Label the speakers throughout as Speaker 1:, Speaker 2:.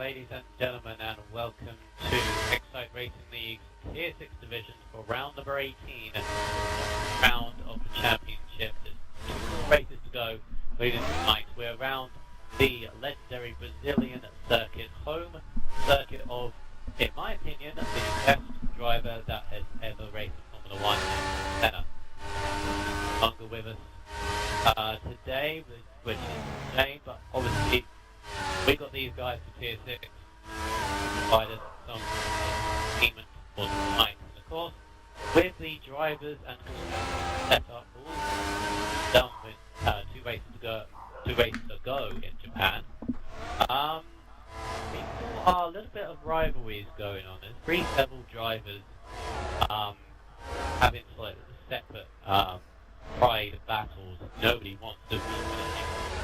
Speaker 1: ladies and gentlemen, and welcome to Excite Racing League's Tier 6 division for round number 18, round of the championship. There's 2 more races to go leading tonight. We're around the legendary Brazilian circuit, home circuit of, in my opinion, the best driver that has ever raced Formula 1 in Senna. Longer with us today, which is insane, but obviously we got these guys for Tier 6 to provide us some entertainment for tonight. And of course, with the drivers and set up all done with 2 races to go in Japan, we saw a little bit of rivalries going on. There's 3 several drivers having like separate pride battles. Nobody wants to be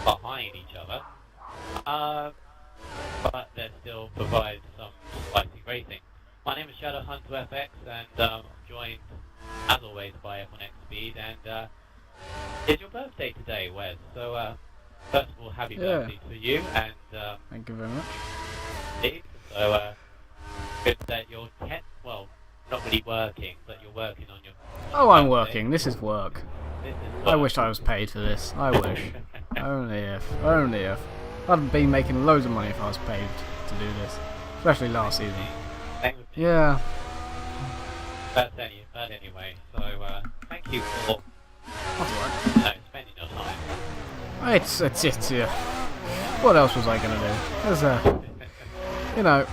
Speaker 1: behind each other. But that still provides some spicy racing. My name is Shadow Hunter FX, and I'm joined, as always, by F1X Speed. And it's your birthday today, Wes. So, first of all, happy birthday to you. And
Speaker 2: thank you very much.
Speaker 1: Indeed. So, good that you're well, not really working, but you're working on your.
Speaker 2: Oh, I'm working. This is work.
Speaker 1: This is work.
Speaker 2: I wish I was paid for this. I wish. Only if. Only if. I'd be making loads of money if I was paid to do this, especially last season. Yeah.
Speaker 1: But anyway, so thank you for spending your time.
Speaker 2: It's yeah. What else was I gonna do? There's you know,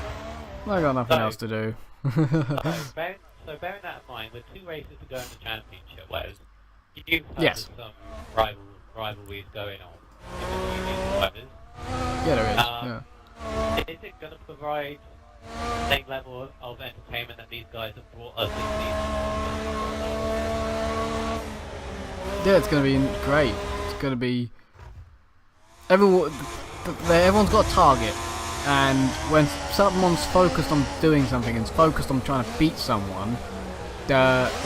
Speaker 2: I got nothing else to do.
Speaker 1: So bearing that in mind, with 2 races to go in the championship, Wes, you've heard of some rivalries going on in the drivers.
Speaker 2: Yeah, there is.
Speaker 1: Is it going to provide the same level of entertainment that these guys have brought us this season?
Speaker 2: Yeah, it's going to be great. It's going to be... Everyone's got a target, and when someone's focused on doing something and focused on trying to beat someone,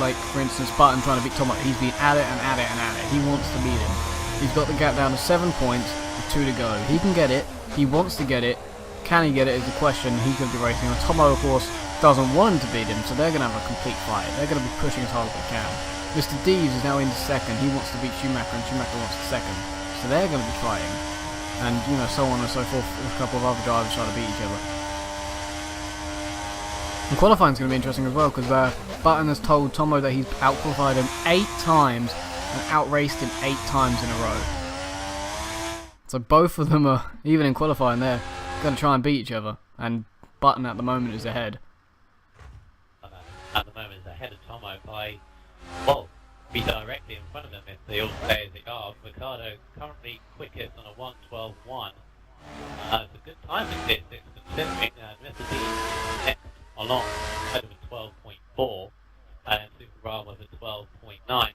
Speaker 2: like, for instance, Button trying to beat Tom, he's been at it and at it and at it. He wants to beat him. He's got the gap down to 7 points, with 2 to go. He can get it. He wants to get it. Can he get it is the question. He's going to be racing. And Tomo, of course, doesn't want him to beat him, so they're going to have a complete fight. They're going to be pushing as hard as they can. Mr. Deves is now into 2nd. He wants to beat Schumacher, and Schumacher wants the 2nd. So they're going to be fighting. And, you know, so on and so forth. A couple of other drivers trying to beat each other. And qualifying is going to be interesting as well, because Button has told Tomo that he's out-qualified him 8 times and out-raced him 8 times in a row. So both of them are, even in qualifying, they're going to try and beat each other. And Button at the moment is ahead.
Speaker 1: At the moment is ahead of Tomo by, well, be directly in front of them if they all stay as they are. Ricardo currently quickest on a 1:12.1. It's a good time in Tier 6 considering Mr. D is next along ahead of a 12.4 and Super Ra with a 12.9.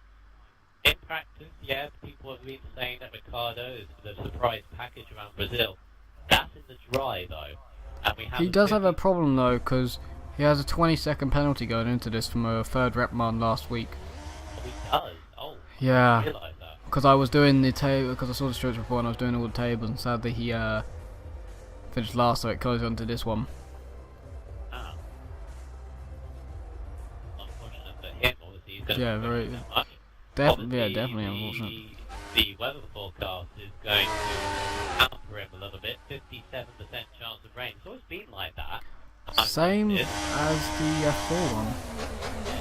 Speaker 1: In practice, yeah, people have been saying that Ricardo is the surprise package around Brazil. That's in the dry, though. And we have
Speaker 2: he does have a problem, though, because he has a 20-second penalty going into this from a 3rd rep man last week.
Speaker 1: Oh, he does? Oh,
Speaker 2: yeah.
Speaker 1: I didn't realise that.
Speaker 2: Because I was doing the table, because I saw the stretch report and I was doing all the tables, and sadly he finished last, so it goes on to this one.
Speaker 1: Ah. Unfortunate for him, obviously. He's going
Speaker 2: Yeah,
Speaker 1: to
Speaker 2: very.
Speaker 1: that much.
Speaker 2: Definitely unfortunate.
Speaker 1: The weather forecast is going to hamper him a little bit. 57% chance of rain. It's always been like that.
Speaker 2: Same as the F4 one.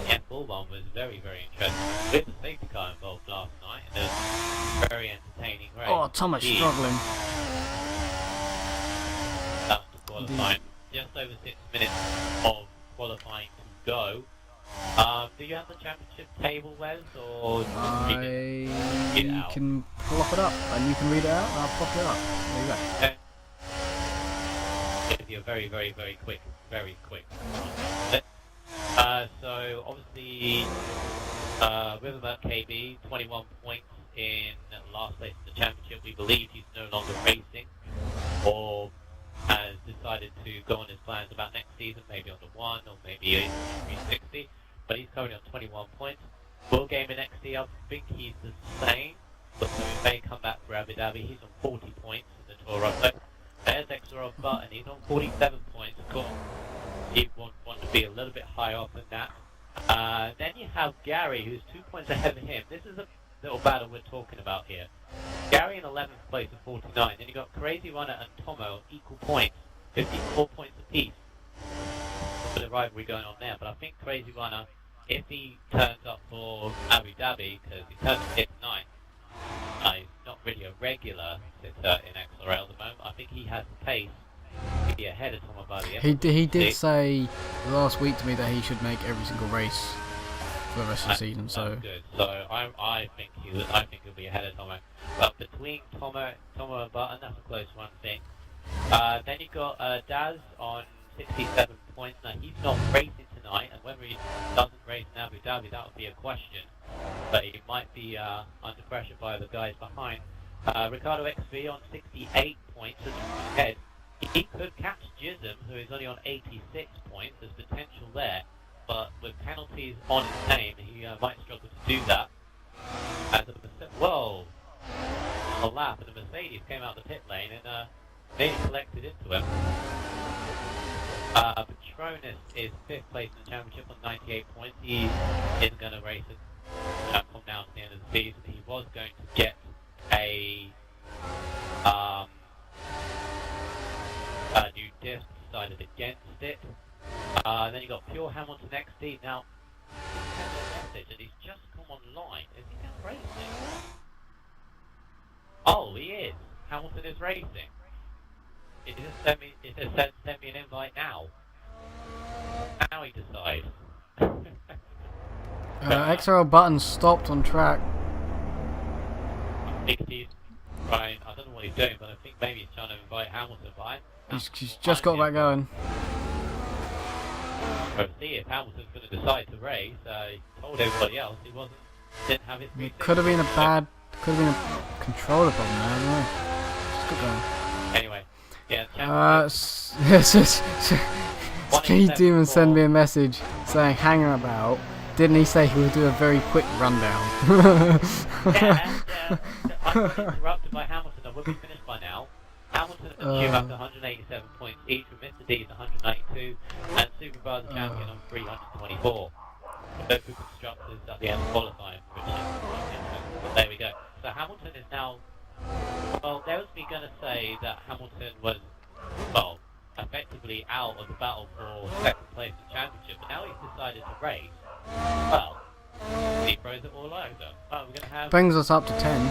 Speaker 1: Yeah, the F4 one was very, very interesting. With the safety car involved last night, and it was very entertaining race.
Speaker 2: Oh, Thomas struggling.
Speaker 1: That's the qualifying. Just over 6 minutes of qualifying to go. Do you have the championship table, Wes, or
Speaker 2: you can plop it up, and you can read it out, and I'll plop it up. There you go.
Speaker 1: It'll be a very, very, very quick. So, obviously, Riverboat KB, 21 points in last place in the championship. We believe he's no longer racing, or has decided to go on his plans about next season, maybe on the 1, or maybe 360. But he's currently on 21 points. Full game in XD, I think he's the same, but he may come back for Abu Dhabi. He's on 40 points in the Toro Rosso. There's XRL Button. He's on 47 points. Of course, he would want to be a little bit higher off than that. Then you have Gary, who's 2 points ahead of him. This is a little battle we're talking about here. Gary in 11th place at 49. Then you got Crazy Runner and Tomo equal points, 54 points apiece. A bit of rivalry going on there, but I think Crazy Runner, if he turns up for Abu Dhabi, because he turns up here tonight, he's not really a regular sitter in XRL at the moment. I think he has the pace to be ahead of Tomo by the end.
Speaker 2: He did say last week to me that he should make every single race for the rest of the season. So
Speaker 1: that's good. So I think he'll be ahead of Tomo. But between Tomo and Button, that's a close one, I think. Then you've got Daz on 67 points. Now he's not racing tonight, and whether he doesn't race in Abu Dhabi, that would be a question. But he might be under pressure by the guys behind. Ricardo XV on 68 points as ahead. He could catch Jism, who is only on 86 points. There's potential there, but with penalties on his name, he might struggle to do that. As a lap, and the Mercedes came out the pit lane and nearly collected into him. Patronus is 5th place in the championship on 98 points. He isn't going to race it come down to the end of the season. He was going to get a new disc, decided against it. Then you got Pure Hamilton XD. Now, message, and he's just come online. Is he now racing? Oh, he is. Hamilton is racing. It just send me an invite now. Now he decides.
Speaker 2: XRL Button stopped on track.
Speaker 1: I think he's trying. I don't know what he's doing, but I think maybe he's trying to invite Hamilton. But
Speaker 2: He's just got back going.
Speaker 1: We'll see if Hamilton's going to decide to race. He told everybody else he didn't have his.
Speaker 2: It could have been a controller problem. I don't know. Just got going.
Speaker 1: Anyway, yeah.
Speaker 2: Speed Demon sent me a message saying hang about. Didn't he say he would do a very quick rundown?
Speaker 1: yeah. I got interrupted by Hamilton. I would be finished by now. Hamilton and Schumacher 187 points each, with Mr. D's 192, and Superbar the champion on 324. Both were constructors at the end of qualifying, which is interesting. But there we go. So Hamilton is now. Well, there was me going to say that Hamilton was, well, effectively out of the battle for second place in the championship, but now he's decided to race. Well, he throws it all over. Oh, we're going to have.
Speaker 2: Brings us up to 10.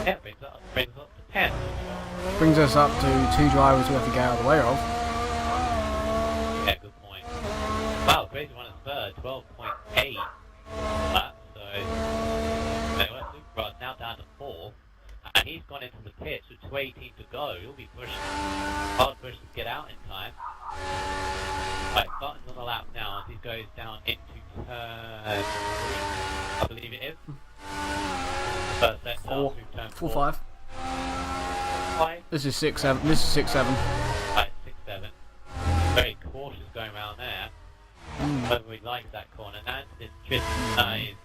Speaker 1: Yeah, brings us up to 10.
Speaker 2: Brings us up to 2 drivers we have to get out of the way of.
Speaker 1: Yeah, good point. Wow, Crazy One is third, 12.8. That, so anyway, Superbrad's now down to 4, and he's gone into the pits with 2:18 to go. He'll be hard pushed to get out in time. Right, Button's on the lap now as he goes down into turn 3, I believe it is. First sector through turn 4.
Speaker 2: 4-5.
Speaker 1: 5.
Speaker 2: This is 6-7. This is 6-7.
Speaker 1: Right, 6-7. Very cautious going around there. Whether he likes that corner. Now this Tristan is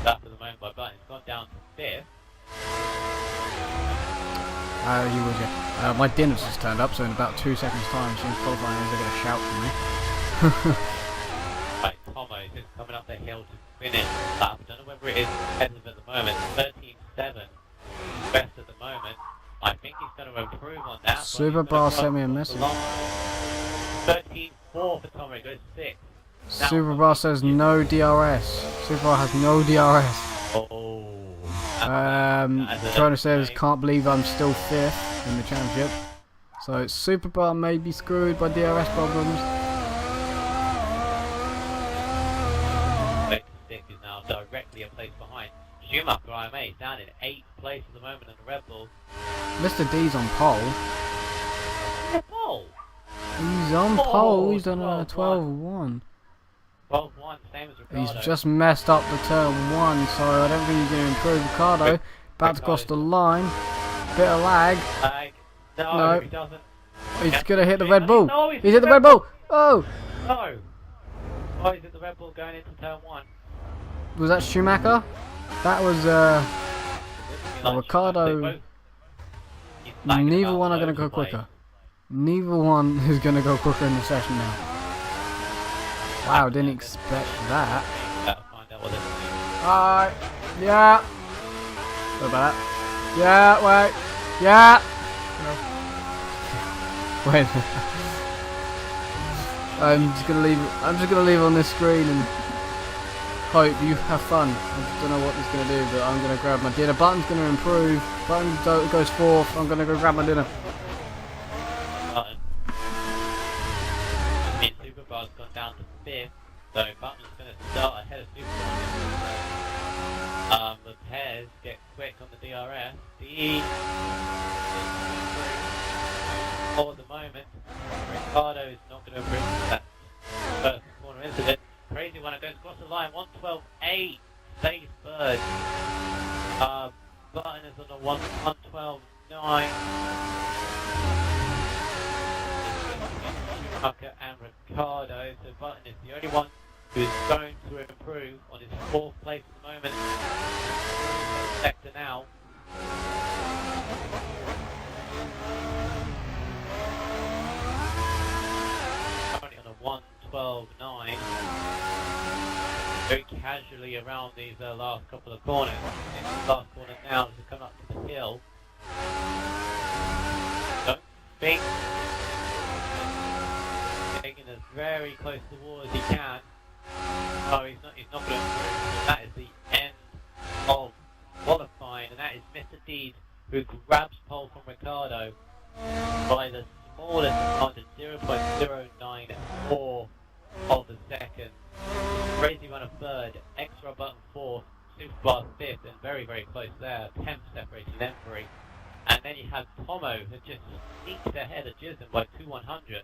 Speaker 1: up at the moment by Button. He's gone down to 5th.
Speaker 2: He was, yeah. My dinner's just turned up, so in about 2 seconds' time, she's qualifying, they're going to shout for me.
Speaker 1: Right, Tomo is just coming up the hill to finish the lap. I don't know whether it is competitive at the moment. 13.7 best at the moment. I think he's going to improve on that.
Speaker 2: Superbar sent me a message.
Speaker 1: 13.4 for Tomo, goes 6th.
Speaker 2: Superbar says no DRS. Superbar has no DRS.
Speaker 1: Oh.
Speaker 2: Trono says can't believe I'm still 5th in the championship. So Superbar may be screwed by DRS problems.
Speaker 1: 6 is now directly a place behind. Schumacher IMA is down in 8th place at the moment in the Red Bull.
Speaker 2: Mr. D's on pole.
Speaker 1: Pole?
Speaker 2: He's on pole. He's done a 12-1.
Speaker 1: 12-1, same as Ricardo.
Speaker 2: He's just messed up the turn 1, so I don't think he's going to improve. Ricardo, about to cross the line. Bit of lag.
Speaker 1: No, he doesn't.
Speaker 2: He's going to hit the Red Bull.
Speaker 1: No,
Speaker 2: he's hit the Red Bull. Oh!
Speaker 1: No. Oh, he's hit the Red Bull going into turn 1.
Speaker 2: Was that Schumacher? That was Ricardo.
Speaker 1: He's lagging
Speaker 2: Neither
Speaker 1: about
Speaker 2: one are going to go
Speaker 1: loads of ways.
Speaker 2: quicker. Neither one is going to go quicker in the session now. Wow, didn't expect that.
Speaker 1: Better find out what this is.
Speaker 2: Alright. Yeah. What about that? Yeah, wait. Yeah. Wait. I'm just gonna leave on this screen and hope you have fun. I just don't know what it's gonna do, but I'm gonna grab my dinner. Button's gonna improve. Button goes fourth. I'm gonna go grab my dinner.
Speaker 1: Button. I mean, Superbar's gone down to 5th, so Button's going to start ahead of Superbar. The pairs get quick on the DRS. The for the moment, Ricardo is not going to improve that first corner incident. Crazy one, it goes across the line. 112.8, stays third. Button is on the 112.9. Schumacher and Ricardo, so Button is the only one who's going to improve on his 4th place at the moment. Sector now. Currently on a 112.9. Very casually around these last couple of corners. In the last corner now, as we come up to the hill. Don't think taking us very close to the wall as he can. No, he's not going to improve. That is the end of qualifying, and that is Mr. Deed, who grabs pole from Ricardo by the smallest amount of 0.094 of the second. Crazy run of third, extra Button fourth, Superbar fifth, and very, very close there. 10th separating them three. And then you have Tomo, who just sneaks ahead of Gism by 2/100.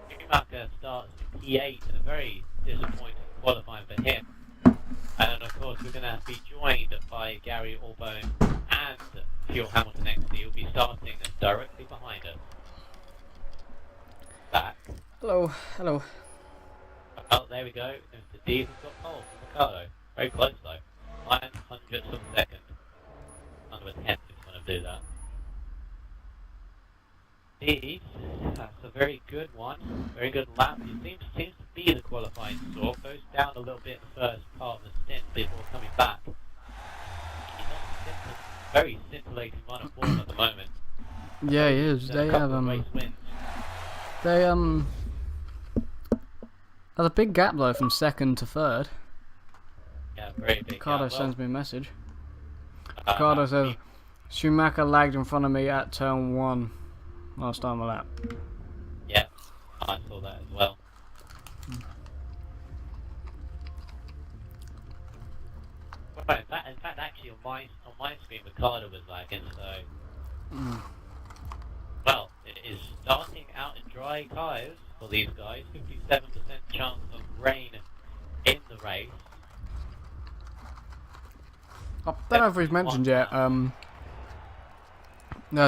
Speaker 1: Schumacher starts P8 and a very disappointing qualifying for him. And then of course we're going to be joined by Gary Allbone and Fuel Hamilton XD. He'll be starting directly behind us. Back.
Speaker 2: Hello, hello.
Speaker 1: Oh, there we go. Mr. D has got pole from Ricardo. Very close though. 900ths of a second. Under a 10th if you want to do that. D, that's a very good one. Very good lap. He seems to be the qualifying sort. Goes down a little bit the first part of the stint before coming back. He's on a very scintillating run of form at the moment.
Speaker 2: Yeah, he is. They have
Speaker 1: race wins.
Speaker 2: There's a big gap though from second to third.
Speaker 1: Yeah, very big.
Speaker 2: Ricardo sends me a message. Ricardo says Schumacher lagged in front of me at turn 1 last time I lap.
Speaker 1: Yeah, I saw that as well. Well, in fact, actually on my screen, Ricardo was lagging. So, well, it is starting out in dry tyres for these guys. 57% chance of rain in the race.
Speaker 2: I don't know if we've mentioned yet.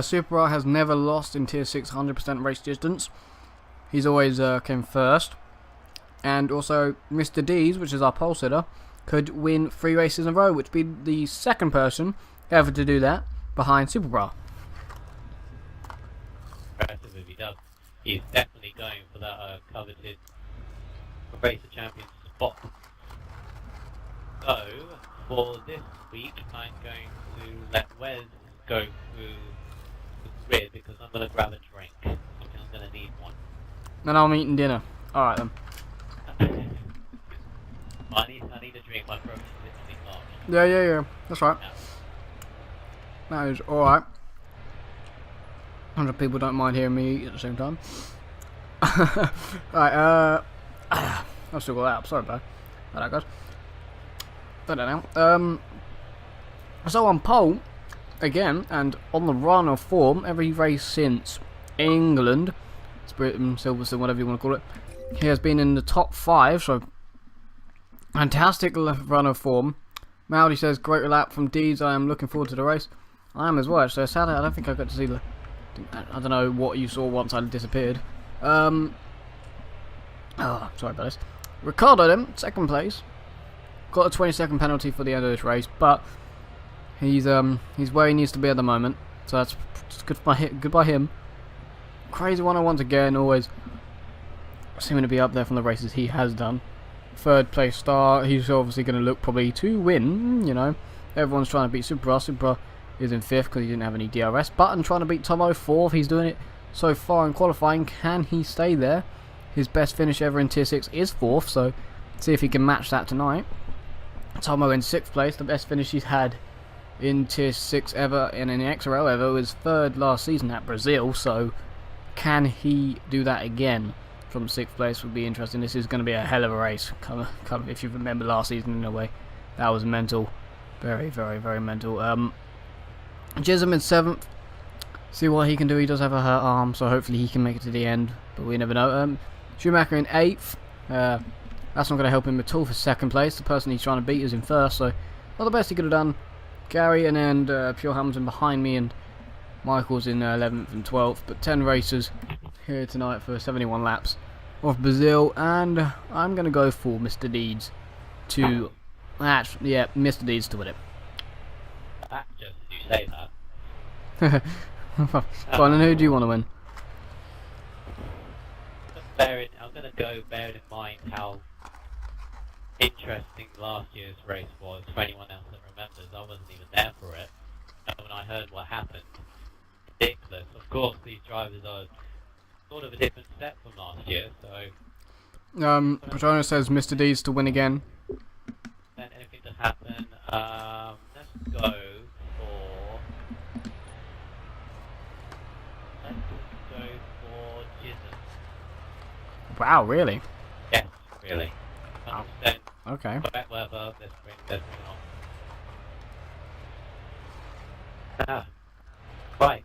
Speaker 2: Super R has never lost in Tier 6 100% race distance. He's always came first. And also, Mr. D's, which is our pole sitter, could win 3 races in a row, which would be the second person ever to do that behind Super Bra.
Speaker 1: Impressive if he does. He's definitely going for that coveted Racer Champion spot. So, for this week, I'm going to let Wes go through the grid because I'm going to grab a drink. I'm going to need one.
Speaker 2: And I'm eating dinner. Alright then.
Speaker 1: I need a drink. My throat is literally parched.
Speaker 2: Yeah. That's right.
Speaker 1: Yeah.
Speaker 2: That is alright. 100 people don't mind hearing me eat at the same time. Alright, I've still got that up. Sorry about that, guys. I don't know. So on pole, again, and on the run of form, every race since England, Britain, Silverstone, whatever you want to call it, he has been in the top 5, so fantastic run of form. Maudi says, great lap from Deeds, I am looking forward to the race. I am as well, so sadly I don't think I got to see the... I don't know what you saw once I disappeared. Oh, sorry about this. Ricardo then, second place. Got a 20-second penalty for the end of this race, but he's where he needs to be at the moment. So that's good by him. Crazy 101s again, always seeming to be up there from the races he has done. Third place start, he's obviously going to look probably to win, you know. Everyone's trying to beat Supra. Supra is in 5th because he didn't have any DRS. Button trying to beat Tomo 4th. He's doing it so far in qualifying. Can he stay there? His best finish ever in Tier 6 is 4th, so see if he can match that tonight. Tomo in 6th place. The best finish he's had in Tier 6 ever and in XRL ever was 3rd last season at Brazil, so can he do that again from 6th place? Would be interesting. This is going to be a hell of a race. If you remember last season in a way, that was mental. Very, very, very mental. Jism in 7th. See what he can do. He does have a hurt arm, so hopefully he can make it to the end, but we never know. Schumacher in 8th. That's not going to help him at all for 2nd place. The person he's trying to beat is in 1st, so not the best he could have done. Gary and then Pure Hamilton behind me, and Michael's in 11th and 12th. But 10 racers here tonight for 71 laps of Brazil, and I'm going to go for Mr. Deeds to... Actually, yeah, Mr. Deeds to win it.
Speaker 1: Just as you say that.
Speaker 2: Go on, and who do you want to win?
Speaker 1: I'm going to go bearing in mind how interesting last year's race was for anyone else that remembers. I wasn't even there for it. And when I heard what happened, ridiculous. Of course, these drivers are sort of a different step from last year, so...
Speaker 2: Petrona says Mr. Deeds to win again.
Speaker 1: Then anything to happen. Let's go for... Jism.
Speaker 2: Wow, really?
Speaker 1: Yes, really. 100%.
Speaker 2: Okay.
Speaker 1: Wet weather, let's bring on. Right.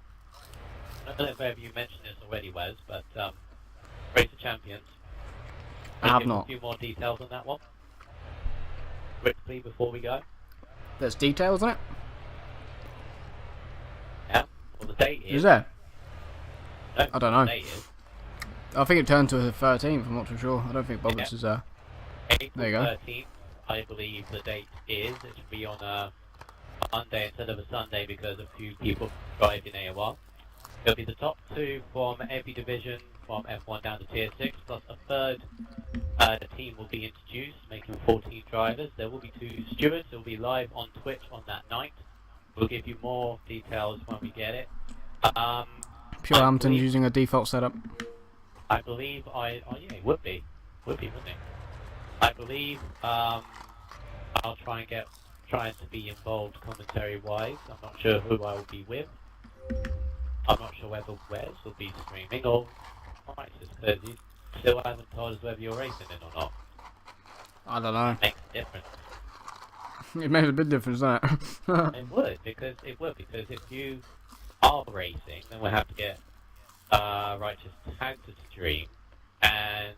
Speaker 1: I don't know if you mentioned this already, Wes, but Race of Champions.
Speaker 2: I have
Speaker 1: give
Speaker 2: not.
Speaker 1: A few more details on that one. Quickly before we go.
Speaker 2: There's details on it?
Speaker 1: Yeah. Well, the date is...
Speaker 2: Is there?
Speaker 1: No,
Speaker 2: I don't know.
Speaker 1: The date is
Speaker 2: I think it turned to the 13th, I'm not too sure. I don't think Bobbits is there.
Speaker 1: April
Speaker 2: There you go.
Speaker 1: 13th, I believe the date is. It should be on a Monday instead of a Sunday because a few people drive in AOR. It'll be the top 2 from every division, from F1 down to Tier 6, plus a 3rd team will be introduced, making 14 drivers. There will be 2 stewards. It will be live on Twitch on that night. We'll give you more details when we get it.
Speaker 2: Pure Hamilton's using a default setup.
Speaker 1: I believe oh yeah, it would be, wouldn't it? I believe I'll try to be involved commentary-wise. I'm not sure who I will be with. I'm not sure whether Wes will be streaming or Francis, because he still hasn't told us whether you're racing it or not.
Speaker 2: I don't know.
Speaker 1: It makes a difference.
Speaker 2: It makes a big difference, doesn't it?
Speaker 1: It would, because if you are racing, then we'll have to get Righteous Tag to stream, and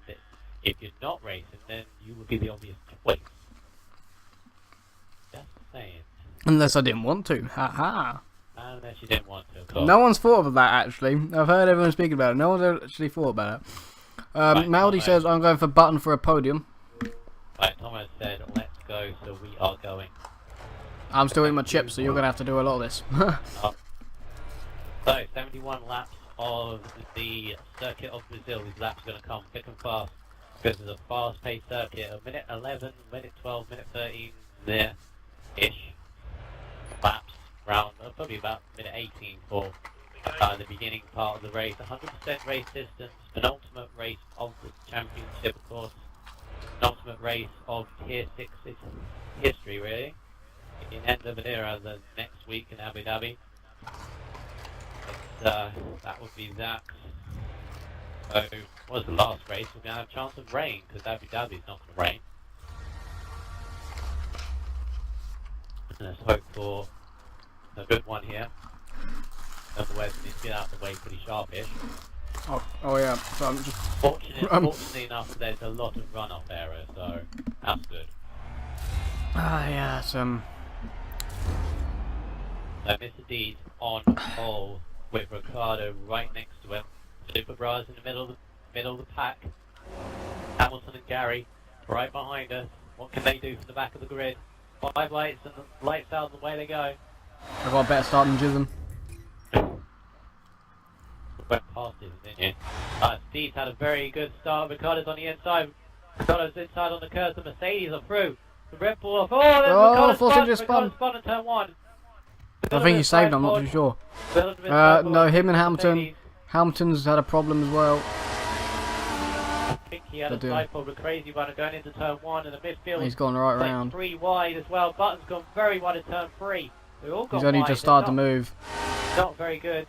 Speaker 1: if you're not racing, then you would be the obvious choice. Just saying.
Speaker 2: Unless I didn't want to. Haha.
Speaker 1: Unless you didn't want to, of course.
Speaker 2: No one's thought of that, actually. I've heard everyone speaking about it. No one's actually thought about it.
Speaker 1: Right,
Speaker 2: Maldi says, I'm going for Button for a podium.
Speaker 1: Right, Thomas said, let's go, so we are going.
Speaker 2: I'm still eating my chips, so you're going to have to do a lot of this.
Speaker 1: So, 71 laps of the circuit of Brazil. These laps are going to come thick and fast, because it's a fast-paced circuit. A minute 11, minute 12, minute 13, there-ish laps. Round, probably about minute 18 for the beginning part of the race. 100% race distance, penultimate race of the championship, of course. Penultimate race of Tier 6's history, really. The end of an era the next week in Abu Dhabi. That would be that. So, what was the last race? We're going to have a chance of rain, because Abu Dhabi's not going to rain. Let's hope for a good one here. Otherwise, we need to get out of the way pretty sharpish.
Speaker 2: Oh yeah. So I'm just...
Speaker 1: Fortunately enough, there's a lot of runoff error, so that's good.
Speaker 2: yeah, it's,
Speaker 1: So Mr. Deed on pole with Ricardo right next to him. Super Bras in the middle of the pack. Hamilton and Gary right behind us. What can they do from the back of the grid? 5 lights and the lights out and away they go.
Speaker 2: I've got a better start than Jism.
Speaker 1: went past him, didn't you? Steve's had a very good start. Ricardo's on the inside. Ricardo's inside on the curve. The Mercedes are through. The Red Bull off. Oh, there's Ricardo
Speaker 2: Force India
Speaker 1: spun.
Speaker 2: spun.
Speaker 1: Spun in turn 1.
Speaker 2: I think he saved him, I'm not too sure. No, him and Hamilton. Hamilton's had a problem as well.
Speaker 1: I think he had a side pod with Crazy Runner going into turn 1 in the midfield.
Speaker 2: He's gone right round.
Speaker 1: 3 wide as well. Button's gone very wide in turn 3. They've all gone
Speaker 2: He's only
Speaker 1: wide.
Speaker 2: just started to move.
Speaker 1: Not very good.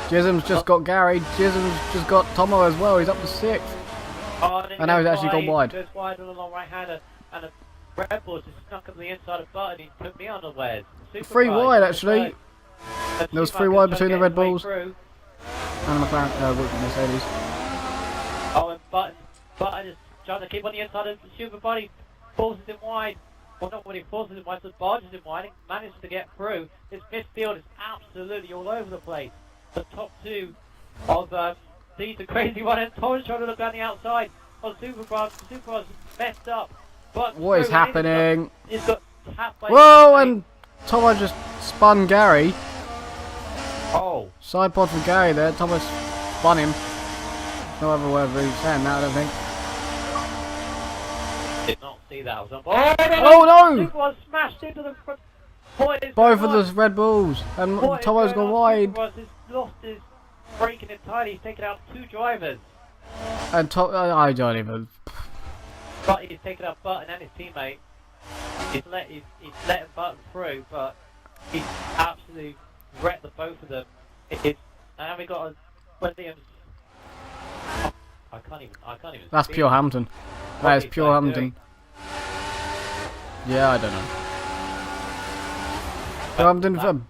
Speaker 2: Jism's just got Gary. Jism's just got Tomo as well. He's up to 6th.
Speaker 1: Oh,
Speaker 2: and now he's actually gone wide.
Speaker 1: Goes wide on the long right hander, and the Red Bull just snuck up the inside of Button. He took me unawares.
Speaker 2: 3 wide actually. There was 3 wide between the Red Bulls and the McLaren, Mercedes.
Speaker 1: Oh, and Button is trying to keep on the inside of the Super Body. Forces him wide. Well, not when he forces him wide, so barges him wide. He manages to get through. This midfield is absolutely all over the place. The top 2 of these are Crazy One, and Torres trying to look down the outside on Superbras. Superbras messed up. But
Speaker 2: what is happening?
Speaker 1: He's got tapped by
Speaker 2: whoa, and Tomo just spun Gary.
Speaker 1: Oh.
Speaker 2: Side pod for Gary there. Thomas spun him. No other way of really saying that, I don't think.
Speaker 1: Did not see that.
Speaker 2: Oh no!
Speaker 1: Superbras smashed into the front.
Speaker 2: Both of the Red Bulls, and Tomo's gone wide.
Speaker 1: Superbras has lost his braking entirely. He's taken out 2 drivers.
Speaker 2: And I don't even.
Speaker 1: But he's taken out Button and his teammate. He's letting Button through, but he's absolutely wrecked the both of them. And we got a Williams. Oh, I can't even.
Speaker 2: That's
Speaker 1: speak.
Speaker 2: pure Hamilton. That is pure Hamilton. Yeah, I don't know.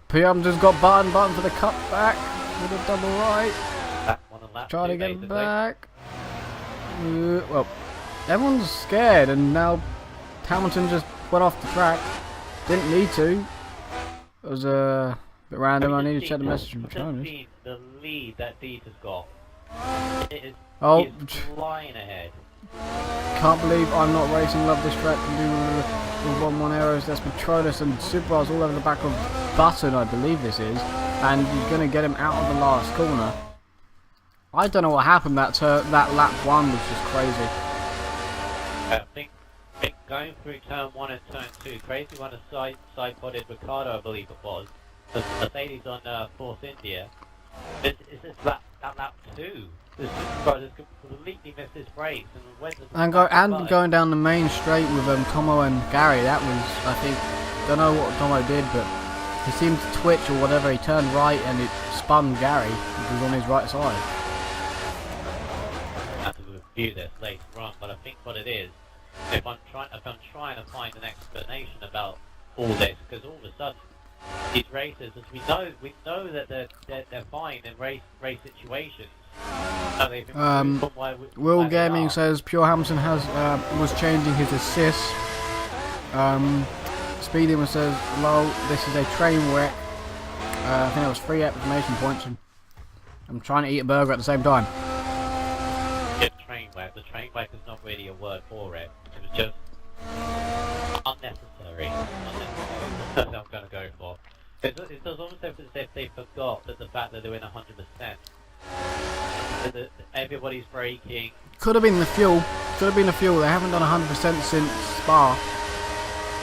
Speaker 2: Pure Hamilton's got Button for the cutback with a double right. Trying to get him back. Well, everyone's scared, and now Hamilton just went off the track. Didn't need to. It was a bit random. I need to check the message from China.
Speaker 1: The lead that Deet has got. He's flying ahead.
Speaker 2: Can't believe I'm not racing. Love this track. Can do with 1-1 arrows. That's Petronas and Superbras all over the back of Button, I believe this is, and he's going to get him out of the last corner. I don't know what happened. That lap 1 was just crazy.
Speaker 1: I think going through turn 1 and turn 2, Crazy One has side-podded Ricardo, I believe it was. The Mercedes on Force India. It's lap 2. The Superbras has completely missed his brakes and
Speaker 2: going down the main straight with Tomo and Gary. That was, I think, don't know what Tomo did, but he seemed to twitch or whatever. He turned right and it spun Gary, which was on his right side.
Speaker 1: I have to review this later on, but I think what it is, if I'm trying to find an explanation about all this, because all of a sudden these races, as we know that they're fine in race situations.
Speaker 2: Will Gaming says Pure Hamilton was changing his assists. Speeding says, lol, this is a train wreck. I think that was 3 exclamation points, and I'm trying to eat a burger at the same time.
Speaker 1: Yeah, train wreck. The train wreck is not really a word for it. It was just unnecessary. That's what I'm going to go for. It's almost as if they forgot that the fact that they're in 100%. That everybody's braking.
Speaker 2: Could have been the fuel. They haven't done 100% since Spa.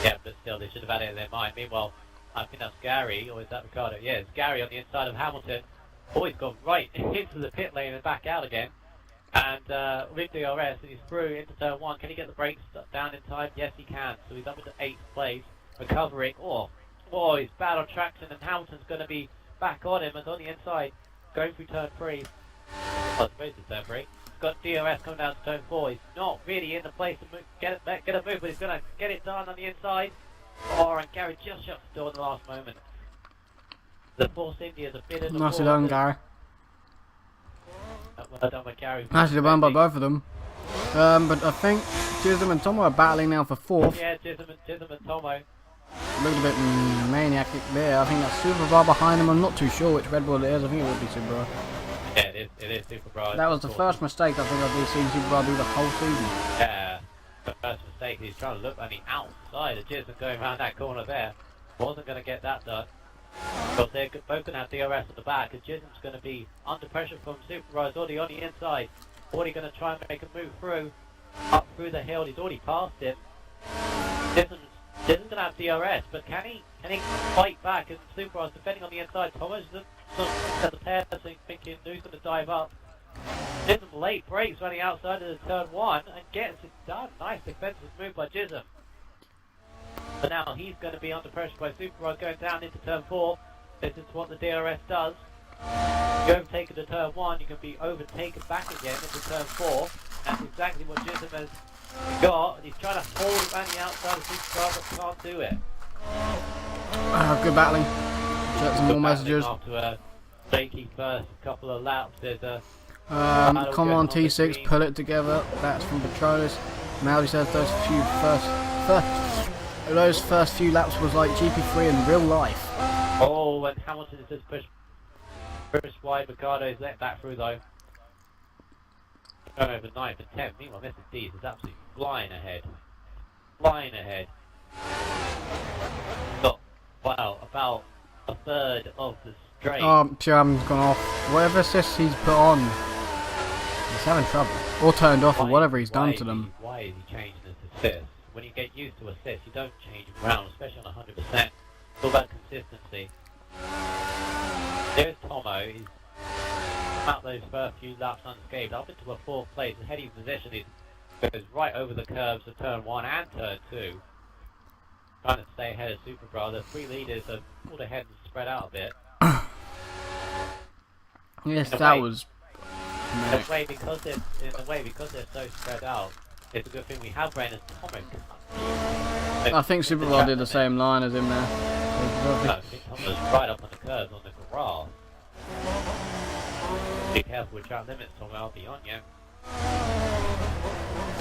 Speaker 1: Yeah, but still, they should have had it in their mind. Meanwhile, I think that's Gary, or is that Ricardo? Yeah, it's Gary on the inside of Hamilton. Oh, he's gone right into the pit lane and back out again. And with DRS, and he's through into turn 1. Can he get the brakes down in time? Yes, he can. So he's up into 8th place, recovering. Oh, he's bad on traction, and Hamilton's going to be back on him and on the inside, going through turn 3. I suppose it's turn 3. He's got DRS coming down to turn 4. He's not really in the place to get a move, but he's going to get it done on the inside. Oh, and Gary just shuts the door in the last moment. The Force India's a bit in the
Speaker 2: Nicely done, Gary.
Speaker 1: Well done with Gary.
Speaker 2: Nicely done by both of them. But I think Jism and Tomo are battling now for 4th.
Speaker 1: Yeah, Jism and Tomo.
Speaker 2: Looked a bit maniac there. I think that's Superbras behind him. I'm not too sure which Red Bull it is. I think it would be Superbras.
Speaker 1: Yeah, it is Superbras.
Speaker 2: That was the first mistake I think I've seen Superbras do the whole season.
Speaker 1: Yeah, the first mistake. He's trying to look on the outside of Jism going around that corner there. Wasn't going to get that done. Because they're both going to have DRS at the back, and Jism's going to be under pressure from Superrise already on the inside. Already going to try and make a move through, up through the hill. He's already passed him. Jism's going to have DRS, but can he fight back? And Superrise defending on the inside. Thomas at the pair, thinking who's going to dive up. Jism late brakes running outside of the turn 1 and gets it done. Nice defensive move by Jism. But now he's going to be under pressure by Superrise going down into turn 4. This is what the DRS does. You overtake into turn 1, you can be overtaken back again into turn 4. That's exactly what Jism has got. He's trying to hold it around the outside of Superrise, but can't do it.
Speaker 2: Good battling. Check some more messages.
Speaker 1: After a shaky first couple of laps, there's a
Speaker 2: come on T6, pull it together. That's from Patronus. Maudi says those first few laps was like GP3 in real life.
Speaker 1: Oh, and Hamilton is just pushed wide. Ricardo's let that through though. Going over 9 for 10. Meanwhile, Mr. Dees is absolutely flying ahead. Got, wow, about a third of the straight.
Speaker 2: Jam's gone off. Whatever assist he's put on, he's having trouble. Or turned off, or whatever he's done to them.
Speaker 1: Why is he changing his assist? When you get used to assists, you don't change them around, especially on 100%. It's all about consistency. There's Tomo. He's out those first few laps unscathed, up into a 4th place. The heady position is goes right over the curves of turn 1 and turn 2. Trying to stay ahead of Superbra. The 3 leaders have pulled ahead and spread out a bit.
Speaker 2: Yes, that was.
Speaker 1: In a way, because they're so spread out, it's a good thing we have Brain as Tomo.
Speaker 2: I think Superbra did the same line as him there.
Speaker 1: I think Tomo's right up on the curves on the grass. Be careful with track limits, Tomo. I'll be on you.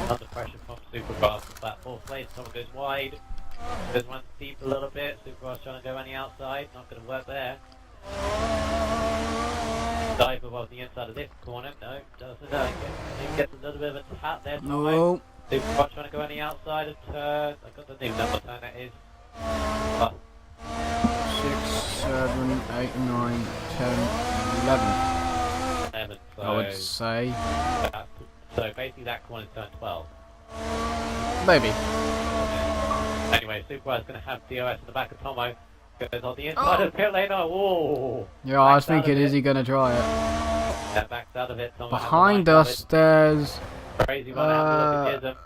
Speaker 1: Under pressure from Superbra from that 4th place. Tomo goes wide. Goes one deep a little bit. Superbra trying to go on the outside. Not going to work there. Dive above the inside of this corner. No, doesn't. He gets a little bit of a tap there.
Speaker 2: No.
Speaker 1: Superbra trying to go on the outside of turn. I got the new number turn that is.
Speaker 2: 6, 7, 8, 9, 10, 11.
Speaker 1: 11. So
Speaker 2: I would say.
Speaker 1: So basically that corner is turn 12.
Speaker 2: Maybe.
Speaker 1: Anyway, Superbra is going to have DRS in the back of Tomo. Goes on the inside of the pit lane. Oh!
Speaker 2: Yeah, I was thinking, is he going to try it?
Speaker 1: That backs out of it. Tomo
Speaker 2: behind us, there's.
Speaker 1: Crazy one. Have a look at Jism.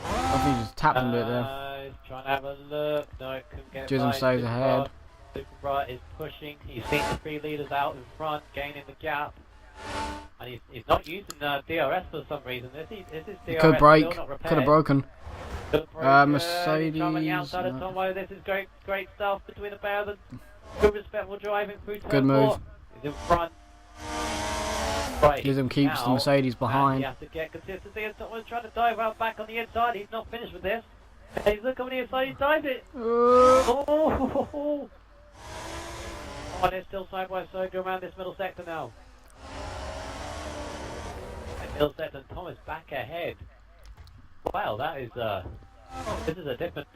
Speaker 2: I think he just tapped him a bit there.
Speaker 1: He's trying to have a look. No, couldn't get
Speaker 2: Jism
Speaker 1: by.
Speaker 2: stays ahead.
Speaker 1: Superbra is pushing. He's seen the 3 leaders out in front, gaining the gap. And he's not using DRS for some reason. This is DRS.
Speaker 2: Could break.
Speaker 1: Still not repaired.
Speaker 2: Could have broken.
Speaker 1: Mercedes. On the outside of Tomo. This is great stuff between the pair of them. Good respectful driving through turn 4.
Speaker 2: Good move.
Speaker 1: He's in front. Right.
Speaker 2: Jism keeps the Mercedes behind.
Speaker 1: He has to get consistency. And Tomo's trying to dive out back on the inside. He's not finished with this. He's looking on the inside. He's dived it. Oh, they're still side by side. Go around this middle sector now. Middle sector. And Tomo's back ahead. Wow, that is this is a different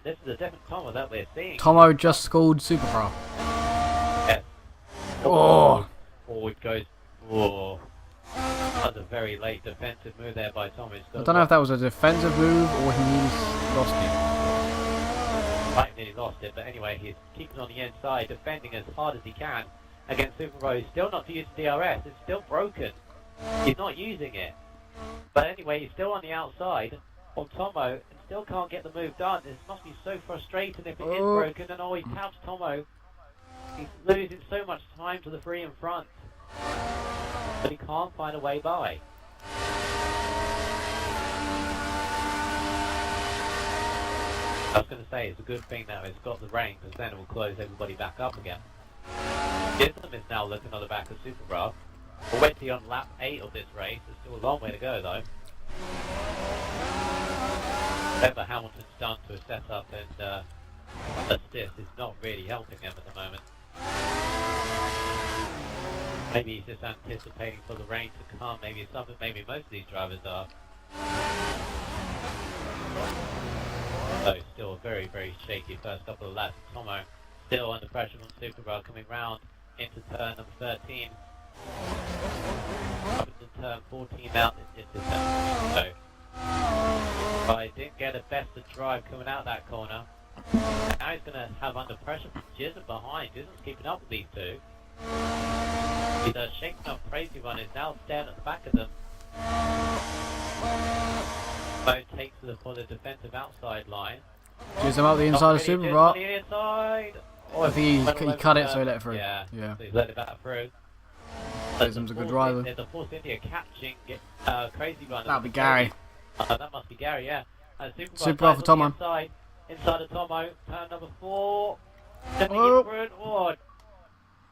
Speaker 1: Tomo that we're seeing.
Speaker 2: Tomo just scored Superbra.
Speaker 1: Yes.
Speaker 2: Oh.
Speaker 1: Forward goes. Oh. That's a very late defensive move there by Tomo.
Speaker 2: I don't know if that was a defensive move or he nearly lost it.
Speaker 1: Right, nearly lost it, but anyway, he's keeping on the inside, defending as hard as he can against Superbra. He's still not using DRS. It's still broken. He's not using it. But anyway, he's still on the outside on Tomo and still can't get the move done. This must be so frustrating if it is broken. And he taps Tomo. He's losing so much time to the 3 in front. But he can't find a way by. I was going to say, it's a good thing that it's got the rain, because then it will close everybody back up again. Jism is now looking on the back of Superbra. Already on lap 8 of this race. There's still a long way to go, though. Whatever Hamilton's done to a setup and assist is not really helping him at the moment. Maybe he's just anticipating for the rain to come. Maybe it's something. Maybe most of these drivers are. So still a very shaky first couple of laps. Tomo Still under pressure from Superbra coming round into turn number 13. Up into turn 14 now into turn 15. So, but I didn't get a best of drive coming out that corner. Now he's going to have under pressure from Jizzle behind. Jizzle's keeping up with these two. He's shaking up Crazy One, is now staring at the back of them. Bo takes to the for the defensive outside line.
Speaker 2: Jizzle out the inside of Superbra.
Speaker 1: Oh,
Speaker 2: I think he cut it, so he let it through.
Speaker 1: Yeah,
Speaker 2: yeah.
Speaker 1: So he's let it back through.
Speaker 2: Jizzle's a good driver.
Speaker 1: There's a Force India catching Crazy One.
Speaker 2: That'll be Gary.
Speaker 1: That must be Gary, yeah.
Speaker 2: Superbra for Tomo.
Speaker 1: Inside of Tomo, turn number 4. Stepping
Speaker 2: Oh.
Speaker 1: in front. Oh, a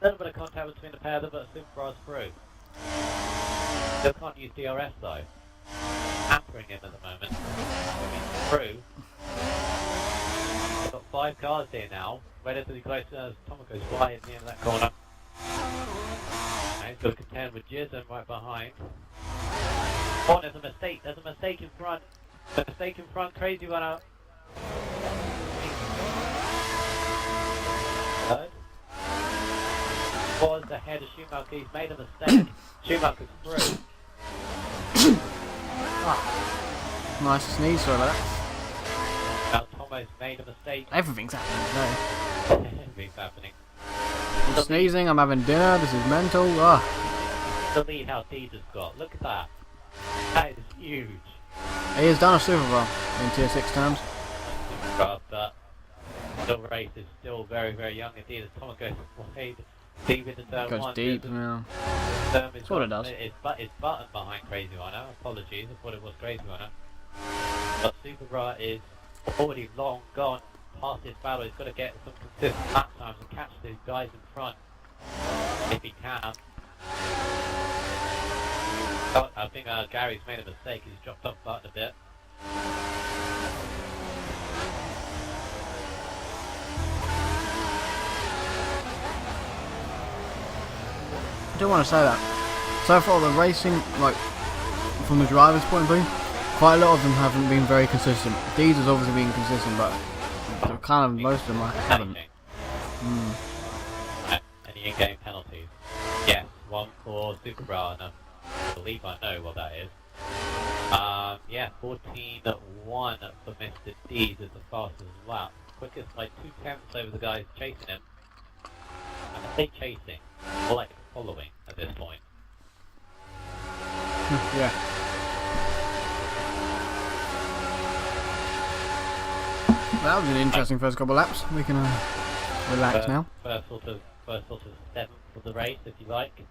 Speaker 1: little bit of contact between the pair of them, but Superbra's through. Still can't use DRS though. Hampering him at the moment. Moving through. We've got 5 cars here now. Relatively close as Tomo goes by at the end of that corner. And he's got to contend with Jizzle right behind. Oh, there's a mistake. There's a mistake in front. There's a mistake in front. Crazy One out. Third. Was ahead of Schumacher. He's made a mistake. Schumacher's through.
Speaker 2: Nice sneeze, sorry about that.
Speaker 1: Now Tomo's made a mistake.
Speaker 2: Everything's happening today.
Speaker 1: Everything's happening.
Speaker 2: I'm sneezing, I'm having dinner, this is mental. Ah.
Speaker 1: The lead how D just got. Look at that. That is huge.
Speaker 2: He has done a Superbra in tier 6 terms.
Speaker 1: But the race is still very, very young indeed as Tomo goes wide. Deep into turn
Speaker 2: Goes
Speaker 1: 1.
Speaker 2: deep, yeah.
Speaker 1: That's
Speaker 2: what it does.
Speaker 1: It's button behind Crazy One. Apologies, I thought it was Crazy One. But Superbra is already long gone past this battle. He's got to get some consistent lap times and catch these guys in front if he can. Oh, I think Gary's made a mistake. He's dropped off button a bit.
Speaker 2: I do want to say that. So far the racing, like, from the driver's point of view, quite a lot of them haven't been very consistent. These has obviously been consistent, but kind of most of them haven't.
Speaker 1: Any in-game penalties? Yes, one for Superbra, and I believe I know what that is. Yeah, 14.1 for Mr. Dees is the fastest lap. Quickest by 2/10 over the guys chasing him. And I say chasing, more like following at this point.
Speaker 2: Yeah. That was an interesting first couple of laps. We can relax now.
Speaker 1: First sort of 7th of the race, if you like.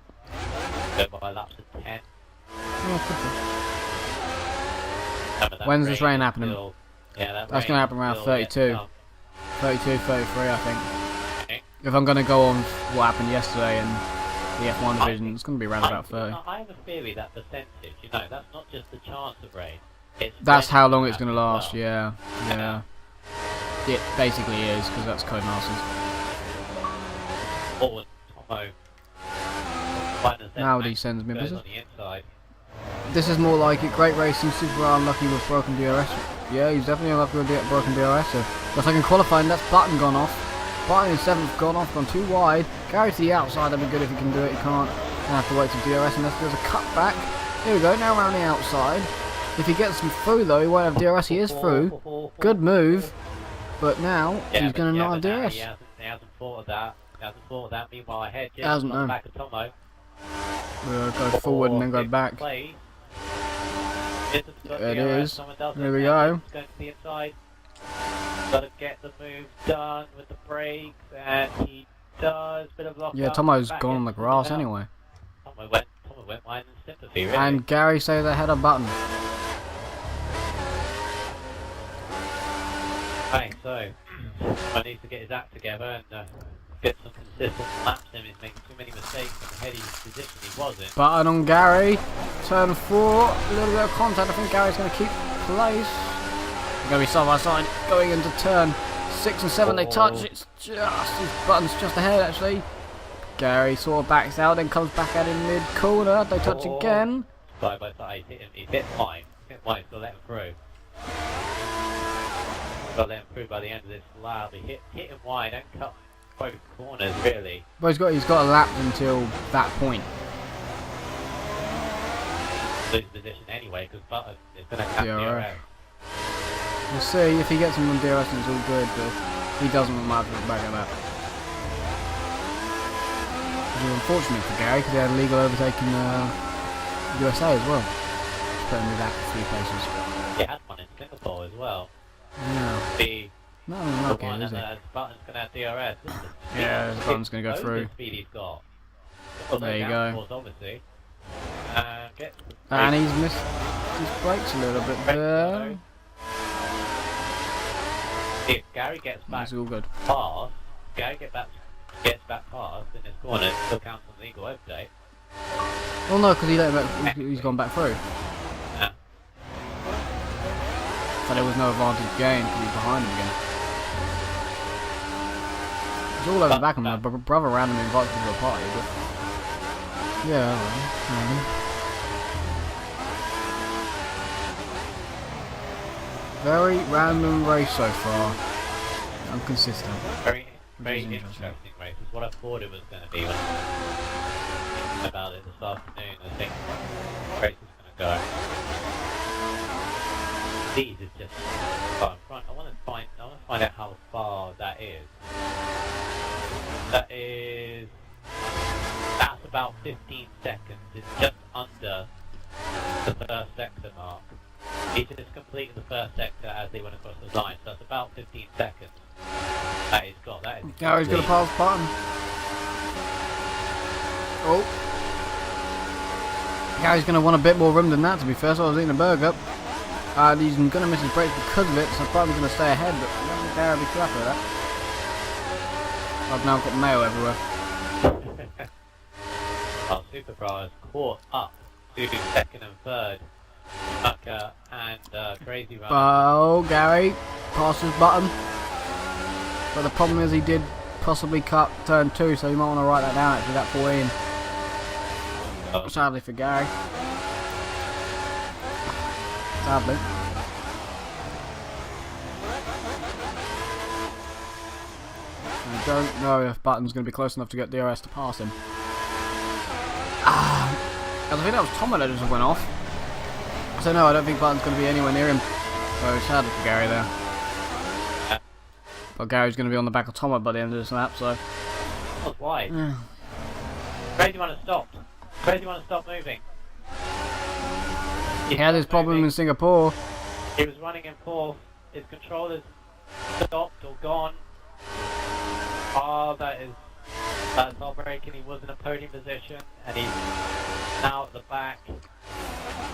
Speaker 1: Go by laps of 10.
Speaker 2: When's this rain happening?
Speaker 1: Still, yeah,
Speaker 2: That's going to happen around 32. 32, 33, I think.
Speaker 1: Okay.
Speaker 2: If I'm going to go on what happened yesterday in the F1 division, it's going to be around about 30.
Speaker 1: I have a theory that percentage, you know, that's not just the chance of rain.
Speaker 2: That's how long it's going to last, yeah. Yeah. It basically is, because that's Codemasters.
Speaker 1: Or Tomo.
Speaker 2: Now he sends me a
Speaker 1: goes
Speaker 2: visit.
Speaker 1: on the inside.
Speaker 2: This is more like it. Great racing, super unlucky with broken DRS. Yeah, he's definitely unlucky with broken DRS. So, looks like in qualifying, that's Button gone off. Button in 7th, gone off, gone too wide. Gary to the outside, that'd be good if he can do it. He can't. Gonna have to wait till DRS unless there's a cut back. Here we go, now around the outside. If he gets him through though, he won't have DRS. He is through. Good move. But now, he's going to not have DRS.
Speaker 1: He hasn't thought of that. Meanwhile, ahead, Jim
Speaker 2: Hasn't,
Speaker 1: on the
Speaker 2: no.
Speaker 1: back of Tomo.
Speaker 2: We'll go forward and then go back.
Speaker 1: It
Speaker 2: It is. Here we go.
Speaker 1: Going to the inside. Got to get the move done with the brakes, and he does. Bit of lock
Speaker 2: Yeah,
Speaker 1: up,
Speaker 2: Tomo's
Speaker 1: back
Speaker 2: gone on the
Speaker 1: into
Speaker 2: grass
Speaker 1: the belt.
Speaker 2: anyway.
Speaker 1: Tomo went wide in sympathy, really.
Speaker 2: And Gary says ahead of Button.
Speaker 1: Okay, so I need to get his act together and get some consistent laps in. He's making too many mistakes in the heady position he was in.
Speaker 2: Button on Gary. Turn 4. A little bit of contact. I think Gary's going to keep place. They're going to be side by side going into turn 6 and 7. They touch. It's just. His Button's just ahead actually. Gary sort of backs out and comes back out in mid corner. They touch again.
Speaker 1: Side by side. He hit mine. So let him through. Got to let him through by the end of this lap. He hit him wide and cut both corners really.
Speaker 2: But he's got a lap until that point.
Speaker 1: Lose position anyway because Button is going to have DRS.
Speaker 2: We'll see if he gets him on DRS and it's all good, but if he doesn't, we might have to look back at that. Which is unfortunate for Gary because he had a legal overtake in USA as well. Putting me back a few places.
Speaker 1: He had one in Singapore as well.
Speaker 2: Yeah.
Speaker 1: The
Speaker 2: okay,
Speaker 1: one
Speaker 2: is it?
Speaker 1: Button's going to have DRS.
Speaker 2: Yeah, the Button's going to go through.
Speaker 1: The speed he's got.
Speaker 2: There you go.
Speaker 1: Obviously.
Speaker 2: And he's missed his brakes a little bit there.
Speaker 1: If Gary gets back
Speaker 2: It's all good.
Speaker 1: past, gets back past in this corner, it still counts as legal overtake.
Speaker 2: Well, no, because he let him back, he's gone back through.
Speaker 1: Yeah.
Speaker 2: So there was no advantage gained because he's behind him again. It's all over the back of my brother randomly invited me to a party, but yeah, well, very random race so far. Inconsistent.
Speaker 1: Very interesting race. It's what I thought it was going to be when I was about it this afternoon. I think the race is going to go. These is just far in front. I want to find out how far that is. That's about 15 seconds. It's just under the first sector mark. He's just completed the first sector as they went across the line, so that's about 15 seconds. That he's got. That is.
Speaker 2: Yeah, he's going to pass Button. Oh. Yeah, he's going to want a bit more room than that, to be fair, so I was eating a burger. He's going to miss his brakes because of it, so Button's going to stay ahead, but I don't think I'll be too happy with that. I've now got mail everywhere.
Speaker 1: Our Supercar has caught up to second and third. Tucker and Crazy Run.
Speaker 2: Oh, Gary passes Button. But the problem is he did possibly cut turn 2, so you might want to write that down actually, that 14.
Speaker 1: Oh.
Speaker 2: Sadly for Gary. Sadly. I don't know if Button's going to be close enough to get DRS to pass him. I think that was Tomo that just went off. So no, I don't think Button's going to be anywhere near him. So sadly for Gary there. But Gary's going to be on the back of Tomo by the end of this lap, so...
Speaker 1: That's why. Crazy One has stopped. Crazy One has stopped moving.
Speaker 2: He had his problem in Singapore.
Speaker 1: He was running in fourth. His controllers stopped or gone. Oh, that's heartbreaking. He was in a podium position, and he's now at the back,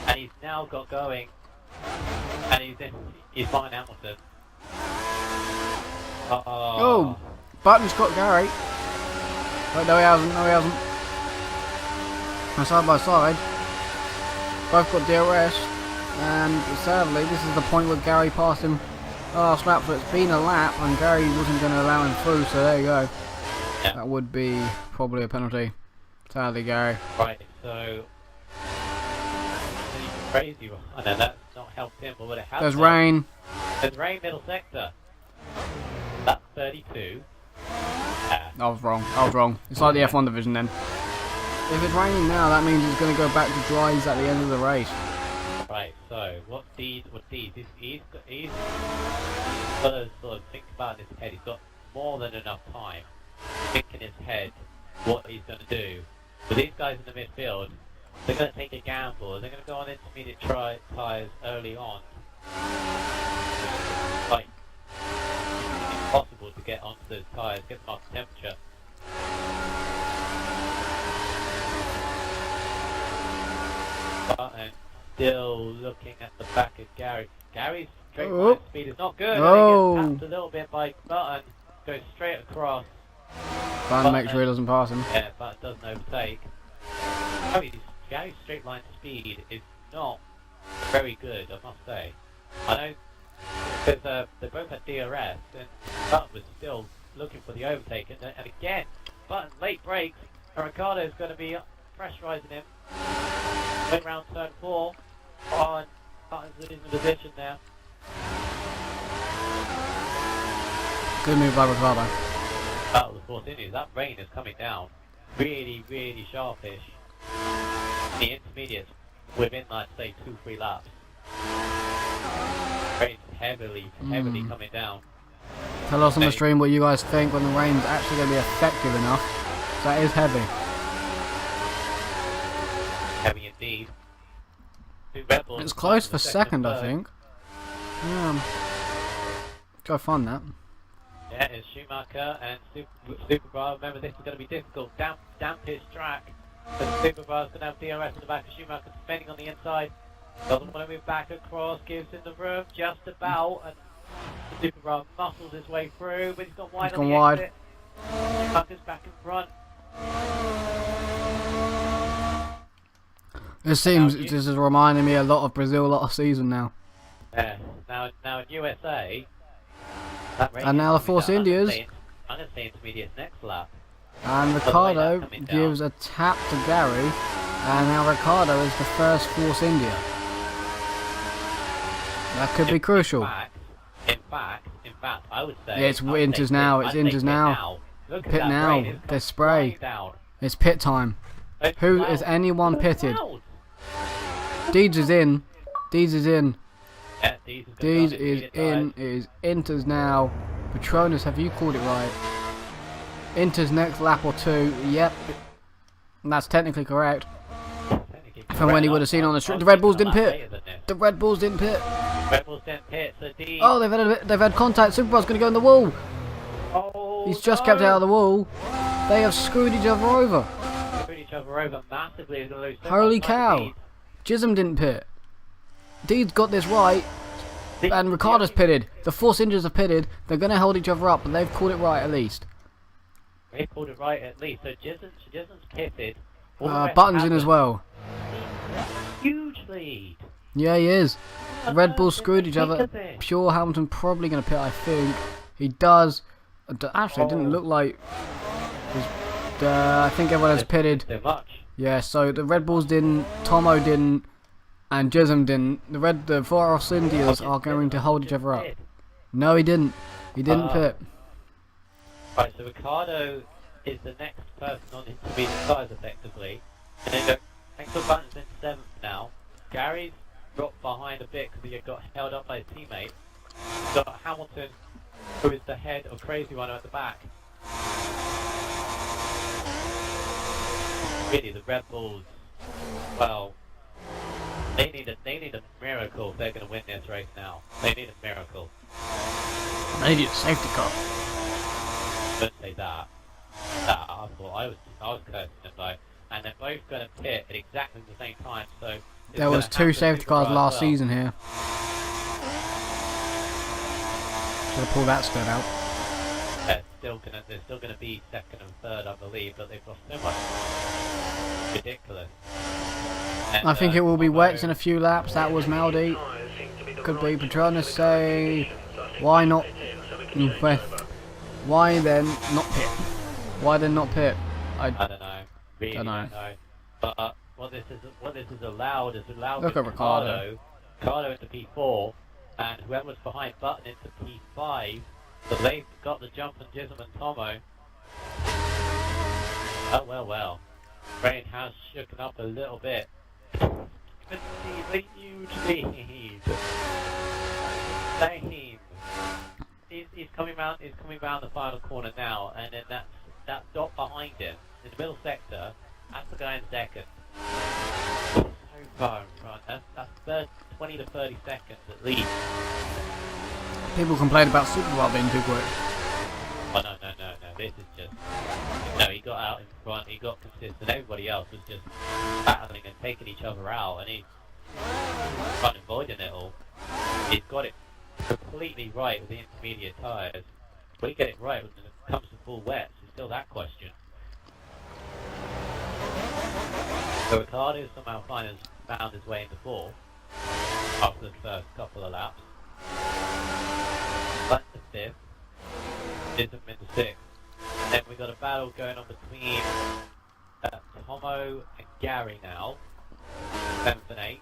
Speaker 1: and he's now got going, and he's behind Hamilton.
Speaker 2: Oh, Button's got Gary. Wait, no he hasn't. They're side by side. Both got DRS, and sadly, this is the point where Gary passed him last lap, but it's been a lap, and Gary wasn't going to allow him through, so there you go.
Speaker 1: Yeah.
Speaker 2: That would be probably a penalty. Sadly, Gary.
Speaker 1: Right, so... Crazy One. I know that's not helped him, but what it has
Speaker 2: There's
Speaker 1: done,
Speaker 2: rain.
Speaker 1: There's rain middle sector. That's 32.
Speaker 2: I was wrong. It's like the F1 division then. If it's raining now, that means it's going to go back to dries at the end of the race.
Speaker 1: Right, so he's got to sort of think about in his head. He's got more than enough time to think in his head what he's going to do. But these guys in the midfield, they're going to take a gamble. They're going to go on intermediate tyres early on. Like, it's impossible to get onto those tyres, get them off temperature. And still looking at the back of Gary. Gary's straight line speed is not good.
Speaker 2: Oh.
Speaker 1: He gets tapped a little bit by Button. Goes straight across.
Speaker 2: Button makes sure he doesn't pass him.
Speaker 1: Yeah, Button doesn't overtake. Gary's straight line speed is not very good, I must say. I know because they both had DRS, and Button was still looking for the overtake. And again, Button late brakes, and Ricardo's going to be pressurising him. Went round turn 4 on Button's losing the position now.
Speaker 2: Good move by Ricardo.
Speaker 1: Battle of the Force Indies. That rain is coming down. Really, really sharpish. The intermediates within, like, say, 2-3 laps. Rain's heavily coming down.
Speaker 2: Tell us on the stream what you guys think when the rain's actually going to be effective enough. That is heavy.
Speaker 1: Heavy indeed. Two Red Bulls
Speaker 2: It's close for
Speaker 1: second
Speaker 2: second, I think. Yeah. Go find that.
Speaker 1: Yeah, it's Schumacher and Super Bra. Remember, this is going to be difficult. Dampish track. But Super Bra's going to have DRS in the back of Schumacher defending on the inside. Doesn't want to move back across, gives him the room just about. And Super Bra muscles his way through, but he's gone wide on the exit. Schumacher's back in front.
Speaker 2: It seems this is reminding me a lot of Brazil last season now.
Speaker 1: Yeah. Now in USA.
Speaker 2: And now the Force Indias.
Speaker 1: I'm going to say intermediate next lap.
Speaker 2: And Ricardo gives a tap to Gary. And now Ricardo is the first Force India. That could be crucial.
Speaker 1: In fact, I would say...
Speaker 2: Yeah, it's Inters now. It's Inters now. Pit now. There's spray. It's pit time. Who is anyone pitted? Deeds is in. Deeds is in.
Speaker 1: Yeah,
Speaker 2: Deeds is in. It is Inters now. Patronus, have you called it right? Inters next lap or two. Yep. That's technically correct. From when he would have seen on the street. The Red Bulls didn't pit. The Red Bulls didn't pit.
Speaker 1: Red Bulls didn't pit, so Deeds...
Speaker 2: Oh, they've had contact. Superbow's going to go in the wall.
Speaker 1: Oh,
Speaker 2: He's just kept out of the wall. They have screwed each other over.
Speaker 1: Screwed each other over massively.
Speaker 2: Holy cow. Chisholm didn't pit. Deeds got this right. And Ricardo's pitted. The Force Indians have pitted. They're going to hold each other up, but they've called it right at least.
Speaker 1: They've called it right at least. So Chisholm's pitted.
Speaker 2: Button's in as well.
Speaker 1: Huge lead.
Speaker 2: Yeah, he is. The Red Bulls screwed each other. Pure Hamilton probably going to pit, I think. He does. Actually, it didn't look like... I think everyone has pitted. Yeah, so the Red Bulls didn't, Tomo didn't, and Chisholm didn't. The Force Indians are going to hold each other up. No, he didn't. He didn't pit.
Speaker 1: Right, so Ricardo is the next person on intermediate tyres, effectively. And then Axel Button's in 7th now. Gary's dropped behind a bit because he got held up by his teammate. He's got Hamilton, who is the head of Crazy Runner at the back. Really, the Red Bulls, well, they need a miracle if they're going to win this race now. They need a miracle.
Speaker 2: They need a safety car.
Speaker 1: Don't say that. I thought I was cursing them though, and they're both going to pit at exactly the same time. So
Speaker 2: there was 2 safety cars last season here. Should have pulled that stud out.
Speaker 1: They're still gonna be 2nd and 3rd, I believe, but they've lost so much. Ridiculous. And,
Speaker 2: I think it will be Wex in a few laps. That was Maldi. Could be Patronus say, why not? Why then not pit? Why then not pit? I
Speaker 1: don't know. Really don't know. But what this has allowed is
Speaker 2: look at Ricardo
Speaker 1: into P4, and whoever's behind Button into P5. So they've got the jump on Chisholm and Tomo. Oh, well. Rain has shooken up a little bit. But see the huge lead. He's coming round the final corner now, and then that dot behind him, in the middle sector, that's the guy in 2nd. So far in front. That's 20 to 30 seconds at least.
Speaker 2: People complain about Superball being too quick.
Speaker 1: Oh, no. This is just... No, he got out in front, he got consistent. Everybody else was just battling and taking each other out, and he's trying to avoiding it all. He's got it completely right with the intermediate tyres. Will he get it right when it comes to full wets? It's still that question. So Ricardo somehow found his way into 4th after the first couple of laps. Button to 5th, Chisholm into 6th. And then we've got a battle going on between Tomo and Gary now, 7th and 8th.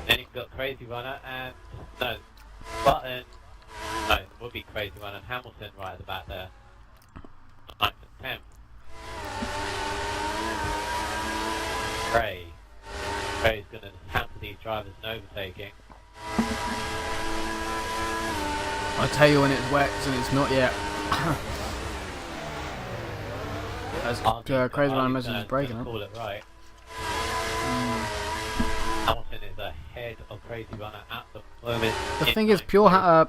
Speaker 1: Then you've got Crazy Runner and Button No, it would be Crazy One and Hamilton right at the back there. 9th and 10th. Gray's going to hamper these drivers and overtaking.
Speaker 2: I'll tell you when it's wet and it's not yet. As Crazy One message is breaking it.
Speaker 1: Call it right. Hamilton is ahead of Crazy Runner at the moment.
Speaker 2: The thing is, Mr.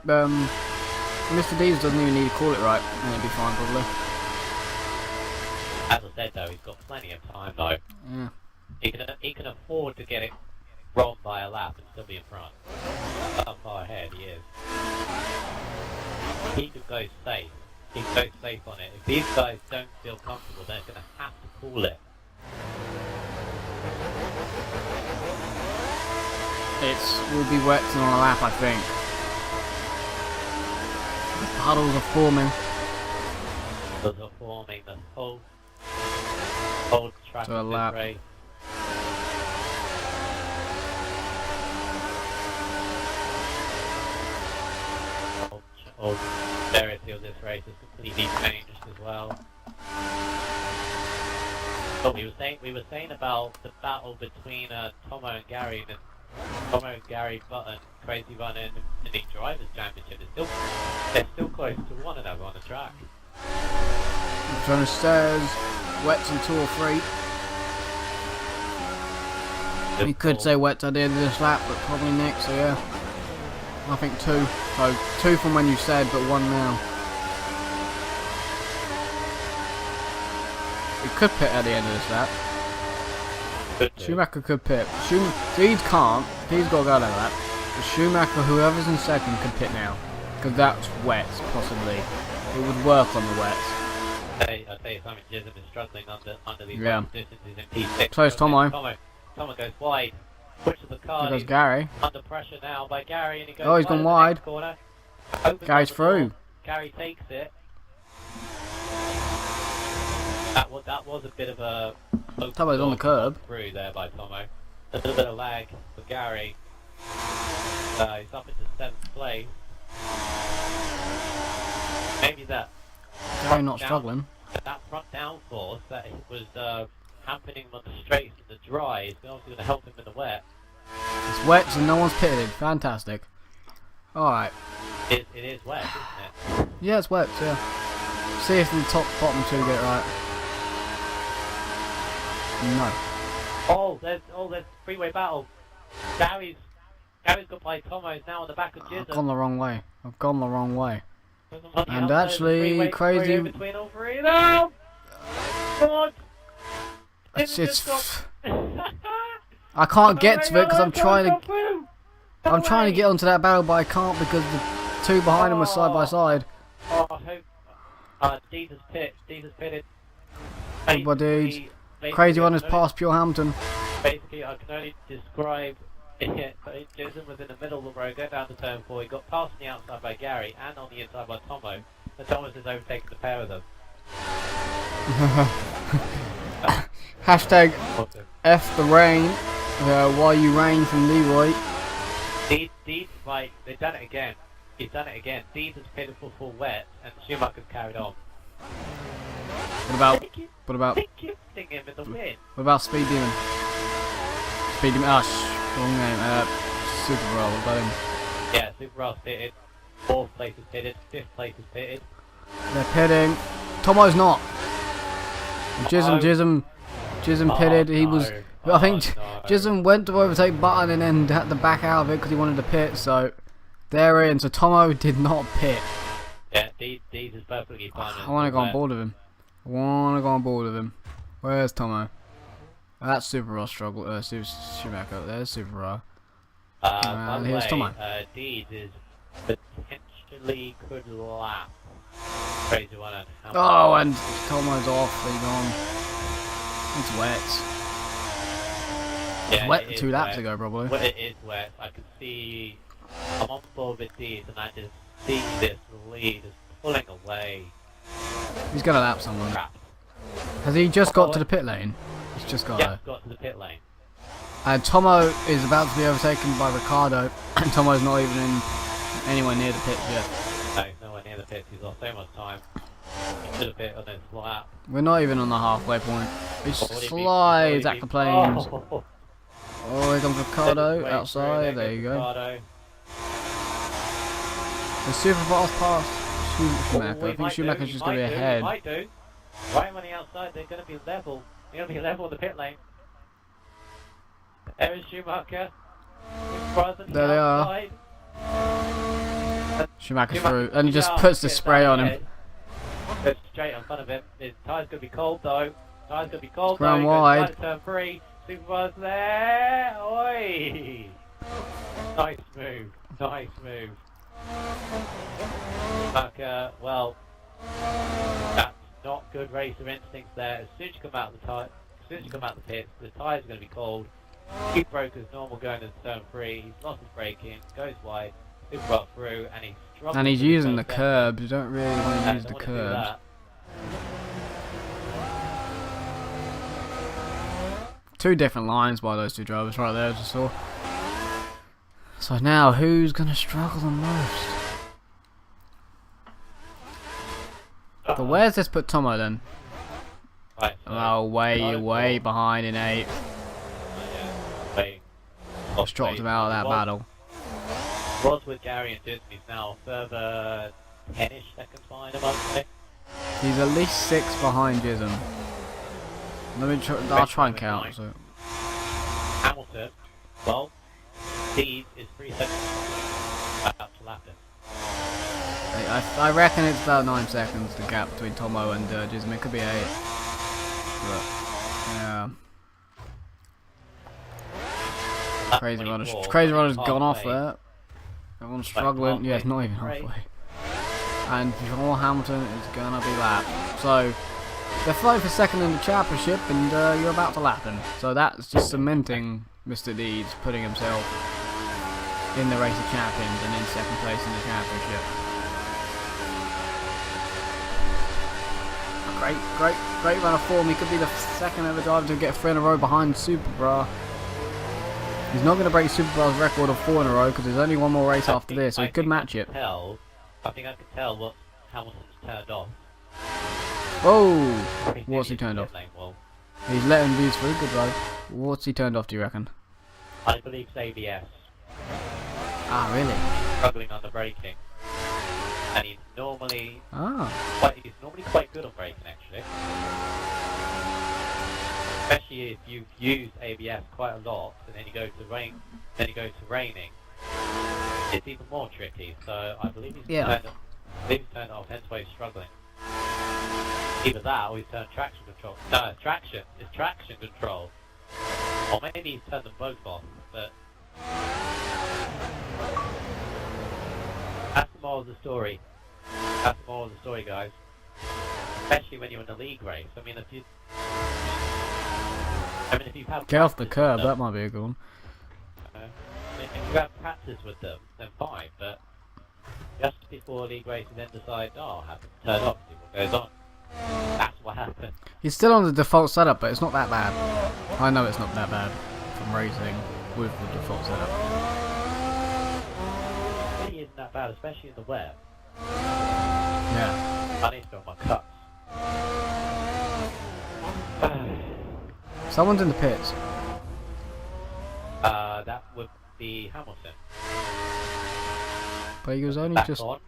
Speaker 2: Dees doesn't even need to call it right, and it'll be fine probably.
Speaker 1: As I said though, he's got plenty of time though.
Speaker 2: Yeah.
Speaker 1: He can afford to get it wrong by a lap and still be in front. That's how far ahead he is. He could go safe. He can go safe on it. If these guys don't feel comfortable, they're going to have to call it.
Speaker 2: Will be wet on a lap, I think. The puddles are forming.
Speaker 1: Puddles are forming the whole track
Speaker 2: to a
Speaker 1: of
Speaker 2: lap.
Speaker 1: this race. Whole severity of this race has completely changed as well. But we were saying about the battle between Tomo and Gary, and Tomo, Gary, Button, Crazy Run in the Drivers' Championship. They're still close to one another on the track.
Speaker 2: Jonas says wets in 2 or 3. We could say wets at the end of this lap, but probably next, so yeah. I think 2. So 2 from when you said, but 1 now. We could pit at the end of this lap. Schumacher could pit. Deeds can't. Deeds got to go down that. But Schumacher, whoever's in second, can pit now. Because that's wet, possibly. It would work on the wets.
Speaker 1: I'll tell you something, Jism is struggling under these distances in P6.
Speaker 2: So is Tomo.
Speaker 1: Tomo goes wide. Which of the cars?
Speaker 2: There goes Gary.
Speaker 1: Under pressure now by Gary, and he goes
Speaker 2: he's gone wide.
Speaker 1: Corner.
Speaker 2: Gary's through.
Speaker 1: Gary takes it. That was a bit of a...
Speaker 2: Tomo's on the curb.
Speaker 1: Through there by Tomo. A little bit of lag for Gary. He's up into 7th place. Maybe that...
Speaker 2: Gary not struggling.
Speaker 1: That front downforce that was happening on the straights and the dry is obviously going to help him in the wet.
Speaker 2: It's wet and no one's pitted. Fantastic. Alright.
Speaker 1: It is wet, isn't it?
Speaker 2: Yeah, it's wet, yeah. See if the bottom 2 get it right. No.
Speaker 1: Oh, there's freeway battle. Gary's got by Tomo's now on the back of Jism.
Speaker 2: I've gone the wrong way. And actually, Crazy...
Speaker 1: Between all three. No! God!
Speaker 2: It's I can't get to it because I'm trying to get onto that barrel, but I can't because the 2 behind him are side by side.
Speaker 1: Oh, I hope... Dees has pitted.
Speaker 2: Everybody... Crazy One has passed Pure Hampton.
Speaker 1: Basically, I can only describe it. Jason was in the middle of the road, going down to turn 4. He got past on the outside by Gary and on the inside by Tomo. And Tomo has overtaken the pair of them.
Speaker 2: Hashtag F the rain. While you rain from Leroy.
Speaker 1: Deeds, right, they've done it again. He's done it again. Deeds has pitted for full wet, and Schumacher's carried on. What about him in the win.
Speaker 2: What about Speed Demon? Speed Demon, wrong name. Super Roll, what about him?
Speaker 1: Yeah, Super Roll's pitted. 4th place is pitted. 5th place is pitted.
Speaker 2: They're pitting. Tomo's not. Jism pitted. He was. I think Jism went to overtake Button and then had to back out of it because he wanted to pit. So they're in. So Tomo did not pit.
Speaker 1: Yeah, Deeds is perfectly fine.
Speaker 2: I want to go on board with him. Where's Tomo? That's Super Raw struggle. Schumacher. There's Super Raw. And here's Tomo.
Speaker 1: Deeds is potentially could lap. Crazy One and Hamilton.
Speaker 2: Oh, and Tomo's off. He's gone. It's wet.
Speaker 1: Yeah,
Speaker 2: it's wet 2 laps ago, probably.
Speaker 1: Well, it is wet. I can see. I'm on board with Deeds, and I just see this lead is pulling away.
Speaker 2: He's gonna lap someone.
Speaker 1: Crap.
Speaker 2: Has he just got to the pit lane? He's just got there.
Speaker 1: Got to the pit lane.
Speaker 2: And Tomo is about to be overtaken by Ricardo, and Tomo's not even anywhere near the pit yet.
Speaker 1: pits. He's lost so much time. He should have hit on his lap.
Speaker 2: We're not even on the halfway point. He slides at the planes. Oh, here comes Ricardo outside. There you go.
Speaker 1: Ricardo.
Speaker 2: The super fast pass Schumacher. I think Schumacher's just going to be ahead.
Speaker 1: Might do. Right on the outside, they're going to be level. They're going to be level in the pit lane. There is Schumacher.
Speaker 2: There they are. Schumacher's through, and he just puts the spray on him.
Speaker 1: Goes straight in front of him. His tyre's going to be cold though. Tyre's going to be cold though.
Speaker 2: Ground wide.
Speaker 1: Turn 3. Superbuzz there. Oi! Nice move. Nice move. Schumacher, well, that's not good racer instincts there. As soon as you come out of the pits, the tyres are going to be cold. He broke as normal going into turn 3. He's lost his braking, goes wide, super well through, and he's struggling.
Speaker 2: And he's using the curbs. You don't really want to use the curbs. Two different lines by those two drivers right there, just saw. So now, who's going to struggle the most? So where's this put Tomo then?
Speaker 1: Right, so
Speaker 2: oh, way behind in 8. Just dropped him out of that battle.
Speaker 1: Was with Gary and Disney. He's now further 10-ish seconds behind him, I'd say.
Speaker 2: He's at least 6 behind Jism. Let me try, I'll try and count. So.
Speaker 1: Hamilton, well, Steve is 3 seconds out to lap him.
Speaker 2: I reckon it's about 9 seconds, the gap between Tomo and Jism. It could be 8. But, yeah. Crazy Runner's gone off there. Everyone's struggling. Yeah, it's not even halfway. And before Hamilton is gonna be lapped. So they're fighting for second in the championship, and you're about to lap him. So that's just cementing Mr. Deeds putting himself in the race of champions and in second place in the championship. Great run of form. He could be the second ever driver to get 3 in a row behind Super Bra. He's not going to break Super Bra's record of 4 in a row because there's only one more race after this, so he could match it.
Speaker 1: I think I could tell what Hamilton's turned off.
Speaker 2: Oh! What's he turned off? He's letting these through, good drive. What's he turned off, do you reckon?
Speaker 1: I believe it's ABS.
Speaker 2: Ah, really?
Speaker 1: Struggling on the braking. And he's normally quite good on braking, actually. Especially if you've used ABS quite a lot, and then you go to raining, it's even more tricky. So I believe he's turned it off, hence why he's struggling. Either that, or he's turned traction control. No, it's traction control. Or maybe he's turned them both off. But that's the moral of the story. That's the moral of the story, guys. Especially when you're in the league race. I mean, if you
Speaker 2: get off the curb, that might be a good one.
Speaker 1: If you have practice with them, then fine, but just before league race and then decide, oh, I have to turn off, see what goes on. That's what happened.
Speaker 2: He's still on the default setup, but it's not that bad. I know it's not that bad from racing with the default setup.
Speaker 1: It really isn't that bad, especially in the web.
Speaker 2: Yeah.
Speaker 1: I need to go on my cuts.
Speaker 2: Someone's in the pits.
Speaker 1: That would be Hamilton.
Speaker 2: But he was only
Speaker 1: Back
Speaker 2: just.
Speaker 1: on.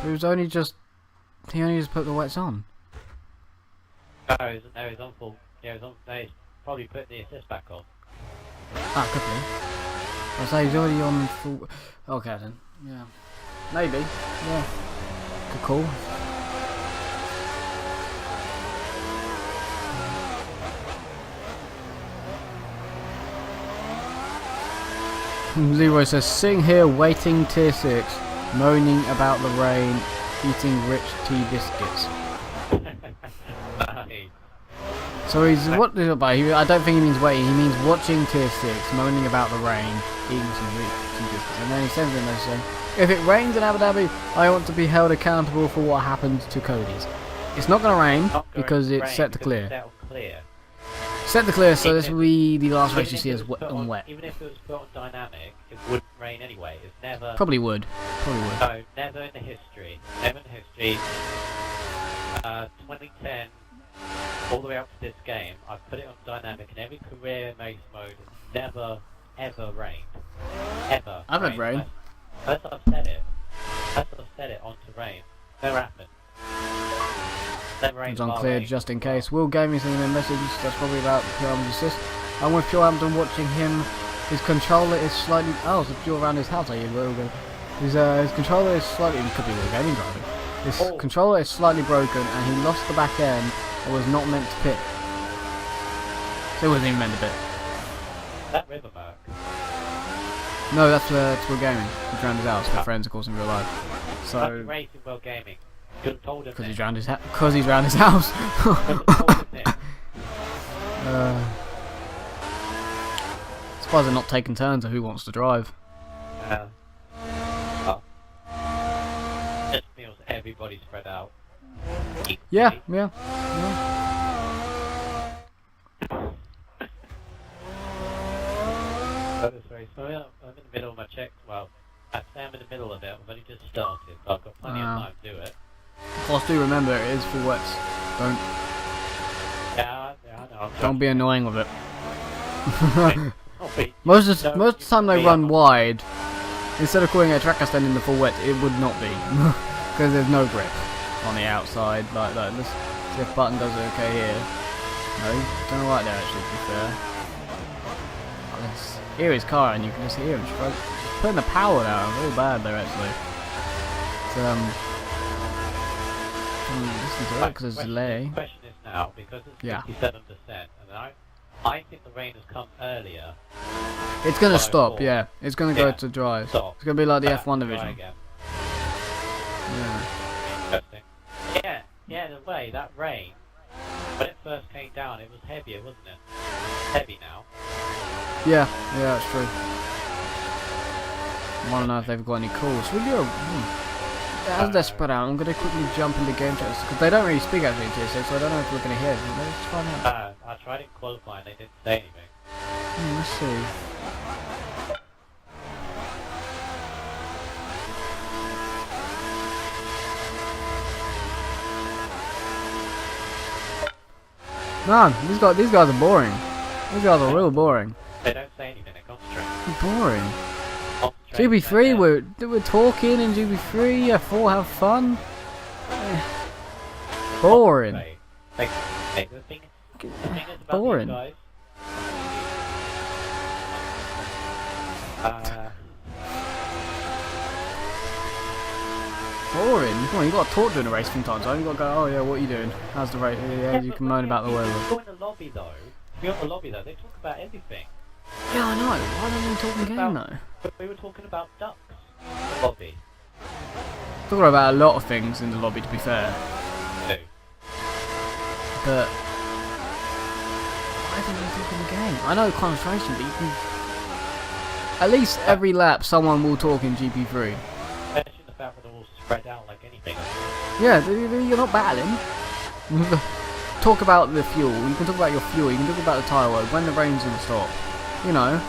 Speaker 2: He only just put the wets on.
Speaker 1: No, he's on full. Yeah, he's probably put the assist back on.
Speaker 2: Ah, could be. I'll say he's already on full. Okay then. Yeah. Maybe. Yeah. Good call. Leroy says, sitting here waiting tier 6, moaning about the rain, eating rich tea biscuits. So he's, what is it about? I don't think he means waiting, he means watching tier 6, moaning about the rain, eating some rich tea biscuits. And then he sends in there saying, if it rains in Abu Dhabi, I want to be held accountable for what happened to Cody's. It's not going to rain because it's set to clear. Set the clear, so
Speaker 1: Even
Speaker 2: this
Speaker 1: if
Speaker 2: will be the last race
Speaker 1: even
Speaker 2: you
Speaker 1: if
Speaker 2: see
Speaker 1: it
Speaker 2: as
Speaker 1: was
Speaker 2: wet
Speaker 1: put
Speaker 2: on wet.
Speaker 1: Even if it was put on dynamic, it wouldn't rain anyway. It's never.
Speaker 2: Probably would. Probably would.
Speaker 1: No, never in the history. Never in the history. 2010, all the way up to this game, I've put it on dynamic, and every career race mode has never, ever rained. Ever.
Speaker 2: I've had rain.
Speaker 1: Unless I've set it. Unless I've set it onto rain. Never happened. Never rained.
Speaker 2: It's unclear just in case. Will Gaming sending a message. That's probably about Pure Hampton's assist. I'm with Pure Hampton watching him. His controller is slightly. Oh, so you're around his house, are you? His controller is slightly. It could be Will Gaming driving. His controller is slightly broken, and he lost the back end and was not meant to pit. So he wasn't even meant to pit.
Speaker 1: That river mark.
Speaker 2: No, that's Will Gaming. He drowned his house. They're friends, of course, in real life. So.
Speaker 1: Racing World Gaming. Could have told him.
Speaker 2: Because he's drowned his house. Because he's drowned his house. Suppose they're not taking turns of who wants to drive.
Speaker 1: Just feels everybody spread out.
Speaker 2: Yeah.
Speaker 1: So I'm in the middle of my check. Well, I say I'm in the middle of it. I've only just started, but I've got plenty of time to do it.
Speaker 2: Of course, do remember it is full wets. Don't.
Speaker 1: Yeah, I know.
Speaker 2: Don't be annoying with it.
Speaker 1: Oh,
Speaker 2: most of the time they run wide. Instead of calling it a track stand in the full wet, it would not be because there's no grip on the outside like that. Let's see if Button does it okay here. No, he's done alright there actually. To be fair, let's hear his car and you can just hear him putting the power down. Real bad there actually. Listen to it because there's delay.
Speaker 1: The question is now, because it's 57%, and I think the rain has come earlier.
Speaker 2: It's going to stop, yeah. It's going to go to dry.
Speaker 1: Stop.
Speaker 2: It's going to be like the F1 division.
Speaker 1: Yeah. Interesting. Yeah, in a way, that rain, when it first came down, it was heavier, wasn't it? Heavy now.
Speaker 2: Yeah, that's true. I want to know if they've got any calls. Will you? As they're spread out, I'm going to quickly jump into game chats because they don't really speak actually in TSA, so I don't know if we're going to hear them. Let's find out.
Speaker 1: I tried in qualifying, they didn't say anything.
Speaker 2: Let's see. Man, these guys are boring. These guys are real boring.
Speaker 1: They don't say anything, they concentrate.
Speaker 2: Boring. GB3, we're talking in GB3, yeah, 4 have fun. Boring.
Speaker 1: The thing is about
Speaker 2: boring.
Speaker 1: these guys,
Speaker 2: boring. Come on, you got to talk during the race sometimes. You got to go, oh yeah, what are you doing? How's the race? Yeah, you can moan about the weather.
Speaker 1: If you're in the lobby though, they talk about everything.
Speaker 2: Yeah, I know. Why don't we talk in game though?
Speaker 1: But we were talking about ducks in the lobby.
Speaker 2: Talking about a lot of things in the lobby, to be fair.
Speaker 1: No.
Speaker 2: But why don't we talk in the game? I know concentration, but you can. At least every lap, someone will talk in GP3.
Speaker 1: Especially the fact that they're all spread out like anything.
Speaker 2: Yeah, you're not battling. Talk about the fuel. You can talk about your fuel. You can talk about the tyre work. When the rain's gonna stop. You know,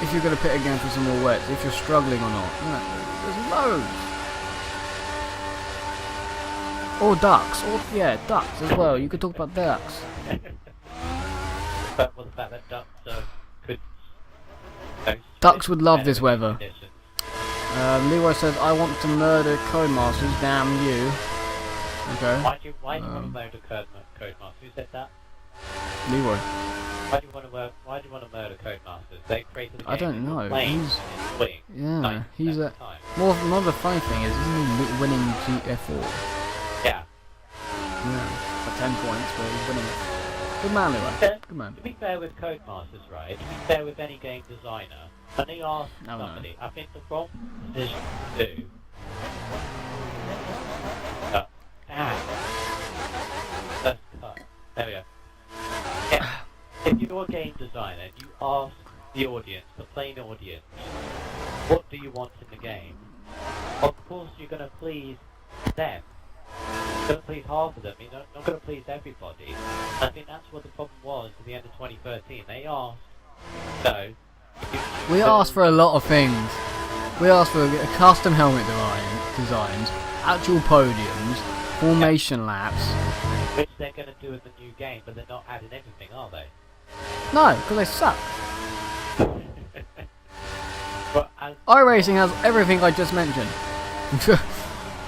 Speaker 2: if you're gonna pit again for some more wets. If you're struggling or not. You know, there's loads. Or ducks. Or yeah, ducks as well. You could talk about ducks.
Speaker 1: But the fact that ducks could.
Speaker 2: Ducks would love this weather. Leroy says, I want to murder Codemasters, damn you. Okay.
Speaker 1: Why do you want to murder Codemasters? Who said that?
Speaker 2: Leroy.
Speaker 1: Why do you want to murder Codemasters? They created the game.
Speaker 2: I don't know. He's a... More the funny thing is, isn't he winning GF4?
Speaker 1: Yeah.
Speaker 2: Yeah. For 10 points, but he's winning it. Good man, Leroy. Good man.
Speaker 1: To be fair with Codemasters, right? To be fair with any game designer, when they ask somebody, I think the wrong decision to do. Let's cut. There we go. Yeah. If you're a game designer, you ask the audience, the plain audience, what do you want in the game? Of course, you're going to please them Going to please half of them. You're not going to please everybody. I think that's what the problem was at the end of 2013. They asked, no.
Speaker 2: We asked for a lot of things. We asked for custom helmet designs, actual podiums, formation laps.
Speaker 1: Which they're going to do in the new game, but they're not adding everything, are they?
Speaker 2: No, because they suck.
Speaker 1: But
Speaker 2: iRacing has everything I just mentioned.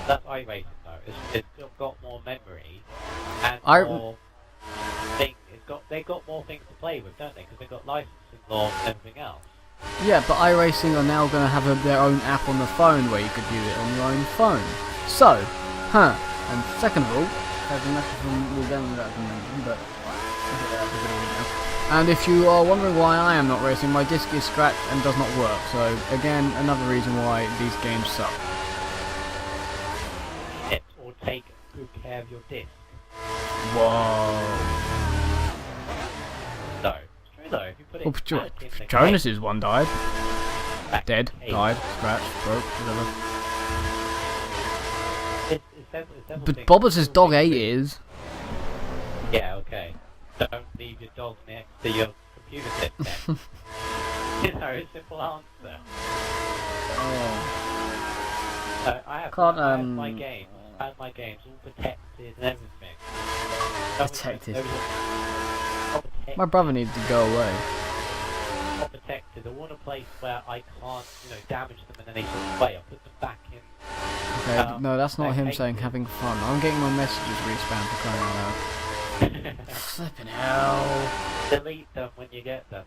Speaker 1: That's iRacing though. It's got more memory and more things. They've got more things to play with, don't they? Because they've got licensing laws and everything else.
Speaker 2: Yeah, but iRacing are now going to have their own app on the phone where you could use it on your own phone. So, and second of all, there's a message from Will Denver that I can mention, but and if you are wondering why I am not racing, my disc is scratched and does not work. So again, another reason why these games suck.
Speaker 1: Or take good care of your disc.
Speaker 2: Whoa.
Speaker 1: So, it's true though. If you put it in the
Speaker 2: Jonas's one died. Dead,
Speaker 1: case,
Speaker 2: died, scratched, broke, whatever.
Speaker 1: It's several
Speaker 2: But
Speaker 1: things.
Speaker 2: Bobbers' dog ate his.
Speaker 1: Yeah, okay. Don't leave your dog next to your computer system. You know, simple answer.
Speaker 2: Oh.
Speaker 1: I have my games. I have my games all protected and everything.
Speaker 2: Protected.
Speaker 1: Protected.
Speaker 2: My brother needs to go away.
Speaker 1: Not protected. I want a place where I can't, damage them in any sort of way. I'll put them back in.
Speaker 2: Okay, no, that's not him saying having fun. I'm getting my messages respammed for crying out loud. Flipping hell.
Speaker 1: Delete them when you get them.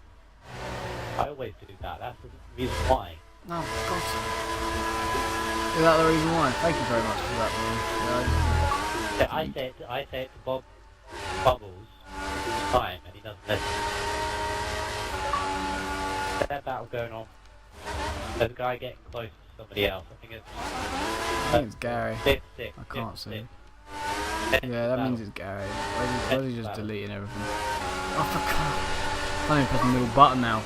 Speaker 1: I always do that. That's the reason why.
Speaker 2: Oh, God. Is that the reason why? Thank you very much for that one.
Speaker 1: I say it to Bubbles all the time, and he doesn't listen. There's that battle going on. There's a guy getting close to somebody else. I think
Speaker 2: it's Gary.
Speaker 1: Six,
Speaker 2: I can't see.
Speaker 1: Six.
Speaker 2: Yeah, that means it's Gary. Why is he just deleting everything? Oh, for God. I can't even press the middle button now.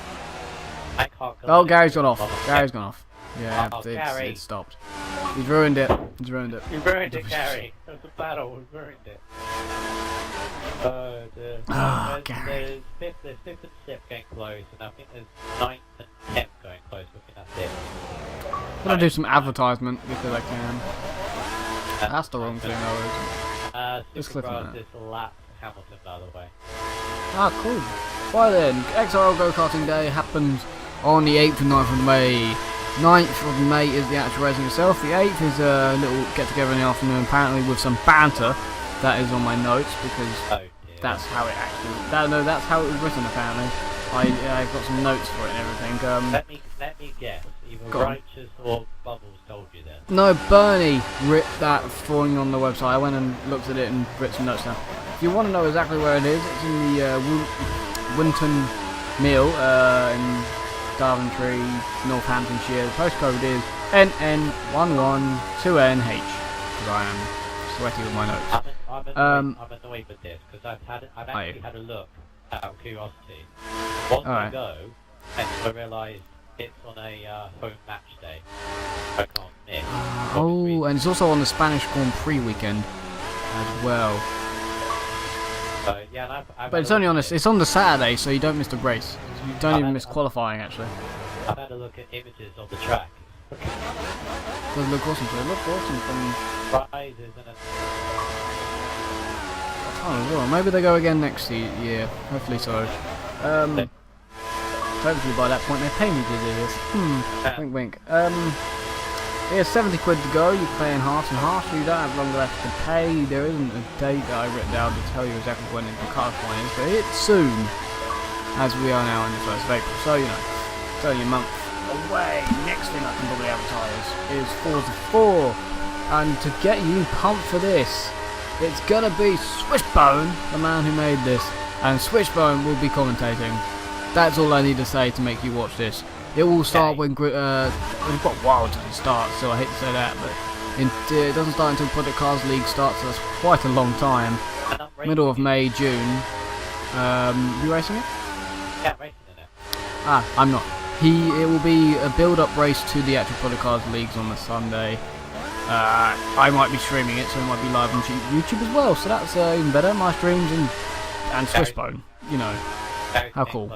Speaker 1: I can't go.
Speaker 2: Oh, Gary's gone off. Gary's gone off. Yeah,
Speaker 1: Gary.
Speaker 2: it stopped. He's ruined it. He's ruined it.
Speaker 1: You ruined it, Gary. That was a battle. We ruined it.
Speaker 2: Gary.
Speaker 1: There's 5th and 6th getting close, and I think there's 9th and 10th going close. I think that's it.
Speaker 2: I'm gonna do some advertisement because I can. That's the wrong thing, though. Just click on that.
Speaker 1: This lap Hamilton, by the way.
Speaker 2: Ah, cool. Right then, XRL Go-Karting Day happens on the 8th and 9th of May. 9th of May is the actual racing itself. The 8th is a little get-together in the afternoon, apparently with some banter. That is on my notes because that's how it actually. No, that's how it was written. Apparently, I've got some notes for it and everything.
Speaker 1: Let me guess. Either Righteous or Bubbles told you that.
Speaker 2: No, Bernie writ that for me on the website. I went and looked at it and writ some notes down. If you want to know exactly where it is, it's in the Winton Mill in Daventry, Northamptonshire. The postcode is NN112NH. Because I am sweaty with my notes.
Speaker 1: I'm annoyed with this because I've actually had a look out of curiosity. Once I go, and I realised it's on a home match day. I can't miss.
Speaker 2: Oh, and it's also on the Spanish Grand Prix weekend as well.
Speaker 1: So, yeah,
Speaker 2: but it's only on it's on the Saturday, so you don't miss the race. You don't even miss qualifying, actually.
Speaker 1: I've had a look at images of the track.
Speaker 2: Does it look awesome? Does it look awesome from
Speaker 1: prizes and
Speaker 2: oh, well, maybe they go again next year. Hopefully so. Hopefully by that point they pay me to do this. Wink wink. Here's 70 quid to go. You can pay in halves and halves, so you don't have long left to pay. There isn't a date that I've written down to tell you exactly when the cut-off point is, but it's soon, as we are now in the 1st of April. So, it's only a month away. Next thing I can probably advertise is Forza 4. And to get you pumped for this, it's gonna be Swishbone, the man who made this, and Swishbone will be commentating. That's all I need to say to make you watch this. It will start when we've got a while till it starts, so I hate to say that, but it doesn't start until Project Cars League starts, so that's quite a long time. Middle of May, June. You racing it?
Speaker 1: Yeah, I'm racing in it.
Speaker 2: I'm not. It will be a build-up race to the actual Project Cars Leagues on the Sunday. I might be streaming it, so it might be live on YouTube as well. So that's even better. My streams and Swishbone. You know, how cool.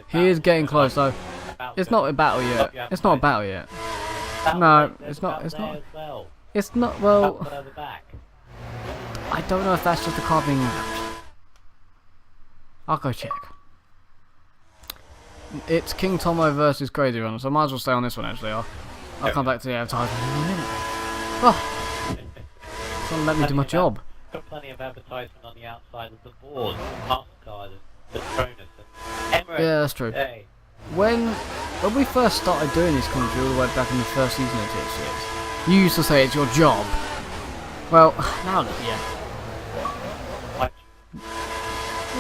Speaker 2: He is getting close though. It's not a battle yet. It's not a battle yet. No, it's not. It's not. It's not. Well, I don't know if that's just a card being wrapped. I'll go check. It's King Tomo versus Crazy Runner, so I might as well stay on this one actually. I'll come back to the advertisement in a minute. Oh, it's not let me do my job.
Speaker 1: Got plenty of advertisement on the outside of the board, MasterCard and Patronus and Emirates.
Speaker 2: Yeah, that's true.
Speaker 1: Hey.
Speaker 2: When we first started doing this commentary all the way back in the first season of TX6, you used to say it's your job. Well, now look, yeah.
Speaker 1: What?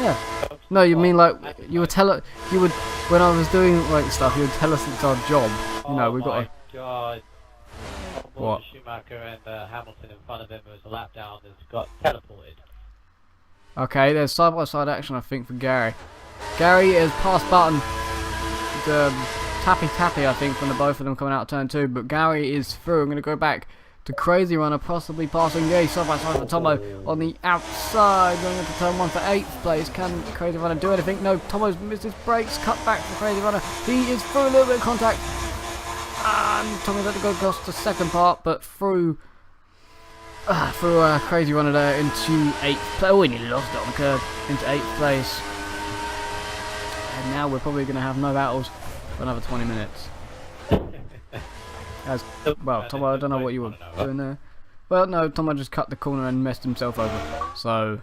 Speaker 2: Yeah. No, you mean like you would when I was doing like stuff, you would tell us it's our job. You know, we got.
Speaker 1: Oh my God.
Speaker 2: What?
Speaker 1: Schumacher and Hamilton in front of him was a lap down and got teleported.
Speaker 2: Okay, there's side by side action I think for Gary. Gary has passed Button. The tappy I think from the both of them coming out of turn 2, but Gary is through. I'm going to go back to Crazy Runner, possibly passing Gay side by side for Tomo on the outside, going into turn 1 for 8th place. Can Crazy Runner do anything? No, Tomo's missed his brakes, cut back for Crazy Runner. He is through a little bit of contact, and Tomo's had to go across the second part, but through Crazy Runner there into 8th place. Oh, he nearly lost it on the curb, into 8th place. And now we're probably going to have no battles for another 20 minutes. Well, Tomo, I don't know what you were doing there. Well, no, Tomo just cut the corner and messed himself over. So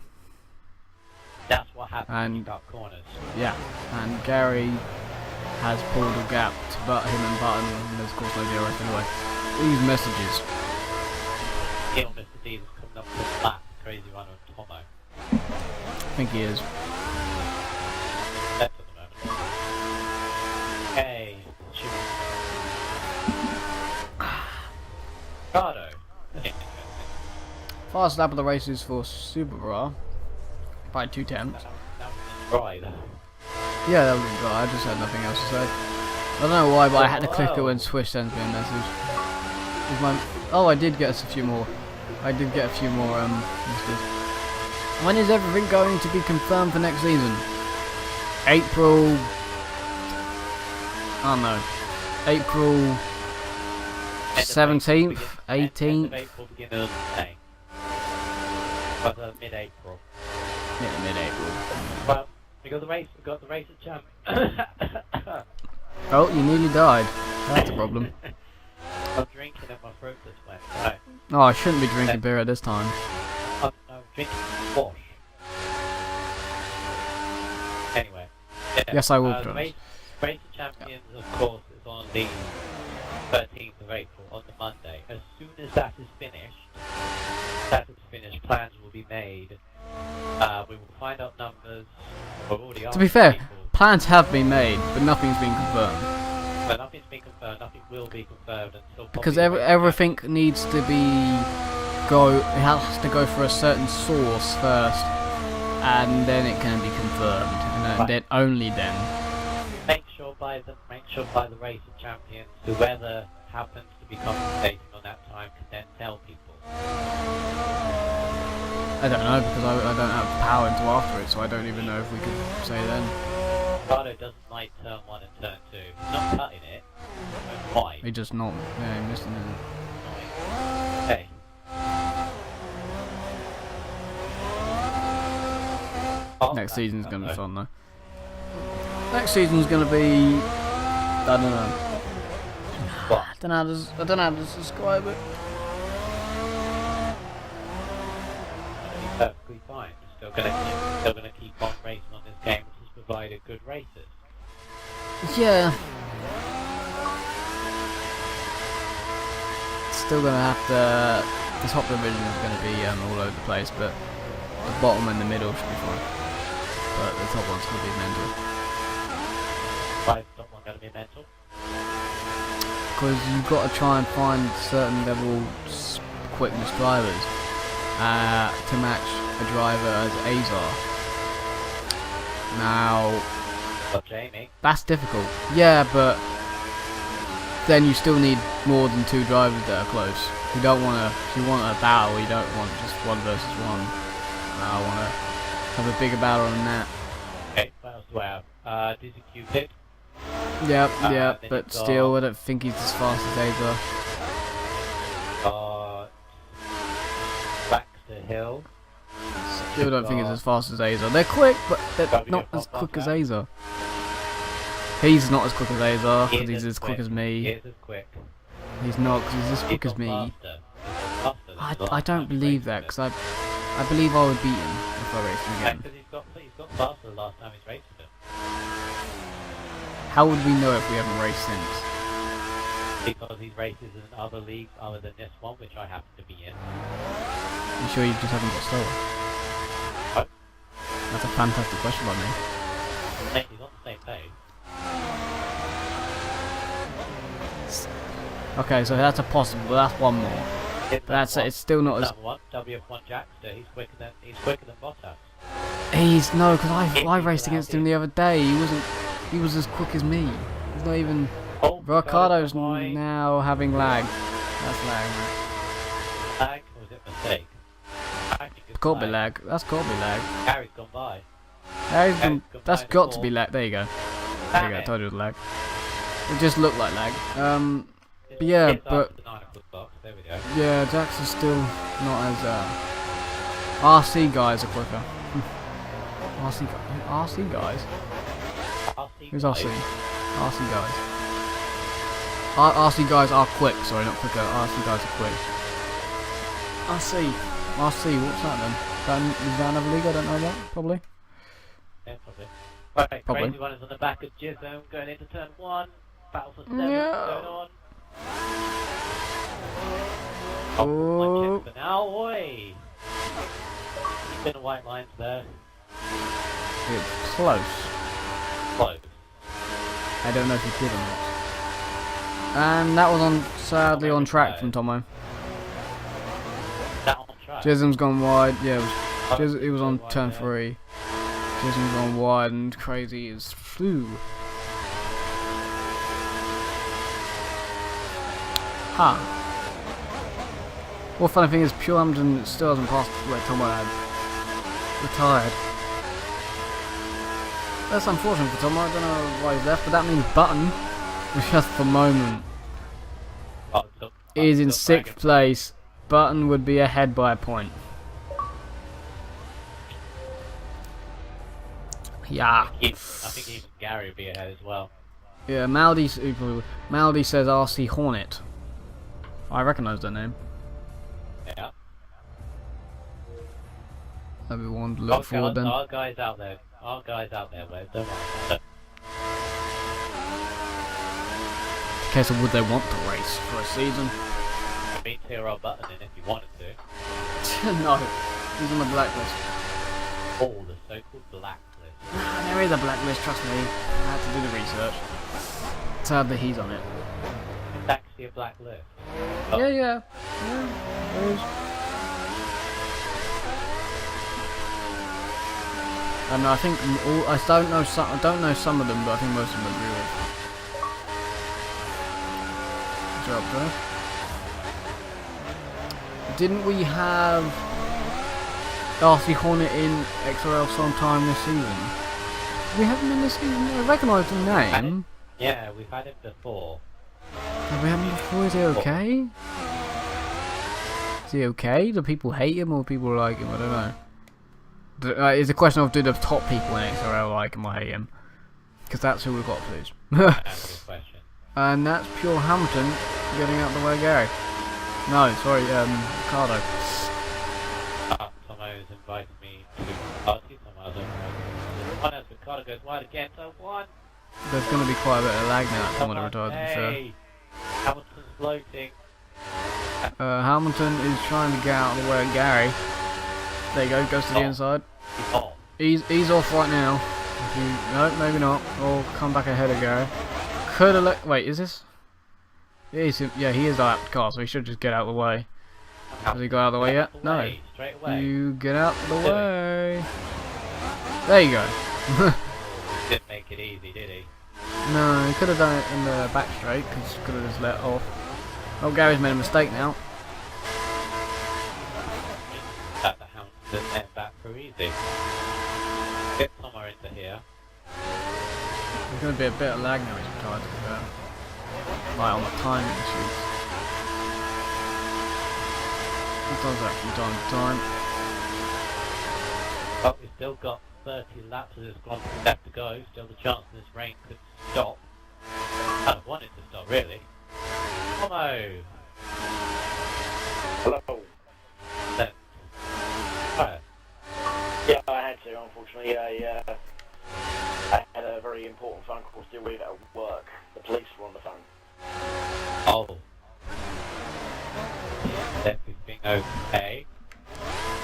Speaker 1: that's what happens when you cut corners.
Speaker 2: Yeah, and Gary has pulled a gap to butt him and Button, and there's of course no DRS anyway. These messages.
Speaker 1: Still, Mr. D is coming up to the flat, Crazy Runner and Tomo.
Speaker 2: I think he is.
Speaker 1: That's at the moment. Okay, Ricardo.
Speaker 2: Fast lap of the races for Subaru by 2 tenths.
Speaker 1: Right.
Speaker 2: Yeah, that was dry. I just had nothing else to say. I don't know why, but I had to click it when Swish sends me a message. Oh, I did get us a few more. I did get a few more messages. When is everything going to be confirmed for next season? April. I don't know. April 17th, 18th.
Speaker 1: End of April, beginning of May. But mid-April.
Speaker 2: Yeah, mid-April.
Speaker 1: Well, we got the race at Champ.
Speaker 2: Oh, you nearly died. That's a problem.
Speaker 1: I'm drinking and my throat just went. Right.
Speaker 2: Oh, I shouldn't be drinking beer at this time.
Speaker 1: I'm drinking squash. Anyway. Yeah,
Speaker 2: Yes, I will.
Speaker 1: The race of Champions, of course, is on the 13th of April, on the Monday. As soon as that is finished, plans will be made. We will find out numbers.
Speaker 2: To be fair, plans have been made, but nothing's been confirmed.
Speaker 1: But nothing's been confirmed, nothing will be confirmed until...
Speaker 2: Because everything needs to it has to go for a certain source first, and then it can be confirmed, and then only then.
Speaker 1: Make sure by the race of champions, whoever happens to be commentating on that time can then tell people.
Speaker 2: I don't know, because I don't have power until after it, so I don't even know if we could say then.
Speaker 1: Ricardo doesn't like turn 1 and turn 2. He's not cutting it. Why?
Speaker 2: He just not. Yeah, he missed it.
Speaker 1: Okay.
Speaker 2: Next season's gonna be fun though. Next season's gonna be... I don't know.
Speaker 1: What?
Speaker 2: I don't know how to describe it.
Speaker 1: Perfectly fine. Still gonna keep on racing on this game, which has provided good races.
Speaker 2: Yeah. Still gonna have to. The top division is gonna be all over the place, but the bottom and the middle should be fine. But the top one's gonna be mental.
Speaker 1: Why is the top one gonna be mental?
Speaker 2: Because you've got to try and find certain level quickness drivers to match a driver as Azar. Now,
Speaker 1: Well, Jamie.
Speaker 2: that's difficult. Yeah, but then you still need more than 2 drivers that are close. You don't want to. If you want a battle, you don't want just 1 versus 1. I want to have a bigger battle than that.
Speaker 1: Okay, what else do I have? Dizzy Cupid.
Speaker 2: Yep,
Speaker 1: then
Speaker 2: but
Speaker 1: you've
Speaker 2: still,
Speaker 1: got-
Speaker 2: I don't think he's as fast as Ava.
Speaker 1: Baxter Hill.
Speaker 2: Still don't think he's as fast as Aza. They're quick, but they're not as quick as Aza. He's not as quick as Aza, because he's as quick as
Speaker 1: He
Speaker 2: me.
Speaker 1: is as quick.
Speaker 2: He's not, because he's as quick
Speaker 1: He's
Speaker 2: as me.
Speaker 1: not faster. He's faster than the
Speaker 2: I
Speaker 1: last
Speaker 2: don't
Speaker 1: time we
Speaker 2: believe
Speaker 1: raced
Speaker 2: that,
Speaker 1: him.
Speaker 2: because I believe I would beat him if I raced him
Speaker 1: Yeah,
Speaker 2: again.
Speaker 1: because he's got faster the last time he's raced with him.
Speaker 2: How would we know if we haven't raced since?
Speaker 1: Because he's races in other leagues other than this one, which I happen to be in.
Speaker 2: You sure you just haven't got slower?
Speaker 1: Oh.
Speaker 2: That's a fantastic question by me.
Speaker 1: Mate, he's on the same page.
Speaker 2: Okay, so that's a possible, but that's 1 more. But that's it, it's still not as...
Speaker 1: Another one, WF1 Jackster, he's quicker than Bottas.
Speaker 2: He's... No, because I raced against him the other day. He was as quick as me. He's not even...
Speaker 1: Oh,
Speaker 2: Ricardo's
Speaker 1: by.
Speaker 2: now having lag. That's lag, man.
Speaker 1: Lag, or was it mistake? I think it's
Speaker 2: Got to be lag. That's got to be lag.
Speaker 1: Gary's gone by.
Speaker 2: That's
Speaker 1: gone
Speaker 2: that's
Speaker 1: by
Speaker 2: got to
Speaker 1: before.
Speaker 2: be lag. There you go. There
Speaker 1: Damn
Speaker 2: you go. I
Speaker 1: it.
Speaker 2: told you it was lag. It just looked like lag.
Speaker 1: It's-
Speaker 2: yeah,
Speaker 1: it's
Speaker 2: but-
Speaker 1: after the 9 o'clock box, there we go.
Speaker 2: Yeah, Jax is still not as RC guys are quicker. RC guys.
Speaker 1: RC
Speaker 2: Who's
Speaker 1: guys.
Speaker 2: RC? RC guys. RC guys are quick. Sorry, not quicker. RC guys are quick. RC. What's that then? Is that another league? I don't know that. Probably.
Speaker 1: Yeah, probably. Right,
Speaker 2: Probably.
Speaker 1: Crazy One is on the back of Jism, going into turn 1. Battle for 7
Speaker 2: Yeah.
Speaker 1: going on.
Speaker 2: Oh.
Speaker 1: One check for now, oi! Keeping the white lines there.
Speaker 2: It's close.
Speaker 1: Close.
Speaker 2: I don't know if he did or not. And that was sadly on track from Tomo.
Speaker 1: That on track.
Speaker 2: Jism's gone wide. Yeah, he was on
Speaker 1: Wide
Speaker 2: turn
Speaker 1: there.
Speaker 2: 3. Jism's gone wide and Crazy is flew. Ha. One funny thing is, Pure Hamilton still hasn't passed where Tomo had retired. That's unfortunate for Tomo. I don't know why he's left, but that means Button, which at the moment is in 6th place. Button would be ahead by a point. Yeah.
Speaker 1: I think even Gary would be ahead as well.
Speaker 2: Yeah, Maldi says RC Hornet. I recognise that name.
Speaker 1: Yeah.
Speaker 2: Maybe one to look forward then.
Speaker 1: Our guys out there. Wes. Don't worry about it.
Speaker 2: Okay, so would they want to race for a season?
Speaker 1: I mean, tear our button in if you wanted to.
Speaker 2: No, he's on the blacklist.
Speaker 1: Oh, the so-called blacklist.
Speaker 2: Nah, there is a blacklist, trust me. I had to do the research. Sadly, he's on it.
Speaker 1: It's actually a blacklist.
Speaker 2: Yeah, there is. And I think I don't know some of them, but I think most of them agree with. Good job, bro. Didn't we have Darcy Hornet in XRL sometime this season? Did we have him in this season? I recognise the name.
Speaker 1: Yeah, we've had it before.
Speaker 2: Have we had him before? Is he okay? Is he okay? Do people hate him or people like him? I don't know. It's a question of do the top people in XRL like him or hate him? Because that's who we've got to lose.
Speaker 1: That's a good question.
Speaker 2: And that's Pure Hamilton getting out the way of Gary. No, sorry, Ricardo.
Speaker 1: Tomo's invited me to party. Tomo's invited me to Ricardo goes wide again, so one.
Speaker 2: There's going to be quite a bit of lag now at someone retired, to be fair.
Speaker 1: Hey! Hamilton's floating.
Speaker 2: Hamilton is trying to get out of the way of Gary. There you go, goes to the
Speaker 1: Oh.
Speaker 2: inside.
Speaker 1: He's off.
Speaker 2: He's off right now. No, maybe not. Or come back ahead of Gary. Could have wait, is this? Yeah, he is out of the car, so he should just get out of the way. Has he got out of the way yet? No.
Speaker 1: Straight away.
Speaker 2: You get out of the way. There you go.
Speaker 1: Didn't make it easy, did he?
Speaker 2: No, he could have done it in the back straight because he could have just let off. Oh, Gary's made a mistake now.
Speaker 1: That the hound didn't net back for easy. Get somewhere into here.
Speaker 2: There's going to be a bit of lag now he's tried to go. Right on the timing issues. He does that from time to time.
Speaker 1: But we've still got 30 laps of this Grand Prix left to go. Still the chance this rain could stop. I don't want it to stop, really. Tomo!
Speaker 3: Hello.
Speaker 1: Then. Right.
Speaker 3: Yeah, I had to, unfortunately. I had a very important phone call to deal with at work. The police were on the phone.
Speaker 1: Oh. Is everything okay?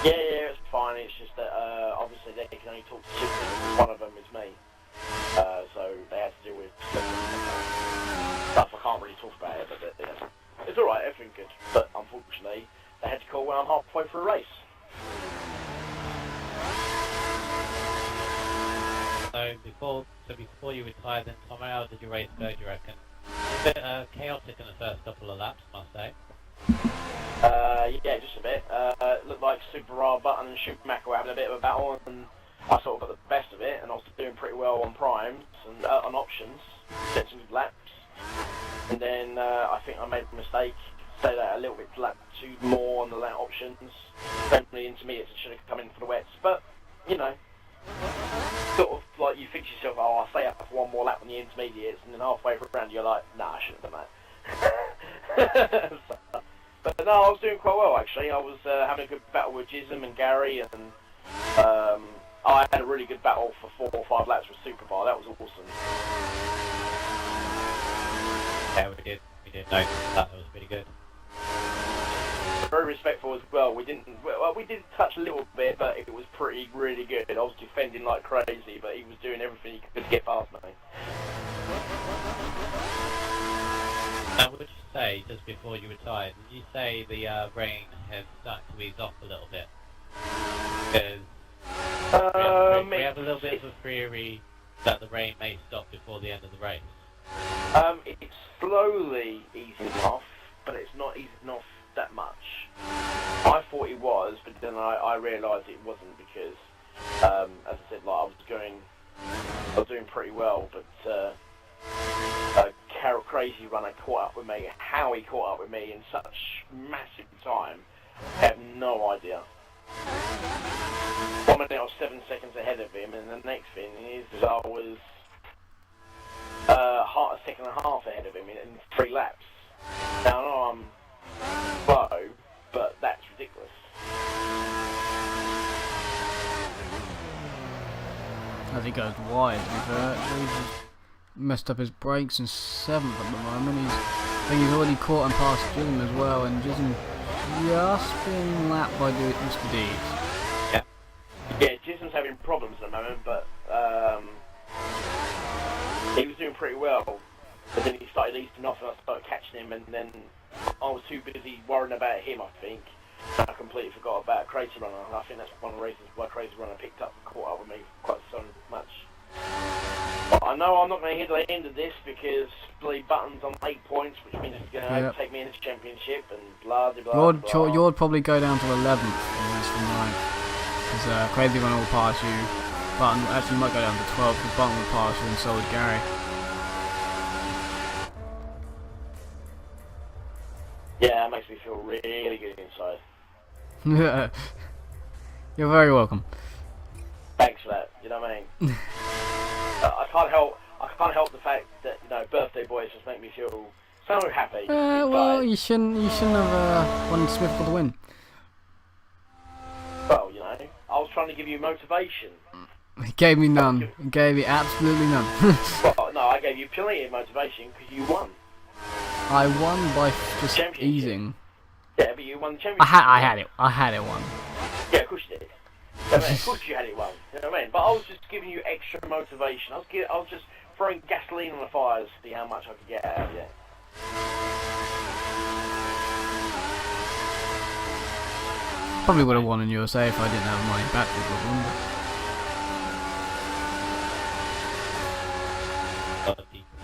Speaker 3: Yeah, it's fine. It's just that obviously they can only talk to two people. One of them is me. So they had to deal with stuff I can't really talk about it, but it's alright, everything's good. But unfortunately, they had to call when I'm halfway through a race.
Speaker 1: So before you retired then, Tom, how did your race go, do you reckon? A bit chaotic in the first couple of laps, must say.
Speaker 3: Yeah, just a bit. It looked like Super Raw Button and Schumacher were having a bit of a battle, and I sort of got the best of it, and I was doing pretty well on primes and on options, get some good laps. And then I think I made a mistake, stayed out a little bit lap 2 more on the lap options. Then the intermediates should have come in for the wets, but you know, sort of like you think to yourself, oh, I'll stay up for one more lap on the intermediates, and then halfway around you're like, nah, I shouldn't have done that. But no, I was doing quite well actually. I was having a good battle with Jism and Gary, and I had a really good battle for 4 or 5 laps with Superbar. That was awesome.
Speaker 1: Yeah, we did notice that. That was pretty good.
Speaker 3: Very respectful as well. We did touch a little bit, but it was really good. I was defending like crazy, but he was doing everything he could to get past me.
Speaker 1: Now, would you say, just before you retired, did you say the rain has started to ease off a little bit? Because we have a little bit of a theory that the rain may stop before the end of the race.
Speaker 3: It's slowly easing off, but it's not easing off that much. I thought it was, but then I realised it wasn't because, as I said, like I was doing pretty well, but Crazy Runner caught up with me. How he caught up with me in such massive time, I have no idea. 1 minute I was 7 seconds ahead of him, and the next thing is I was a second and a half ahead of him in 3 laps. Now I know I'm slow, but that's ridiculous.
Speaker 2: As he goes wide, to be fair, actually, he's just messed up his brakes in 7th at the moment. I think he's already caught and passed Jism as well, and Jism just being lapped by Mr. Deeds.
Speaker 3: Yeah, Jism's having problems at the moment, but he was doing pretty well. But then he started easing off, and I started catching him, and then I was too busy worrying about him, I think. I completely forgot about Crazy Runner, and I think that's one of the reasons why Crazy Runner picked up and caught up with me quite so much. But I know I'm not going to hit the end of this because Billy Button's on 8 points, which means he's going to take me into the championship and blah blah blah.
Speaker 2: You'd probably go down to 11th in this from 9th, because Crazy Runner will pass you. Button actually might go down to 12th because Button will pass you, and so would Gary.
Speaker 3: Yeah, that makes me feel really good inside.
Speaker 2: You're very welcome.
Speaker 3: Thanks for that. You know what I mean? I can't help the fact that birthday boys just make me feel so happy.
Speaker 2: Well, you shouldn't have wanted Smith for the win.
Speaker 3: Well, I was trying to give you motivation.
Speaker 2: He gave me none. He gave me absolutely none.
Speaker 3: Well, no, I gave you plenty of motivation because you won.
Speaker 2: I won by just easing.
Speaker 3: Yeah, but you won the championship.
Speaker 2: I had it won.
Speaker 3: Yeah, of course you did. Of course you had it won. You know what I mean? But I was just giving you extra motivation. I was just throwing gasoline on the fire to see how much I could get out of you.
Speaker 2: Probably would have won in USA if I didn't have money back with the
Speaker 1: A lot of people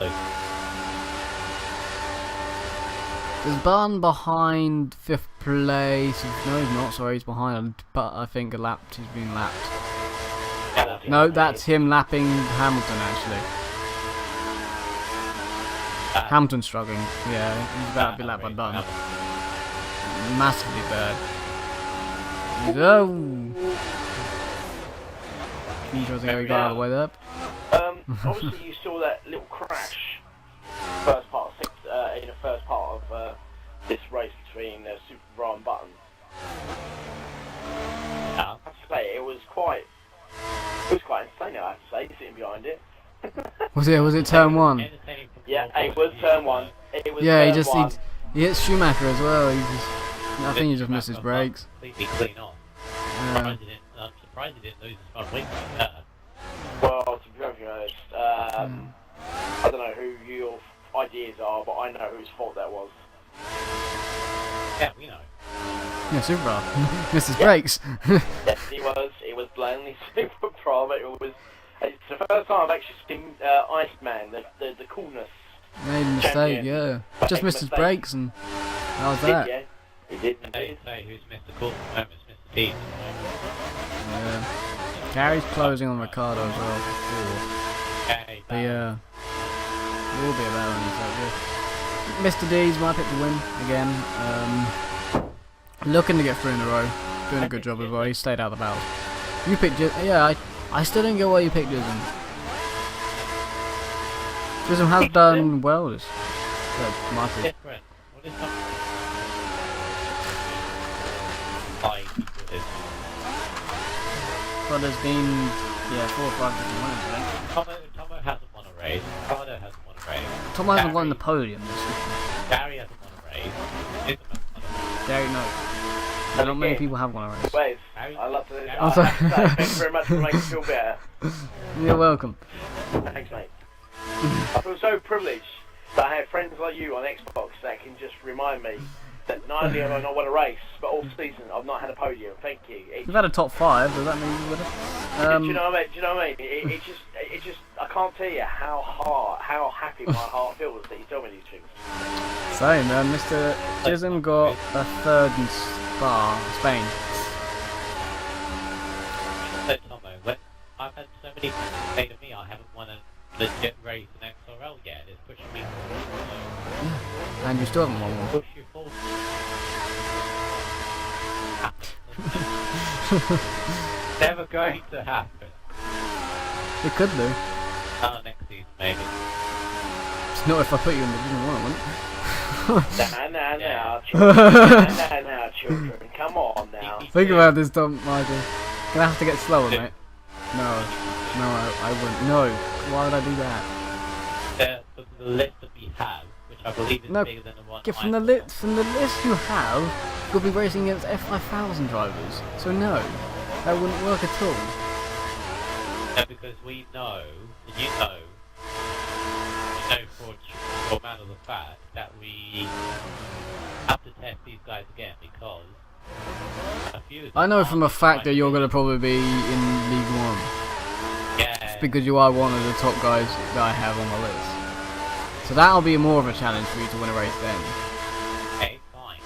Speaker 2: Is Button behind 5th place? No, he's not. Sorry, he's behind. But I think he's been lapped. No, that's him lapping Hamilton actually. Hamilton's struggling. Yeah, he's about to be lapped by Button. Massively bad. Oh! He tries to go out of the way up.
Speaker 3: Obviously, you saw that little crash first part in the first part of this race between Super Bra and Button. I have to say, it was quite insane. I have to say, sitting behind it.
Speaker 2: Was it turn 1?
Speaker 3: Yeah, it was turn 1. It was
Speaker 2: yeah,
Speaker 3: turn
Speaker 2: he hit Schumacher as well. I think he just missed his brakes.
Speaker 1: Completely clean off. I'm surprised he didn't lose his front wing like that.
Speaker 3: Well, to be perfectly honest, I don't know who your ideas are, but I know whose fault that was.
Speaker 1: Yeah, we know.
Speaker 2: Yeah, Super Bra. Missed his brakes.
Speaker 3: Yes, it was blatantly Super Bra, but it's the first time I've actually seen Iceman, the coolness.
Speaker 2: Made a mistake, yeah. Just missed his brakes and how's that?
Speaker 3: Yeah, he did.
Speaker 1: They say who's missed the call at the moment, it's Mr. T.
Speaker 2: Yeah. Gary's closing on Ricardo as well before.
Speaker 1: Okay,
Speaker 2: But yeah. It will be a battle in this Mr. D's my pick to win again. Looking to get 3 in a row. Doing a good job as well. He stayed out of the battle. You picked yeah, I still don't get why you picked Jism. Jism has done well this. My pick.
Speaker 1: different. What is something?
Speaker 2: But there's been 4 or 5 different winners, I think.
Speaker 1: Tomo hasn't won a race. Ricardo hasn't won a race.
Speaker 2: Tom hasn't won the podium this week.
Speaker 1: Gary hasn't won a race. Ism hasn't won a race.
Speaker 2: Gary, no. Not many people have won a race.
Speaker 3: Wait, I love to.
Speaker 2: I'm sorry.
Speaker 3: Thank you very much for making me feel better.
Speaker 2: You're welcome.
Speaker 3: Thanks, mate. I feel so privileged that I have friends like you on Xbox that can just remind me that not only have I not won a race, but all season I've not had a podium. Thank you.
Speaker 2: You've had a top 5. Does that mean you would have?
Speaker 3: Do you know what I mean? Do you know what I mean? It just, I can't tell you how happy my heart feels that you tell me these things.
Speaker 2: Same, Mr. Jism got a 3rd in Spain.
Speaker 1: So Tomo, when I've had so many people say to me I haven't won a legit race in XRL yet, it's pushing me forward.
Speaker 2: And you still haven't won one.
Speaker 1: Push you forward. Never going to happen.
Speaker 2: It could do.
Speaker 1: Next season maybe.
Speaker 2: It's not if I put you in the Division 1, I wouldn't.
Speaker 3: Now, children. Now, children. Come on now.
Speaker 2: Think about this, Tom, Michael. Gonna have to get slower, mate. No, I wouldn't. No, why would I do that?
Speaker 1: The list that we have, which I believe is bigger than the one.
Speaker 2: From the list you have, you'll be racing against F5000 drivers. So no, that wouldn't work at all.
Speaker 1: No, because we know, and you know for a matter of the fact that we have to test these guys again because a few of them
Speaker 2: I know from a fact that you're going to probably be in League 1.
Speaker 1: Yeah.
Speaker 2: It's because you are one of the top guys that I have on the list. So that'll be more of a challenge for you to win a race then.
Speaker 1: Okay, fine.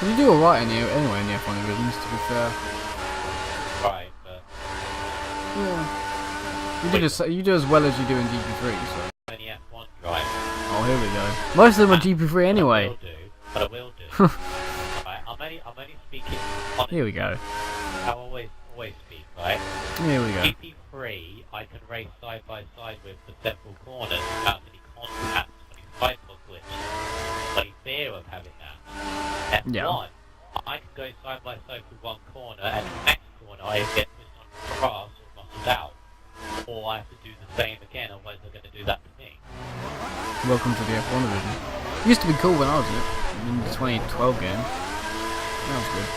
Speaker 2: You do alright anyway in the F1 divisions, to be fair.
Speaker 1: Right, but
Speaker 2: yeah. You do as well as you do in GP3, so.
Speaker 1: only F1 drive.
Speaker 2: Oh, here we go. Most of them are GP3 anyway.
Speaker 1: I will do. Right, I'm only speaking honestly.
Speaker 2: Here we go.
Speaker 1: I always speak, right?
Speaker 2: Here we go.
Speaker 1: GP3 I can race side by side with for several corners without any contacts when he's sidewalk glitch. So fear of having that. F1,
Speaker 2: Yeah.
Speaker 1: I can go side by side with one corner and the next corner I get pushed on the grass or muscled out. Or I have to do the same again, otherwise they're going to do that to me.
Speaker 2: Welcome to the F1 division. It used to be cool when I was in the 2012 game. That was good.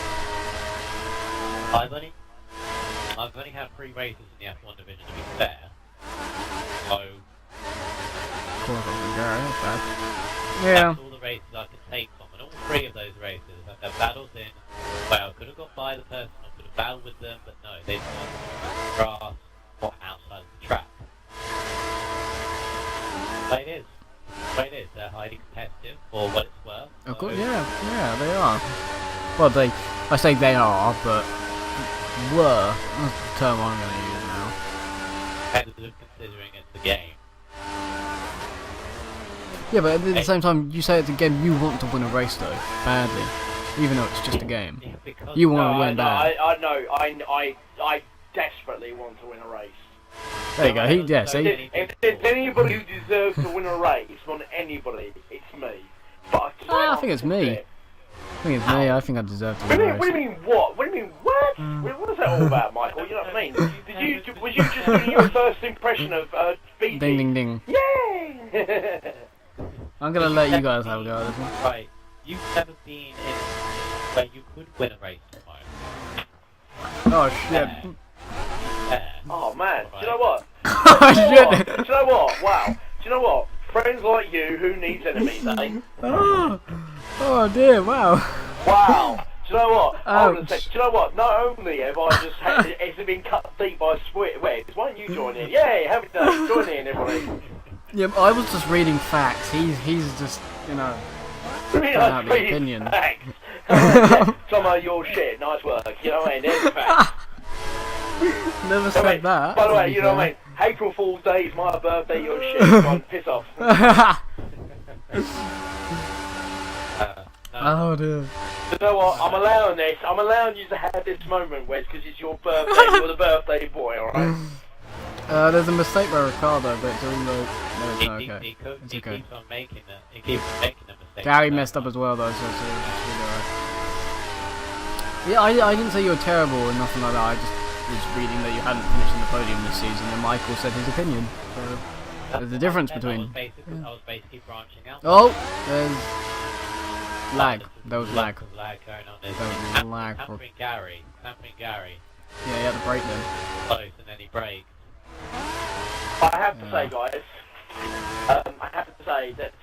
Speaker 1: I've only had 3 races in the F1 division to be fair. So
Speaker 2: Cool, that's bad. Yeah.
Speaker 1: that's all the races I could take from, and all 3 of those races have had battles in where I could have got by the person, I could have battled with them, but no, they've gone grass, highly competitive for what it's worth.
Speaker 2: Of course,
Speaker 1: So,
Speaker 2: yeah, they are. Well, I say they are, but were. That's the term I'm going to use now.
Speaker 1: competitive considering it's a game.
Speaker 2: Yeah, but at the same time, you say it's a game, you want to win a race though, badly. Even though it's just a game.
Speaker 1: Yeah, because
Speaker 2: You want to win bad.
Speaker 3: I desperately want to win a race.
Speaker 2: There you go, see?
Speaker 3: If there's anybody who deserves to win a race, not anybody, it's me. But
Speaker 2: I think it's me. I think it's me, I think I deserve to
Speaker 3: What
Speaker 2: win a
Speaker 3: do you
Speaker 2: race.
Speaker 3: mean what? What do you mean what? What is that all about, Michael? You know what I mean? Was you just doing your first impression of BT?
Speaker 2: Ding ding ding.
Speaker 3: Yay!
Speaker 2: I'm going to let you guys have a go at this one.
Speaker 1: Right, you've never been in a situation where you could win a race tomorrow.
Speaker 2: Oh shit.
Speaker 1: Fair.
Speaker 3: Oh man, do you know what?
Speaker 2: Oh shit.
Speaker 3: Do you know what? Wow. Do you know what? Friends like you, who needs enemies, eh?
Speaker 2: Oh dear, wow.
Speaker 3: Wow. Do you know what? Hold on a
Speaker 2: Ouch.
Speaker 3: sec. Do you know what? Not only have I just had it's been cut deep by sweat, why don't you join in? Yay, happy day. Join in, everybody.
Speaker 2: Yeah, but I was just reading facts. He's just, you know,
Speaker 3: Really
Speaker 2: Don't have
Speaker 3: nice
Speaker 2: the opinion.
Speaker 3: facts. Yeah, some of your shit, nice work. You know what I mean? There's facts.
Speaker 2: never said that.
Speaker 3: By the way, you know what I mean? April Fool's Day is my birthday, your shit. Come on, piss off.
Speaker 2: Oh dear.
Speaker 3: You know what? I'm allowing this. I'm allowing you to have this moment, Wes, because it's your birthday. You're the birthday boy, alright?
Speaker 2: There's a mistake by Ricardo, but during the... No, it's not okay. It's
Speaker 1: He
Speaker 2: okay.
Speaker 1: keeps on making it. He keeps on making a mistake.
Speaker 2: Gary messed up as well though, so it's really alright. Yeah, I didn't say you were terrible or nothing like that, I just was reading that you hadn't finished in the podium this season and Michael said his opinion. So there's a difference between...
Speaker 1: I was basically branching out.
Speaker 2: Oh! There's... lag. There was lag.
Speaker 1: Lag going on.
Speaker 2: There was lag.
Speaker 1: Tampering Gary.
Speaker 2: Yeah, he had a break then.
Speaker 1: Close and then he braked.
Speaker 3: I have to say, guys, I have to say that,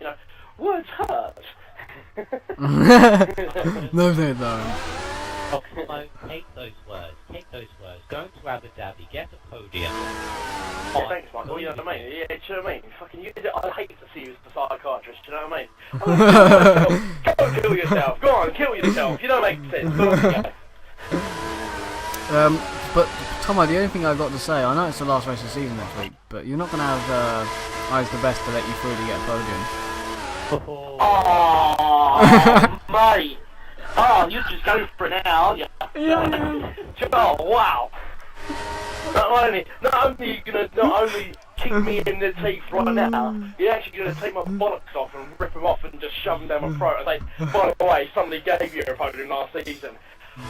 Speaker 3: you know, words hurt.
Speaker 2: No, they don't.
Speaker 1: Oh, no, take those words. Go to Abu Dhabi, get a podium.
Speaker 3: Yeah, thanks, Michael. You know what I mean? Yeah, do you know what I mean? Fucking, I hate to see you as the psychiatrist. You know what I mean? Go and kill yourself. Go on, kill yourself. You don't make sense. Go on, go.
Speaker 2: But Tomo, the only thing I've got to say, I know it's the last race of the season next week, but you're not going to have Eyes the Best to let you through to get a podium.
Speaker 3: Oh, mate. Oh, you just go for it now, aren't you?
Speaker 2: Yeah.
Speaker 3: Oh, wow. Not only you gonna not only kick me in the teeth right now, you're actually gonna take my bollocks off and rip them off and just shove them down my throat and say, by the way, somebody gave you a podium last season.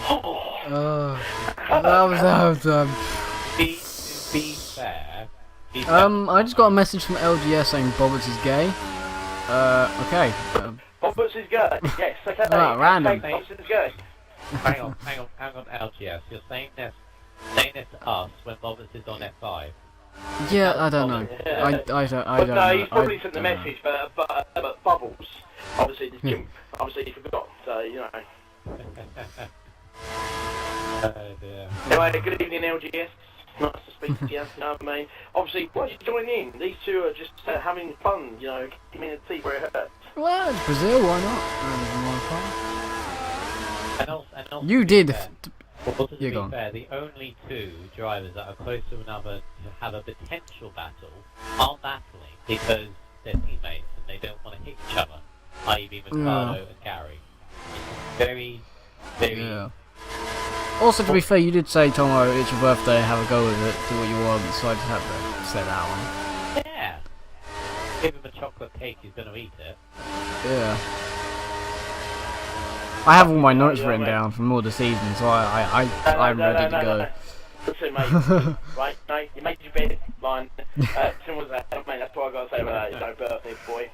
Speaker 3: Oh.
Speaker 2: That was
Speaker 1: Be fair.
Speaker 2: I just got a message from LGS saying Bobbits is gay. Okay.
Speaker 3: Bobbits is gay. Yes, okay.
Speaker 2: Random.
Speaker 3: Okay, Bobbits is gay.
Speaker 1: Hang on, LGS. You're saying this to us when Bobbits is on F5.
Speaker 2: Yeah, I don't know. I don't
Speaker 3: But no,
Speaker 2: know.
Speaker 3: he's probably sent the
Speaker 2: don't know.
Speaker 3: message, but Bubbles, obviously, obviously he forgot, so, you know.
Speaker 1: Oh dear.
Speaker 3: Anyway, good evening, LGS. Nice to speak to you, you know what I mean? Obviously, why don't you join in? These two are just having fun, you know, keeping in the teeth where it hurts.
Speaker 2: Well, it's Brazil, why not?
Speaker 1: And also,
Speaker 2: You did.
Speaker 1: Well, to
Speaker 2: You're
Speaker 1: be
Speaker 2: gone.
Speaker 1: fair, the only two drivers that are close to another to have a potential battle aren't battling because they're teammates and they don't want to hit each other, i.e. Ricardo and Gary. It's very...
Speaker 2: Yeah. Also, to be fair, you did say, Tomo, it's your birthday, have a go with it, do what you want, so I just had to say that one.
Speaker 1: Yeah. Give him a chocolate cake, he's going to eat it.
Speaker 2: Yeah. I have all my notes written down from all the season, so I'm ready to go.
Speaker 3: Listen, mate, right, no, you made your bed, mine. Simple as that, mate, that's what I got to say about that, it's no birthday, boy.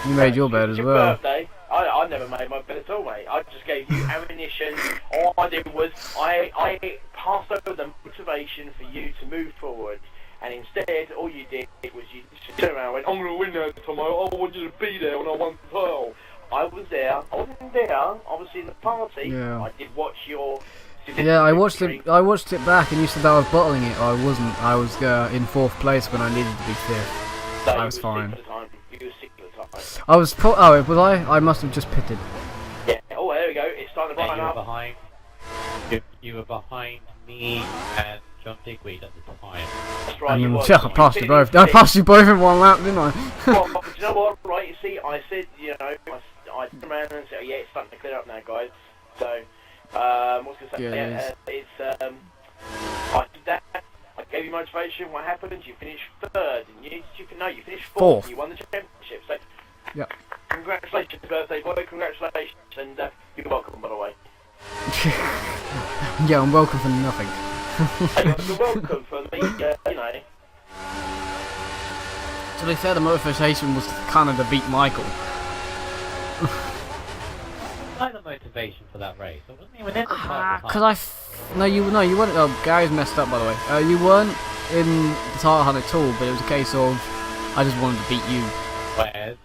Speaker 2: You made your bed as
Speaker 3: Your
Speaker 2: well.
Speaker 3: birthday, I never made my bed at all, mate. I just gave you ammunition. All I did was, I passed over the motivation for you to move forward. And instead, all you did was you just turned around and went, I'm going to win that tomorrow, I want you to be there when I won the title. I was there, I wasn't there, obviously in the party.
Speaker 2: Yeah.
Speaker 3: I did watch your...
Speaker 2: Yeah, I watched it back, and you said that I was bottling it. I wasn't. I was in 4th place when I needed to be 5th.
Speaker 3: So
Speaker 2: I
Speaker 3: you
Speaker 2: was
Speaker 3: were
Speaker 2: fine.
Speaker 3: asleep at the time. you were sick at the time.
Speaker 2: I was oh, was I? I must have just pitted.
Speaker 3: Yeah. Oh, there we go. It's starting to
Speaker 1: Yeah,
Speaker 3: brighten
Speaker 1: you were
Speaker 3: up.
Speaker 1: behind. You were behind me and John Digweed at the time.
Speaker 3: That's right. You
Speaker 2: And
Speaker 3: was.
Speaker 2: yeah, I passed you both. I passed you both in one lap, didn't I?
Speaker 3: Well, do you know what? Right, you see, I said, you know, I turned around and said, yeah, it's starting to clear up now, guys. So, what's going to say?
Speaker 2: Yeah,
Speaker 3: I did that. I gave you motivation. What happened? You finished third, and you finished fourth. You won the championship. So,
Speaker 2: yep.
Speaker 3: Congratulations, birthday boy. Congratulations, and you're welcome, by the way.
Speaker 2: Yeah, I'm welcome for nothing.
Speaker 3: You're welcome for me. You know.
Speaker 2: To be fair, the motivation was kind of to beat Michael.
Speaker 1: I like the motivation for that race. I wasn't even in the title
Speaker 2: Because no, you weren't. Oh, Gary's messed up, by the way. You weren't in the title hunt at all, but it was a case of I just wanted to beat you.
Speaker 1: Whereas,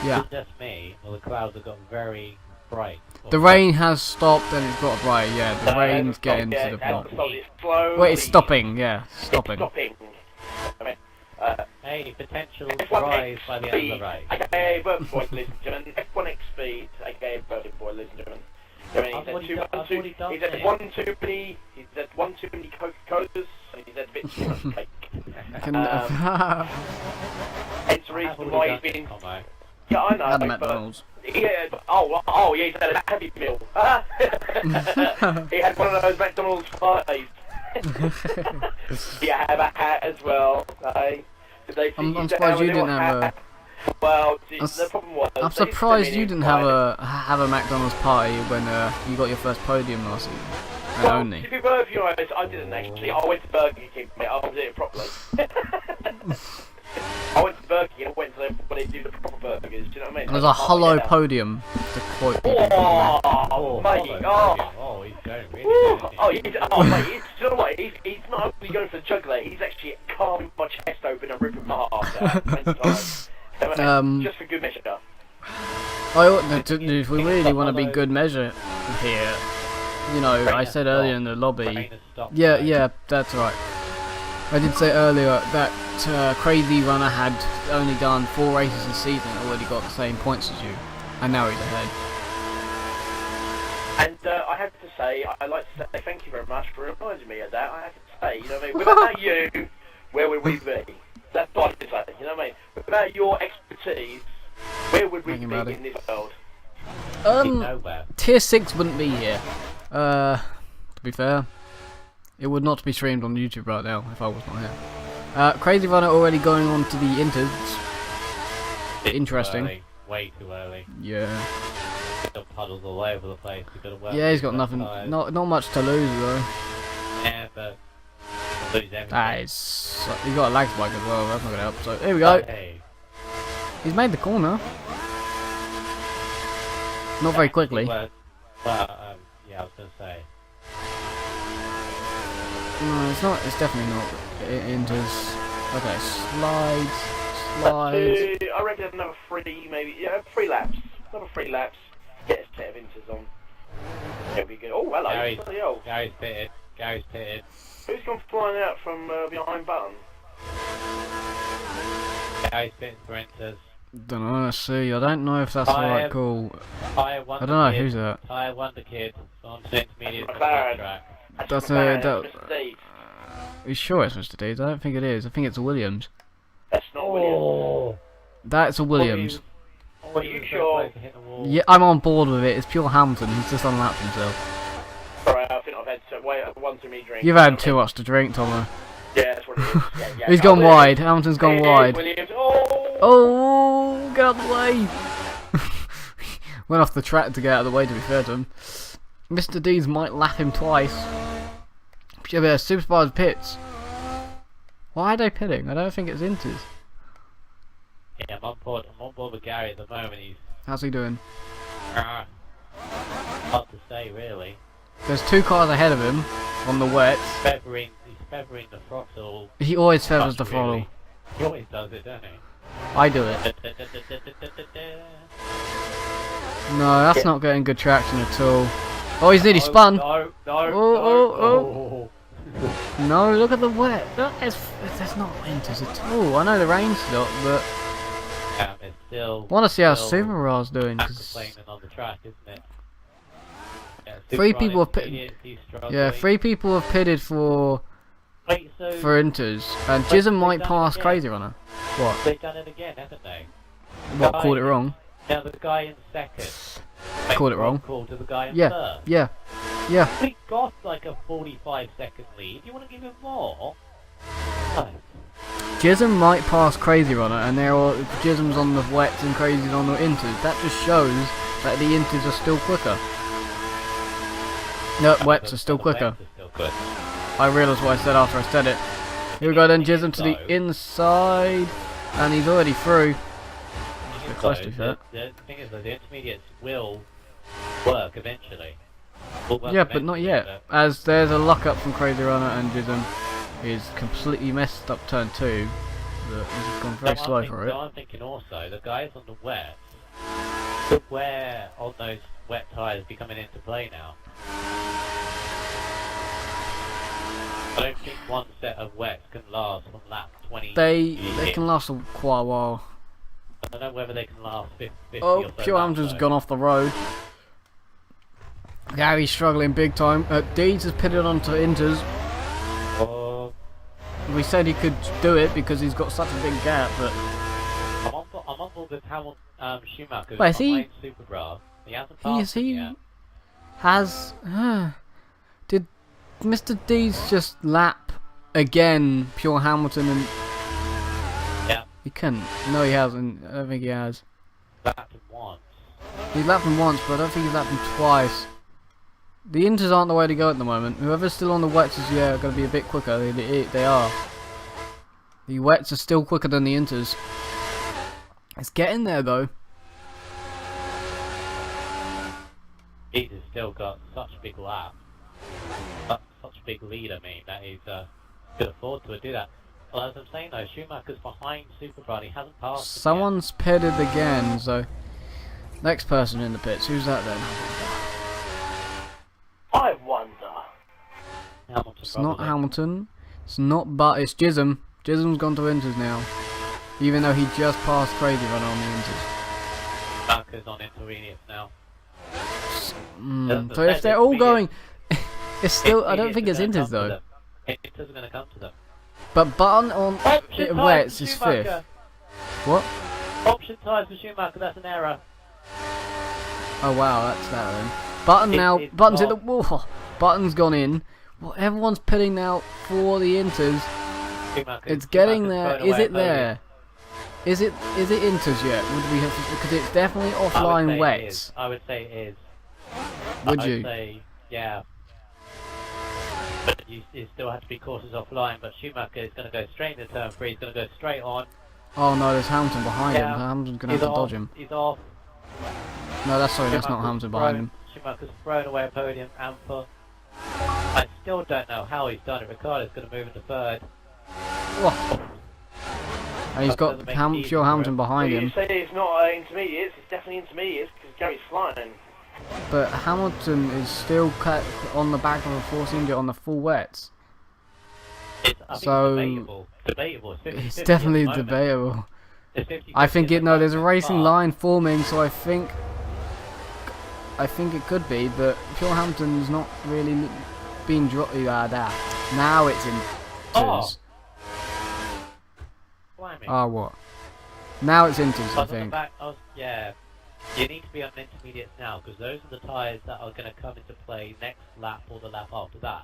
Speaker 2: Yeah.
Speaker 1: it's just me. Well, the clouds have got very bright.
Speaker 2: The rain has stopped and it's got bright. Yeah, the rain's getting to the point. Wait, it's stopping. Yeah, stopping.
Speaker 3: I mean,
Speaker 1: Hey, potential
Speaker 3: F1
Speaker 1: rise by the end of the race.
Speaker 3: aka Birthday Boy, ladies and gentlemen. F1 X Speed, aka Birthday Boy, ladies and gentlemen.
Speaker 1: I've already done
Speaker 3: He's had one too many Coca-Colas, and he's had a bit too much cake. Hence the reason why he's been... Yeah, I know.
Speaker 2: At McDonald's.
Speaker 3: Yeah, yeah, he's had a Happy Meal. He had one of those McDonald's parties. You have a hat as well, eh?
Speaker 2: I'm surprised you didn't have a.
Speaker 3: Well, the problem was...
Speaker 2: I'm surprised you didn't have a McDonald's party when you got your first podium last season. And only.
Speaker 3: To be perfectly honest, I didn't actually. I went to Burger King, mate. I was doing it properly. I went to Burger King. I went to them when they do the proper burgers. Do you know what I mean?
Speaker 2: It was a hollow podium, to quote people.
Speaker 3: Oh, mate.
Speaker 1: Oh, he's going really good.
Speaker 3: Mate, you know what? He's not only going for the jugular. He's actually carving my chest open and ripping my heart out. Just for good measure.
Speaker 2: If we really want to be good measure here, you know, I said earlier in the lobby. Yeah, that's right. I did say earlier that Crazy Runner had only done 4 races this season and already got the same points as you, and now he's ahead.
Speaker 3: And I have to say, I'd like to say thank you very much for reminding me of that. I have to say, you know what I mean? Without you, where would we be? That's what I have to say, you know what I mean? Without your expertise, where would we be in this world?
Speaker 2: Tier 6 wouldn't be here. To be fair, it would not be streamed on YouTube right now if I was not here. Crazy Runner already going on to the Inters. Interesting.
Speaker 1: Early. Way too early.
Speaker 2: Yeah.
Speaker 1: Got puddles all over the place. You've got to work.
Speaker 2: Yeah, he's got nothing, not much to lose though.
Speaker 1: Yeah, but lose everything.
Speaker 2: He's got a lag spike as well. That's not gonna help. So here we go.
Speaker 1: Hey.
Speaker 2: He's made the corner. Not very quickly.
Speaker 1: Yeah, I was gonna say.
Speaker 2: No, it's not. It's definitely not. Inters. Okay, slides.
Speaker 3: I reckon another 3, maybe. Yeah, 3 laps. Another 3 laps. Get a set of Inters on. It'll be good. Oh, hello.
Speaker 1: Gary's pitted.
Speaker 3: Who's gone flying out from behind button?
Speaker 1: Gary's pitted for Inters.
Speaker 2: Don't know. Let's see. I don't know if that's the right call. I don't know who's that.
Speaker 1: I Wonder Kid on the intermediate
Speaker 3: McLaren.
Speaker 1: track.
Speaker 2: That's
Speaker 3: Mr. Steve.
Speaker 2: Are you sure it's Mr. Deeds? I don't think it is. I think it's a Williams.
Speaker 3: That's not Williams.
Speaker 2: That's a Williams.
Speaker 3: Are you sure?
Speaker 2: Yeah, I'm on board with it. It's pure Hamilton. He's just unlapped himself.
Speaker 3: Sorry, I think I've had one too many drinks.
Speaker 2: You've had too much to drink, Tomo.
Speaker 3: Yeah, that's what it is. Yeah.
Speaker 2: He's gone wide. Hamilton's gone wide.
Speaker 3: Williams.
Speaker 2: Oh, get out of the way. Went off the track to get out of the way, to be fair to him. Mr. Deeds might lap him twice. Yeah, Superstar's pits. Why are they pitting? I don't think it's Inters.
Speaker 1: Yeah, I'm on board with Gary at the moment.
Speaker 2: How's he doing?
Speaker 1: Hard to say, really.
Speaker 2: There's 2 cars ahead of him on the wet.
Speaker 1: He's feathering the throttle.
Speaker 2: He always feathers the throttle.
Speaker 1: Really. He always does it, doesn't he?
Speaker 2: I do it. No, that's not getting good traction at all. Oh, he's nearly spun.
Speaker 1: No.
Speaker 2: No, look at the wet. Look, there's not Inters at all. I know the rain stopped, but
Speaker 1: It's still.
Speaker 2: Want to see how
Speaker 1: still
Speaker 2: Super Ra's doing?
Speaker 1: complaining on the track, isn't it? Yeah,
Speaker 2: Three
Speaker 1: Super
Speaker 2: people
Speaker 1: Ra
Speaker 2: have pit.
Speaker 1: intermediate, he's struggling.
Speaker 2: Yeah, 3 people have pitted for
Speaker 1: Wait, so
Speaker 2: Inters, and
Speaker 1: But
Speaker 2: Jism
Speaker 1: they've
Speaker 2: might
Speaker 1: done it
Speaker 2: pass
Speaker 1: again.
Speaker 2: Crazy Runner. What?
Speaker 1: they've done it again, haven't they?
Speaker 2: What?
Speaker 1: Guy
Speaker 2: Called it
Speaker 1: in-
Speaker 2: wrong?
Speaker 1: Now the guy in second.
Speaker 2: Called it wrong.
Speaker 1: Call to the guy in
Speaker 2: Yeah.
Speaker 1: third.
Speaker 2: Yeah. Yeah.
Speaker 1: He got like a 45-second lead. You want to give him more? No.
Speaker 2: Jism might pass Crazy Runner, and they're all Jism's on the wets and Crazy's on the Inters. That just shows that the Inters are still quicker. No, wets are still quicker.
Speaker 1: Wets are still quick.
Speaker 2: I realised what I said after I said it. Here we go then, Jism to the inside, and he's already through. Bit close to that.
Speaker 1: The thing is that the intermediates will work eventually. Will work
Speaker 2: Yeah, but not
Speaker 1: eventually,
Speaker 2: yet. As there's a lock up from Crazy Runner, and Jism is completely messed up turn 2. But he's gone very slow for it.
Speaker 1: So I'm thinking also, the guys on the wet, could wear on those wet tyres be coming into play now. I don't think one set of wets can last from lap 20.
Speaker 2: They can last quite a while.
Speaker 1: I don't know whether they can last 50
Speaker 2: Oh,
Speaker 1: or so
Speaker 2: Pure
Speaker 1: laps,
Speaker 2: Hamster's
Speaker 1: though.
Speaker 2: gone off the road. Gary's struggling big time. Deeds has pitted onto Inters.
Speaker 1: Oh,
Speaker 2: We said he could do it because he's got such a big gap, but
Speaker 1: I'm on board with Hamilton, Schumacher.
Speaker 2: Wait, is he-
Speaker 1: behind Super Bra. He hasn't passed him yet.
Speaker 2: has... did Mr. Deeds just lap again Pure Hamilton and...
Speaker 1: Yeah,
Speaker 2: He couldn't. No, he hasn't. I don't think he has.
Speaker 1: lapped him once.
Speaker 2: He's lapped him once, but I don't think he's lapped him twice. The Inters aren't the way to go at the moment. Whoever's still on the wets is going to be a bit quicker. They are. The wets are still quicker than the Inters. It's getting there though.
Speaker 1: He's still got such a big lap. Such a big lead, I mean, that he's could afford to do that. Well, as I'm saying though, Schumacher's behind Super Bra. He hasn't passed him
Speaker 2: Someone's pitted again, so next person in the pits. Who's that then?
Speaker 3: I wonder.
Speaker 1: yet. Hamilton
Speaker 2: It's not
Speaker 1: probably.
Speaker 2: Hamilton. It's not, but it's Jism. Jism's gone to Inters now, even though he just passed Crazy Runner on the Inters.
Speaker 1: Schumacher's on intermediates now.
Speaker 2: So if they're all going, it's still. I don't think it's
Speaker 1: Intermediates
Speaker 2: Inters
Speaker 1: are gonna
Speaker 2: though.
Speaker 1: come to them. Inters are going to come to them.
Speaker 2: But Button on
Speaker 1: Option tyres
Speaker 2: wets
Speaker 1: for
Speaker 2: is
Speaker 1: Schumacher.
Speaker 2: 5th. What?
Speaker 1: Option tyres for Schumacher, that's an error.
Speaker 2: Oh wow, that's that then. Button now.
Speaker 1: It's
Speaker 2: Button's in the
Speaker 1: not.
Speaker 2: wall. Button's gone in. Well, everyone's pitting now for the Inters. It's getting there. Is it there? Is it Inters yet? Would we have to, because it's definitely offline wets.
Speaker 1: I would say it is.
Speaker 2: Would
Speaker 1: I
Speaker 2: you?
Speaker 1: would say, yeah. But you still have to be cautious offline, but Schumacher is going to go straight into turn 3, he's going to go straight on.
Speaker 2: Oh no, there's Hamilton behind him.
Speaker 1: Yeah.
Speaker 2: Hamilton's gonna have to dodge him.
Speaker 1: He's off.
Speaker 2: No, that's sorry, that's not
Speaker 1: Schumacher's
Speaker 2: Hamilton behind him.
Speaker 1: Schumacher's thrown away a podium, Amper. I still don't know how he's done it. Ricardo's going to move into third.
Speaker 2: Whoa. And he's got
Speaker 1: Doesn't make it easy
Speaker 2: Pure
Speaker 1: for
Speaker 2: Hamilton
Speaker 1: him.
Speaker 2: behind
Speaker 3: You
Speaker 2: him.
Speaker 3: say it's not intermediates, it's definitely intermediates because Gary's flying.
Speaker 2: But Hamilton is still cut on the back of a Force India on the full wets.
Speaker 1: I think
Speaker 2: So,
Speaker 1: it's debatable. Debatable. It's 50-50
Speaker 2: It's
Speaker 1: at
Speaker 2: definitely
Speaker 1: the moment.
Speaker 2: debatable.
Speaker 1: It's 50-50
Speaker 2: I think
Speaker 1: at the
Speaker 2: it. No, there's a
Speaker 1: moment,
Speaker 2: racing
Speaker 1: but
Speaker 2: line forming, so I think it could be, but Pure Hamilton's not really being dropped. Now it's in twos.
Speaker 1: Blimey.
Speaker 2: Ah, what? Now it's Inters,
Speaker 1: I
Speaker 2: I
Speaker 1: was on the
Speaker 2: think.
Speaker 1: back, yeah. You need to be on intermediates now, because those are the tyres that are going to come into play next lap or the lap after that.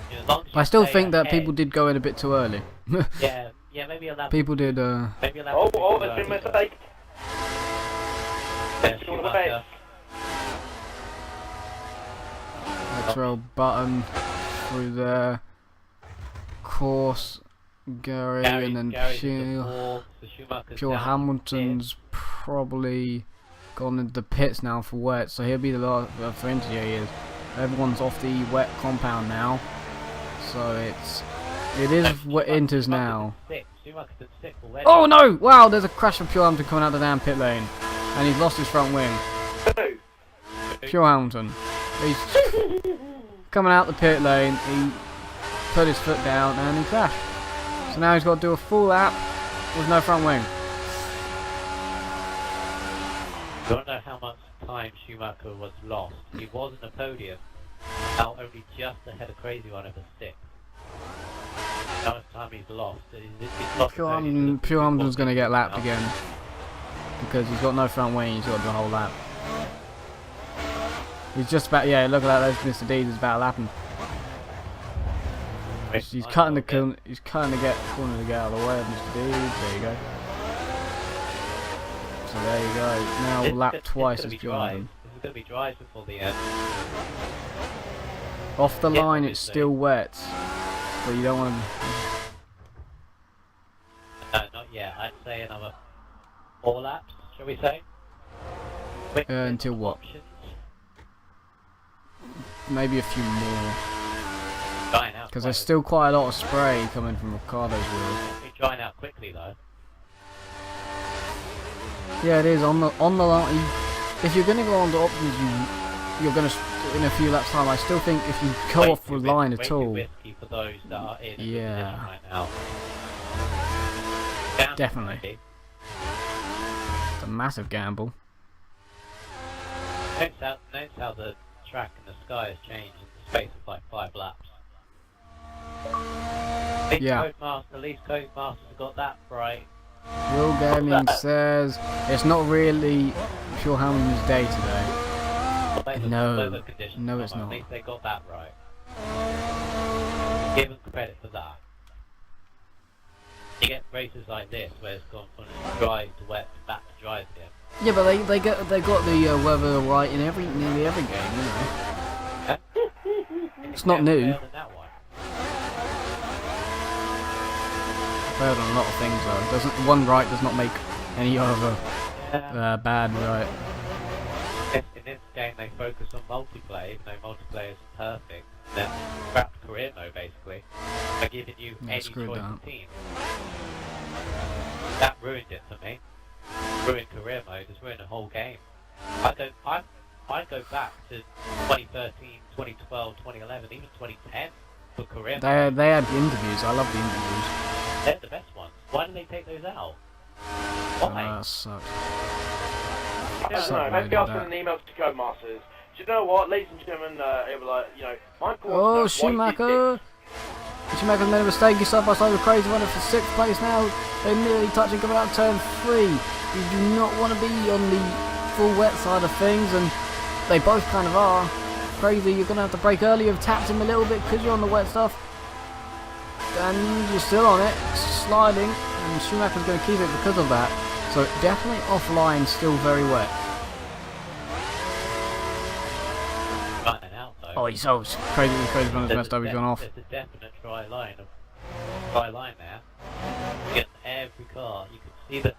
Speaker 1: You know, as long as you
Speaker 2: I still
Speaker 1: stay
Speaker 2: think that
Speaker 1: ahead-
Speaker 2: people did go in a bit too early.
Speaker 1: Yeah, maybe a lap.
Speaker 2: People did.
Speaker 1: Maybe a lap.
Speaker 3: Oh,
Speaker 1: or two
Speaker 3: there's been a
Speaker 1: early.
Speaker 3: mistake.
Speaker 1: Yeah,
Speaker 3: Still on the
Speaker 1: Schumacher.
Speaker 2: XRL Button through there. Course, Gary, and then
Speaker 1: Gary's in the
Speaker 2: Pure,
Speaker 1: fourth, so Schumacher's
Speaker 2: Pure
Speaker 1: down
Speaker 2: Hamilton's probably gone into the pits now for wet, so he'll be the last for Inter. Yeah, he is. Everyone's off the wet compound now, so it is wet Inters now.
Speaker 1: Schumacher's in sixth already.
Speaker 2: Oh no! Wow, there's a crash of Pure Hamilton coming out the damn pit lane, and he's lost his front wing.
Speaker 3: Who?
Speaker 2: Pure Hamilton. He's coming out the pit lane, he put his foot down and he crashed. So now he's got to do a full lap with no front wing.
Speaker 1: You want to know how much time Schumacher was lost? He was in the podium, now only just ahead of Crazy One over 6. How much time he's lost? He's lost the podium.
Speaker 2: Pure Hamilton's going to get lapped again. Because he's got no front wing, he's got to do a whole lap. He's just about, yeah, look at that, there's Mr. Deeds is about lapping. He's cutting the corner, he's cutting the corner to get out of the way of Mr. Deeds. There you go. So there you go. Now lap twice as Jordan.
Speaker 1: This is going to be dry before the end.
Speaker 2: Off the line, it's still wet, but you don't want
Speaker 1: to. No, not yet. I'd say another 4 laps, shall we say?
Speaker 2: Until what?
Speaker 1: Options.
Speaker 2: Maybe a few more.
Speaker 1: Drying out.
Speaker 2: Because there's still quite a lot of spray coming from Ricardo's wheels.
Speaker 1: It's drying out quickly though.
Speaker 2: Yeah, it is on the line. If you're going to go on the options, you're going to in a few laps time. I still think if you go off the line at all,
Speaker 1: for those that are in
Speaker 2: yeah,
Speaker 1: right now.
Speaker 2: Definitely. It's a massive gamble.
Speaker 1: Notice how the track and the sky has changed in the space of like 5 laps.
Speaker 2: Yeah.
Speaker 1: The least Codemasters have got that right.
Speaker 2: Will Gaming says it's not really Pure Hamilton's day today. No, no, it's not.
Speaker 1: At least they got that right. Give them credit for that. You get races like this where it's gone from dry to wet to back to dry again.
Speaker 2: Yeah, but they got the weather right in nearly every game, you know. It's not new. Failed on a lot of things though. One right does not make any other bad right.
Speaker 1: In this game they focus on multiplayer, even though multiplayer is perfect. Then scrapped career mode basically by giving you any choice of team. That ruined it for me. Ruined career mode, it's ruined the whole game. I go back to 2013, 2012, 2011, even 2010 for career mode.
Speaker 2: They had the interviews. I love the interviews.
Speaker 1: They're the best ones. Why did they take those out? Why?
Speaker 2: Sucks.
Speaker 3: I don't know. Maybe I'll send an email to Codemasters. Do you know what, ladies and gentlemen? It was like, you know, Michael.
Speaker 2: Oh, Schumacher! Schumacher's made a mistake. He's side by side with Crazy One for 6th place now. They're nearly touching coming out turn 3. You do not want to be on the full wet side of things, and they both kind of are. Crazy, you're going to have to brake early. You've tapped him a little bit because you're on the wet stuff. And you're still on it, sliding, and Schumacher's going to keep it because of that. So definitely offline, still very wet. Oh, he's so crazy. Crazy Runner's messed up. He's gone off.
Speaker 1: There's a definite dry line there. Against every car, you can see that.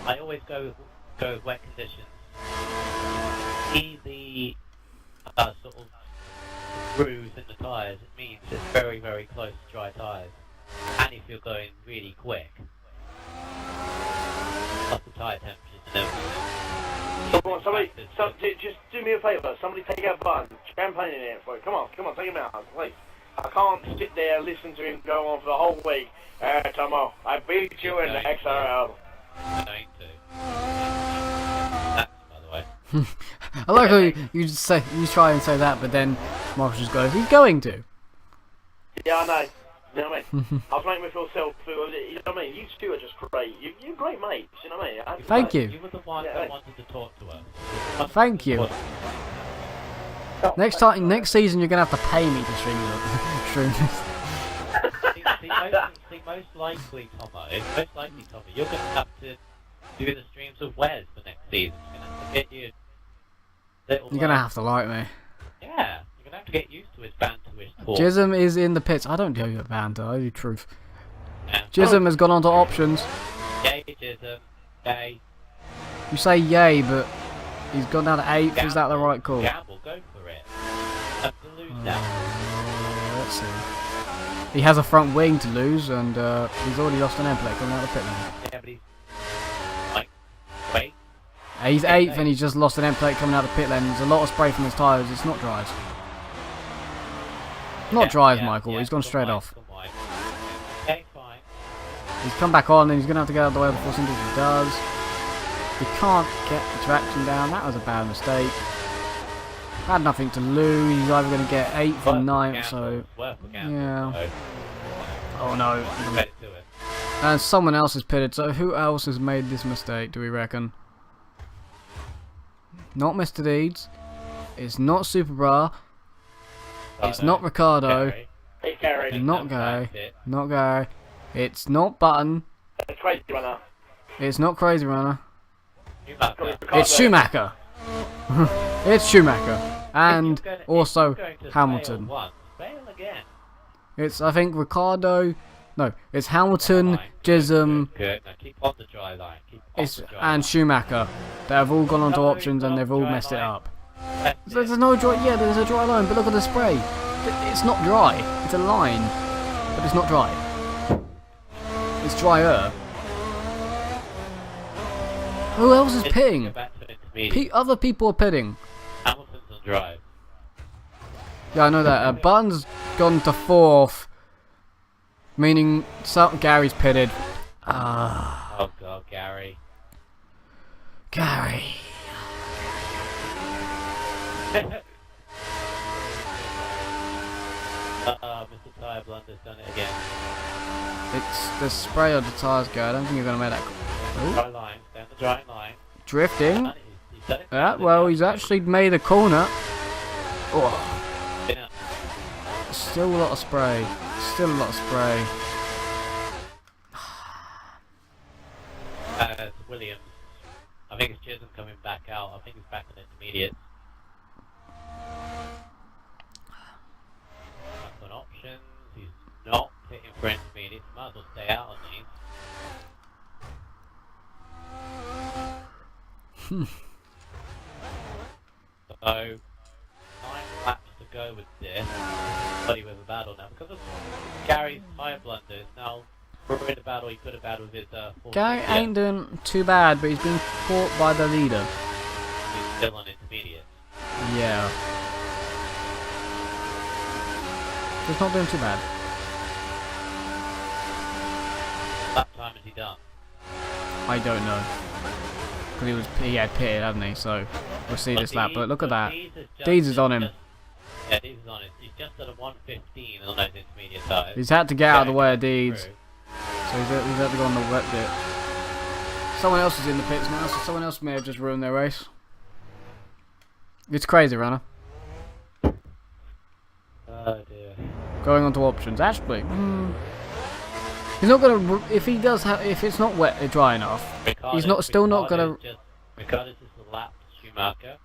Speaker 1: I always go with wet conditions. See the sort of grooves in the tyres. It means it's very, very close to dry tyres. And if you're going really quick, plus the tyre temperatures and everything.
Speaker 3: Come on, somebody, just do me a favour. Somebody take out a button. Champagne in here for it. Come on, take him out, please. I can't sit there and listen to him go on for the whole week. Tomo, I beat you in the XRL.
Speaker 1: I'm going to. That's, by the way.
Speaker 2: I like how you try and say that, but then Marcus just goes, "He's going to."
Speaker 3: Yeah, I know. You know what I mean? I was making me feel you know what I mean? You two are just great. You're great mates, you know what I mean?
Speaker 2: Thank you.
Speaker 1: You were the one that wanted to talk to us.
Speaker 2: Thank you. Next season you're gonna have to pay me to stream this.
Speaker 1: see, most likely, Tommy, you're gonna have to do the streams of Wes for next season. You're gonna have to get you.
Speaker 2: You're gonna have to like me.
Speaker 1: Yeah, you're gonna have to get used to his banter-ish talk.
Speaker 2: Jism is in the pits. I don't do your banter. I do truth.
Speaker 1: Yeah.
Speaker 2: Jism has gone on to options.
Speaker 1: Yay, Jism. Yay.
Speaker 2: You say yay, but he's gone down to 8th. Is that the right call?
Speaker 1: Gamble, go for it. Have to lose that.
Speaker 2: Let's see. He has a front wing to lose, and he's already lost an end plate coming out of the pit lane.
Speaker 1: Yeah, but he's like, wait.
Speaker 2: He's 8th, and he's just lost an end plate coming out of the pit lane. There's a lot of spray from his tyres. It's not dries. Not dries, Michael. He's gone straight off.
Speaker 1: Okay, fine.
Speaker 2: He's come back on, and he's going to have to get out of the way before somebody does. He can't get the traction down. That was a bad mistake. Had nothing to lose. He's either going to get 8th or 9th, so... Yeah. Oh no. And someone else is pitted, so who else has made this mistake, do we reckon? Not Mr. Deeds. It's not Super Bra. It's not Ricardo. Not Gary. Not Gary. It's not Button.
Speaker 3: It's Crazy Runner.
Speaker 2: It's not Crazy Runner.
Speaker 3: Ricardo.
Speaker 2: It's Schumacher. It's Schumacher. And also Hamilton. It's, I think, Ricardo. No, it's Hamilton, Chisholm, and Schumacher. They have all gone onto options and they've all messed it up. There's no dry. Yeah, there's a dry line, but look at the spray. It's not dry. It's a line, but it's not dry. It's drier. Who else is pitting? Other people are pitting.
Speaker 1: Hamilton's on drive.
Speaker 2: Yeah, I know that. Button's gone to 4th, meaning Gary's pitted.
Speaker 1: Oh god, Gary.
Speaker 2: Gary.
Speaker 1: Mr. Tyre Blunder's done it again.
Speaker 2: It's the spray on the tyres, guy. I don't think you're going to make that.
Speaker 1: Dry line, down the dry line.
Speaker 2: Drifting.
Speaker 1: He's done it.
Speaker 2: Yeah, well, he's actually made a corner. Oh. Still a lot of spray. Still a lot of spray.
Speaker 1: It's Williams. I think it's Chisholm coming back out. I think he's back in intermediate. Back on options. He's not hitting for intermediate. Might as well stay out on these. So, 9 laps to go with this. Bloody with a battle now. Because of Gary's tyre blunder, now we're in a battle he could have had with his
Speaker 2: Gary ain't doing too bad, but he's been caught by the leader.
Speaker 1: He's still on intermediate.
Speaker 2: Yeah. He's not doing too bad.
Speaker 1: What time has he done?
Speaker 2: I don't know. Because he had pitted, hadn't he? So we'll see this lap. But look at that. Deeds is on him.
Speaker 1: Yeah, Deeds is on it. He's just at a 115 on those intermediate tyres.
Speaker 2: He's had to get out of the way of Deeds. So he's had to go on the wet bit. Someone else is in the pits now, so someone else may have just ruined their race. It's Crazy Runner.
Speaker 1: Oh dear.
Speaker 2: Going on to options. Actually, he's not gonna. If he does have, if it's not wet, dry enough, he's not still not gonna.
Speaker 1: Ricardo's just lapped Schumacher.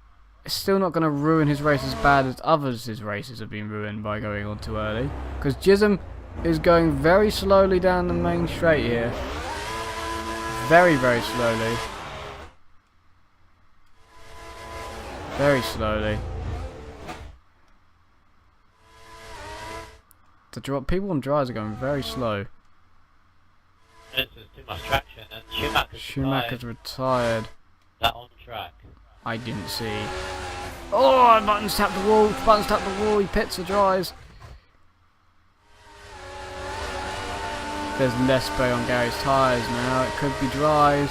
Speaker 2: It's still not gonna ruin his race as bad as others' his races have been ruined by going on too early. Because Chisholm is going very slowly down the main straight here. Very, very slowly. Very slowly. People on dries are going very slow.
Speaker 1: There's too much traction, and
Speaker 2: Schumacher's retired.
Speaker 1: That on track.
Speaker 2: I didn't see. Oh, Button's tapped the wall. Button's tapped the wall. He pits the dries. There's less spray on Gary's tyres now. It could be dries.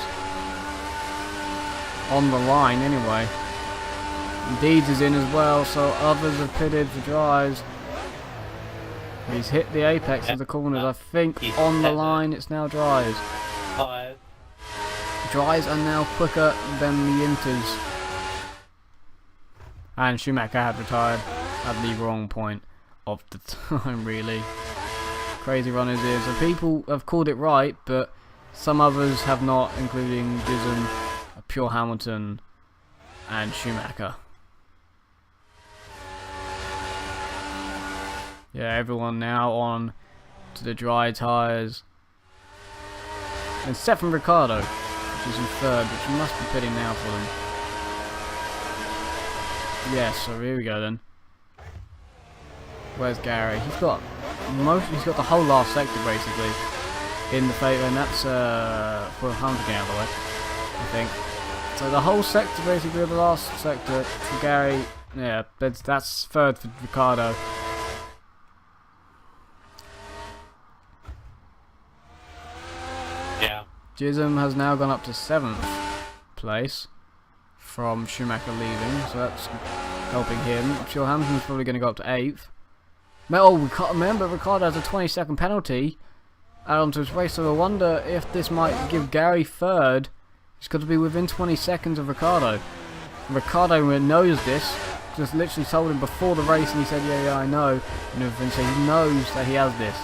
Speaker 2: On the line, anyway. Deeds is in as well, so others have pitted for dries. He's hit the apex of the corners. I think on the line it's now dries. Dries are now quicker than the inters. And Schumacher had retired at the wrong point of the time, really. Crazy Runners is. So people have called it right, but some others have not, including Chisholm, Pure Hamilton, and Schumacher. Yeah, everyone now on to the dry tyres. And except from Ricardo, which is in 3rd, which must be pitting now for them. Yeah, so here we go then. Where's Gary? He's got the whole last sector basically in the favour, and that's for Hamilton getting out of the way, I think. So the whole sector basically, the last sector for Gary. Yeah, that's 3rd for Ricardo. Chisholm has now gone up to 7th, place from Schumacher leaving, so that's helping him. Sure, Hamilton's probably going to go up to 8th. Oh, we can't remember, Ricciardo has a 20-second penalty add on to his race, so I wonder if this might give Gary 3rd. He's got to be within 20 seconds of Ricciardo. And Ricciardo knows this, just literally told him before the race, and he said, yeah, I know, and everything, so he knows that he has this.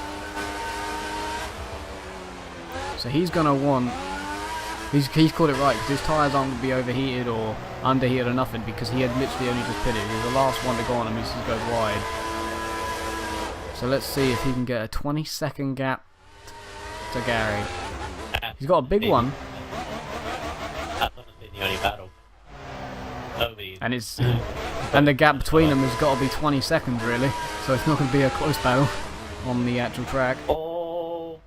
Speaker 2: So he's going to want... He's called it right, because his tyres aren't going to be overheated or underheated or nothing, because he had literally only just pitted. He was the last one to go on, and he just goes wide. So let's see if he can get a 20-second gap to Gary. He's got a big one.
Speaker 1: That's honestly the only battle.
Speaker 2: And it's and the gap between them has got to be 20 seconds really, so it's not going to be a close battle on the actual track.
Speaker 1: Oh,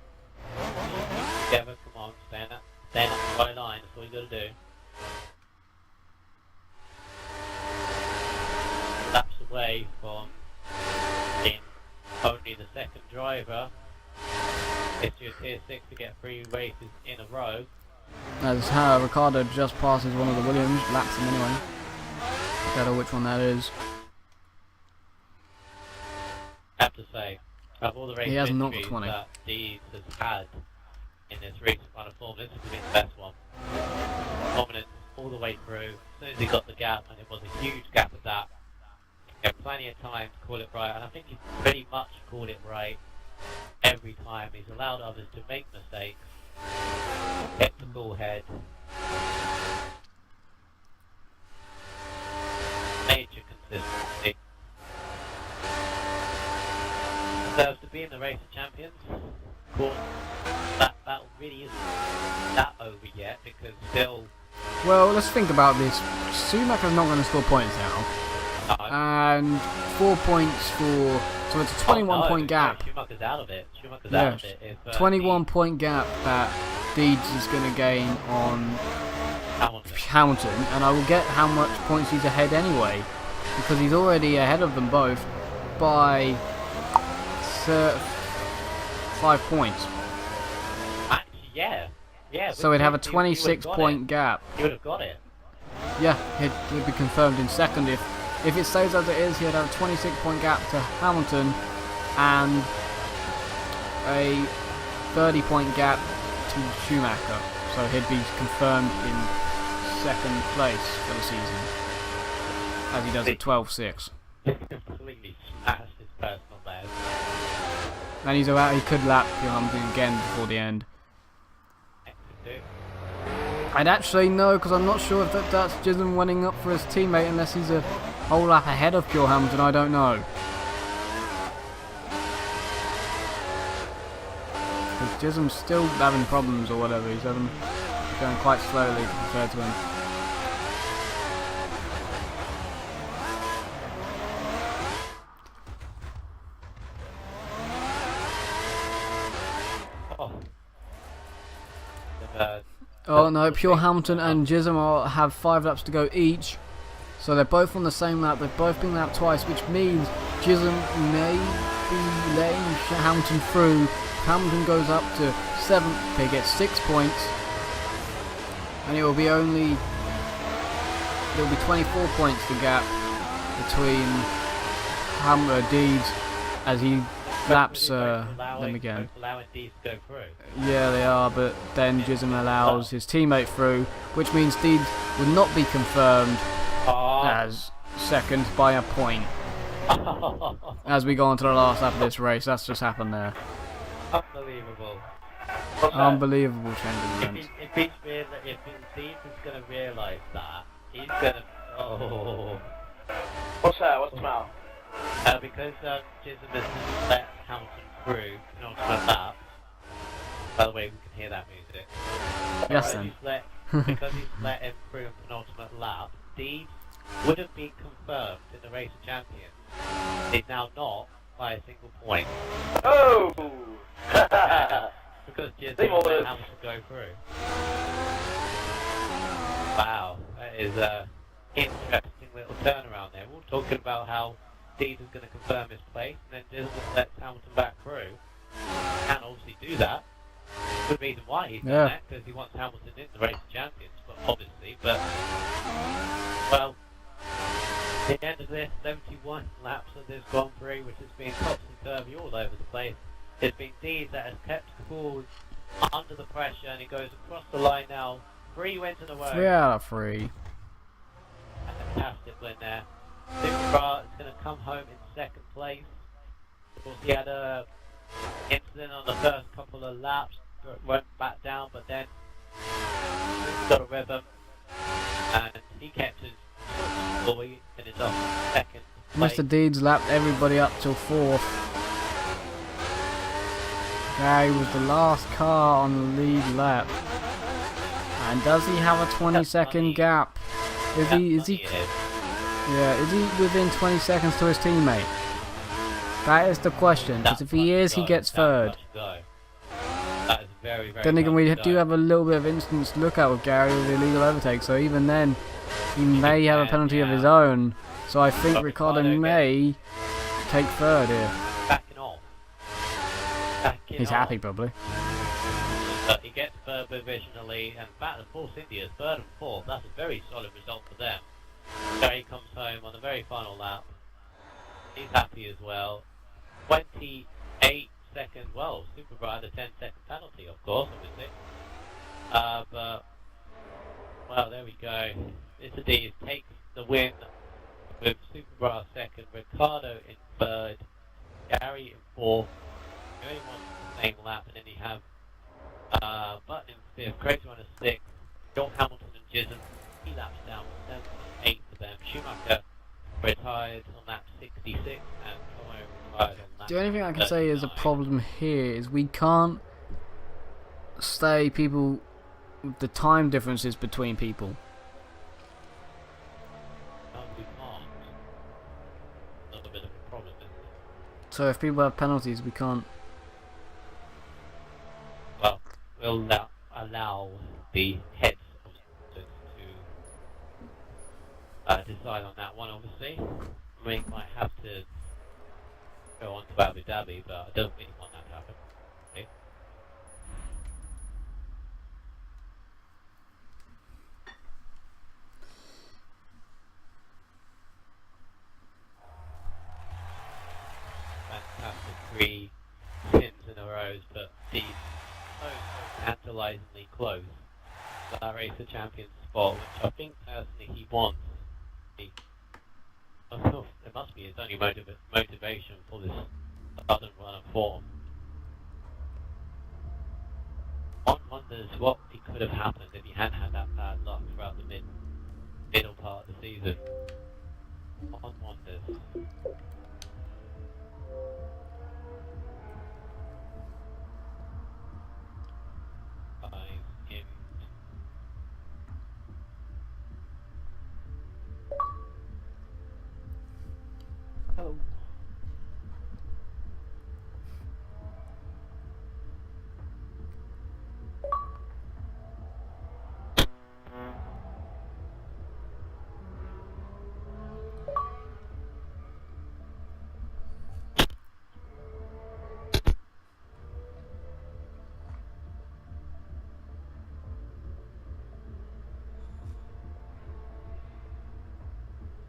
Speaker 1: Together, come on, stand up the right line. That's all you got to do. Laps away from being only the second driver. It's your tier 6 to get 3 races in a row.
Speaker 2: As how Ricciardo just passes one of the Williams, laps him anyway. I don't know which one that is.
Speaker 1: I have to say, of all the race
Speaker 2: He has not
Speaker 1: victories
Speaker 2: 20.
Speaker 1: that Dees has had in this recent run of form, this has been the best one. Dominance all the way through. As soon as he got the gap, and it was a huge gap at that, he had plenty of time to call it right, and I think he's pretty much called it right every time. He's allowed others to make mistakes, kept the cool head, major consistency. Deserves to be in the race of champions. Of course, that battle really isn't that over yet, because still...
Speaker 2: Well, let's think about this. Schumacher's not going to score points now. And 4 points for... So it's a 21 point gap.
Speaker 1: Schumacher's out of it. Schumacher's out of it. If,
Speaker 2: 21 point gap that Deeds is going to gain on Hamilton. And I will get how much points he's ahead anyway. Because he's already ahead of them both by 5 points.
Speaker 1: Actually, yeah.
Speaker 2: So he'd have a 26 point gap.
Speaker 1: He would have got it.
Speaker 2: Yeah, he'd be confirmed in second if it stays as it is. He'd have a 26 point gap to Hamilton and a 30 point gap to Schumacher. So he'd be confirmed in second place for the season, as he does at 12.6.
Speaker 1: Completely smashed his personal best.
Speaker 2: And he's about, he could lap Hamilton again before the end. I'd actually know, because I'm not sure if that's Jism winning up for his teammate unless he's a whole lap ahead of Pure Hamilton. I don't know. Because Jism's still having problems or whatever. He's going quite slowly compared to him. Oh no, Pure Hamilton and Jism have 5 laps to go each. So they're both on the same lap, they've both been lapped twice, which means Jism may be letting Hamilton through. If Hamilton goes up to 7th, they get 6 points. And it will be 24 points the gap between Deeds as he laps them again. Yeah, they are, but then Jism allows his teammate through, which means Deeds would not be confirmed as second by a point. As we go on to the last lap of this race, that's just happened there.
Speaker 1: Unbelievable.
Speaker 2: Unbelievable change of events.
Speaker 1: If Deeds is going to realise that, he's going to... Oh.
Speaker 3: What's that? What's the matter?
Speaker 1: Because Jism has let Hamilton through in ultimate lap. By the way, we can hear that music.
Speaker 2: Yes then.
Speaker 1: Because he's let him through in penultimate lap, Deeds would have been confirmed in the race of champions. He's now not by a single point.
Speaker 3: Oh!
Speaker 1: Because Jism let Hamilton go through. Wow, that is an interesting little turnaround there. We're all talking about how Deeds is going to confirm his place, and then Jism lets Hamilton back through. Can obviously do that. Good reason why he's done
Speaker 2: Yeah.
Speaker 1: that, because he wants Hamilton in the race of champions, but obviously, but, well, at the end of this, 71 laps of this Grand Prix, which has been topsy-turvy all over the place. It's been Dees that has kept cool under the pressure, and he goes across the line now. 3 wins in a row.
Speaker 2: 3 out of 3.
Speaker 1: A fantastic win there. Supercar is going to come home in second place. Of course, he had a incident on the first couple of laps, went back down, but then he got a rhythm, and he kept his glory and is off in second place.
Speaker 2: Mr. Deeds lapped everybody up till 4th. Gary was the last car on the lead lap. And does he have a 20-second gap? Is he within 20 seconds to his teammate? That is the question, because if he is, he gets third.
Speaker 1: That is very, very
Speaker 2: Then again, we
Speaker 1: much
Speaker 2: do
Speaker 1: so.
Speaker 2: have a little bit of instant lookout with Gary with the illegal overtake, so even then, he may have a penalty of his own. So I think
Speaker 1: But
Speaker 2: Ricciardo
Speaker 1: Ricciardo
Speaker 2: may take third here.
Speaker 1: Backing off.
Speaker 2: He's happy, probably.
Speaker 1: But he gets third provisionally, and back to Force India, third and fourth. That's a very solid result for them. Gary comes home on the very final lap. He's happy as well. 28 seconds. Well, Superbra, the 10-second penalty, of course, obviously. But, well, there we go. Mr. Dees takes the win with Superbra second, Ricciardo in third, Gary in fourth. You only want the same lap, and then you have Button in fifth, Crazy Runner sixth, John Hamilton and Chisholm 3 laps down, 7th and 8th for them. Schumacher retired on lap 66, and Como retired on lap
Speaker 2: The only thing I can say is a
Speaker 1: 39.
Speaker 2: problem here is we can't stay people with the time differences between people.
Speaker 1: No, we can't. Another bit of a problem, isn't it?
Speaker 2: So if people have penalties, we can't.
Speaker 1: Well, we'll allow the heads of the to decide on that one, obviously. We might have to go on to Abu Dhabi, but I don't really want that to happen. Okay. Fantastic 3 pins in a row, but these so tantalisingly close to that Race of Champions spot, which I think personally he wants. There must be his only motivation for this sudden run of form. One wonders what could have happened if he hadn't had that bad luck throughout the middle part of the season. One wonders. In hello.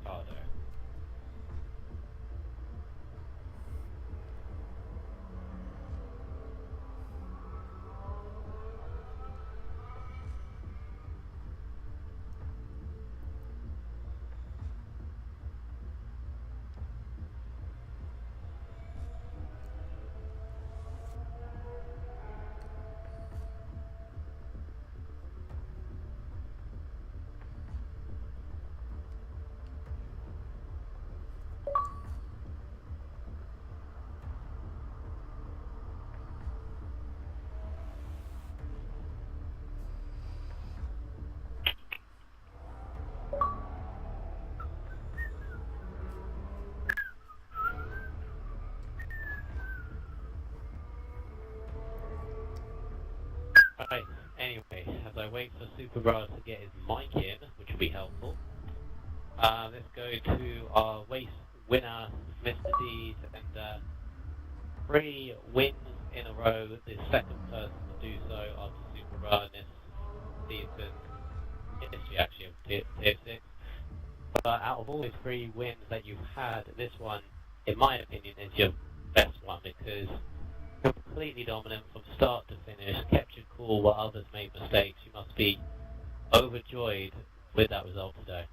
Speaker 1: Ricardo. Right, anyway, as I wait for Superbra to get his mic in, which will be helpful, let's go to our race winner, Mr. Dees, and 3 wins in a row, the second person to do run this season, history actually of Tier 6. But out of all the 3 wins that you've had, this one, in my opinion, is your best one because completely dominant from start to finish, kept your cool while others made mistakes. You must be overjoyed with that result today.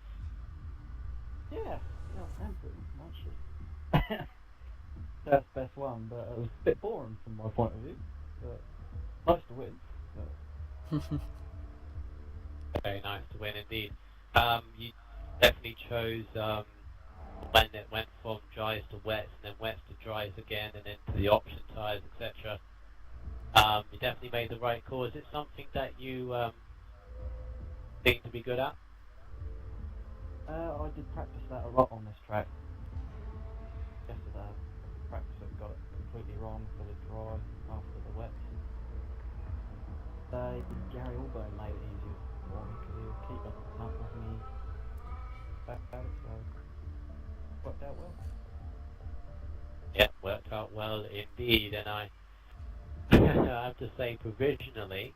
Speaker 4: Yeah, I am pretty actually. That's the best one, but it was a bit boring from my point of view. But nice to win. But...
Speaker 1: Very nice to win indeed. You definitely chose when it went from dries to wets and then wets to dries again and then to the option tyres, etc. You definitely made the right call. Is it something that you seem to be good at?
Speaker 4: I did practice that a lot on this track. Yesterday I practiced it, got it completely wrong for the dry after the wet. Gary Allburn made it easier for me because he was keeping up with me back at it, so worked out well.
Speaker 1: Yeah, worked out well indeed, and I have to say provisionally,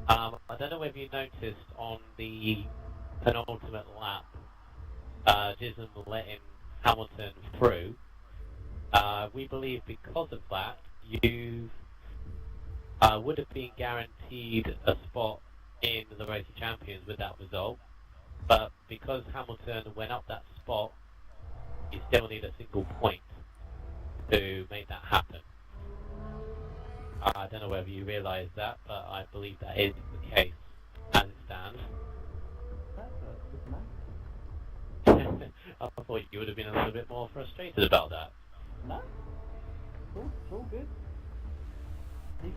Speaker 1: I don't know whether you noticed on the penultimate lap, Gism letting Hamilton through. We believe because of that, you would have been guaranteed a spot in the Race of Champions with that result, but because Hamilton went up that spot, you still need a single point to make that happen. I don't know whether you realise that, but I believe that is the case as it stands.
Speaker 4: That's good to know.
Speaker 1: I thought you would have been a little bit more frustrated about that.
Speaker 4: No, it's all good.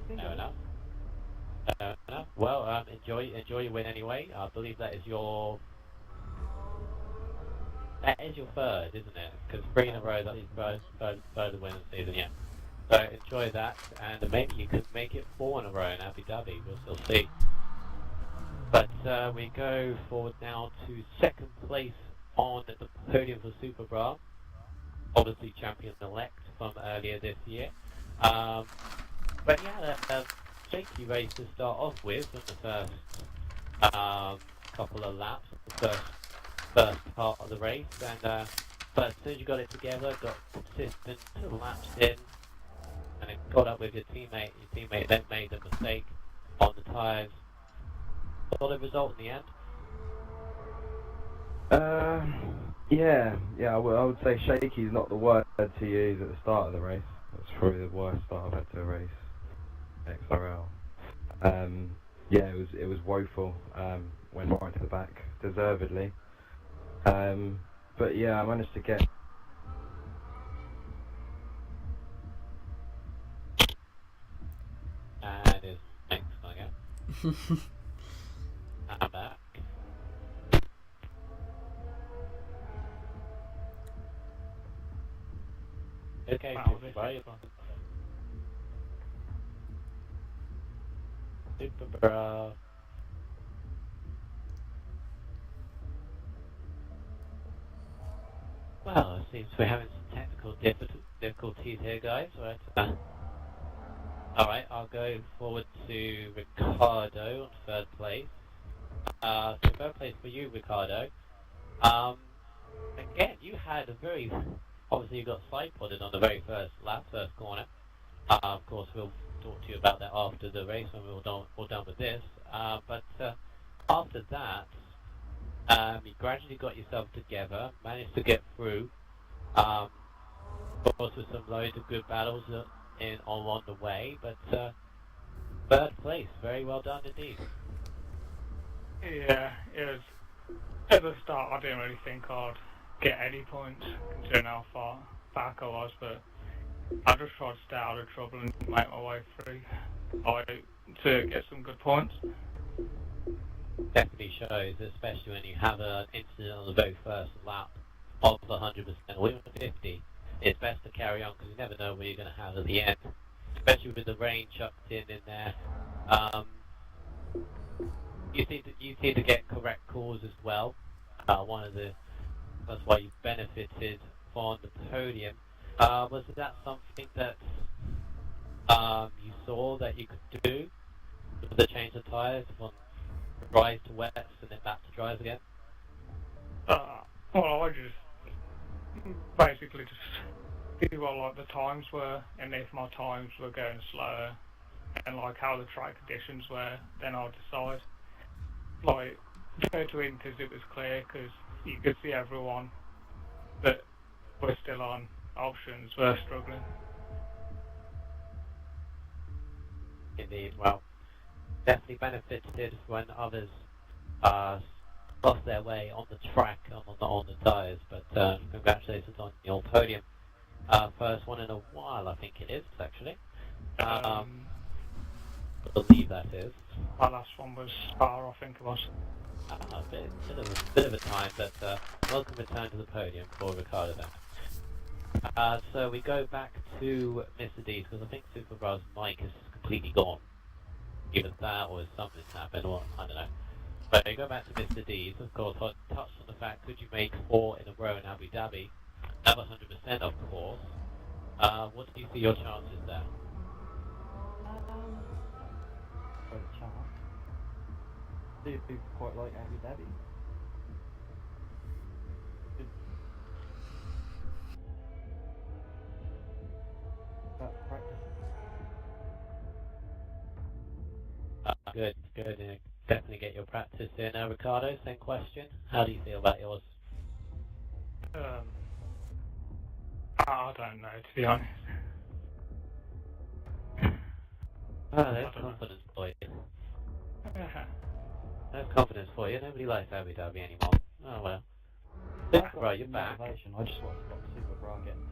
Speaker 1: Fair enough. Fair enough. Well, enjoy your win anyway. I believe that is your third, isn't it? Because 3 in a row, that's your third win of the season, yeah. So enjoy that, and maybe you could make it 4 in a row in Abu Dhabi. We'll still see. But we go forward now to second place on the podium for Super Bra. Obviously champion-elect from earlier this year. But yeah, a shaky race to start off with in the first couple of laps, the first part of the race. And but as soon as you got it together, got consistent laps in, and it caught up with your teammate then made a mistake on the tyres. Solid result in the end.
Speaker 5: Yeah, I would say shaky is not the word to use at the start of the race. That's probably the worst start I've had to a race. XRL. Yeah, it was woeful. Went right to the back, deservedly. But yeah, I managed to get.
Speaker 1: And his next one again. I'm back. Okay, right. Super bro. Well, it seems we're having some technical difficulties here, guys. Right. Alright, I'll go forward to Ricardo on third place. So third place for you, Ricardo. Again, you had a very... Obviously, you got side-podded on the very first lap, first corner. Of course, we'll talk to you about that after the race when we're all done with this. But after that, you gradually got yourself together, managed to get through. Of course, with some loads of good battles on the way, but third place, very well done indeed.
Speaker 6: Yeah, it was at the start. I didn't really think I'd get any points considering how far back I was, but I just tried to stay out of trouble and make my way through to get some good points.
Speaker 1: Definitely shows, especially when you have an incident on the very first lap of 100% or even 50. It's best to carry on because you never know what you're going to have at the end, especially with the rain chucked in there. You seem to get correct calls as well. That's why you benefited from the podium. Was that something that you saw that you could do with the change of tyres from dries to wets and then back to dries again?
Speaker 6: Well, I just basically just see what like the times were, and if my times were going slower, and like how the track conditions were, then I'll decide. Like, go to Inters, it was clear because you could see everyone that were still on options were struggling.
Speaker 1: Indeed, well, definitely benefited when others lost their way on the track, on the tyres, but congratulations on your podium. First one in a while, I think it is, actually. I believe that is.
Speaker 6: My last one was Spa, I think it was.
Speaker 1: A bit of a time, but welcome return to the podium for Ricardo then. So we go back to Mr. D's, because I think Superbr's mic is completely gone. Either that or something's happened, or I don't know. But we go back to Mr. D's, of course, I touched on the fact, could you make 4 in a row in Abu Dhabi? Never 100%, of course. What do you see your chances there?
Speaker 4: For the chance. Do you quite like Abu Dhabi? Good. Practice.
Speaker 1: Good. Definitely get your practice in. Ricardo, same question. How do you feel about yours?
Speaker 6: I don't know, to be honest.
Speaker 1: There's confidence for you. There's confidence for you. Nobody likes Abu Dhabi anymore. Oh well. Right, you're back.
Speaker 4: Motivation. I just want to stop Superbra getting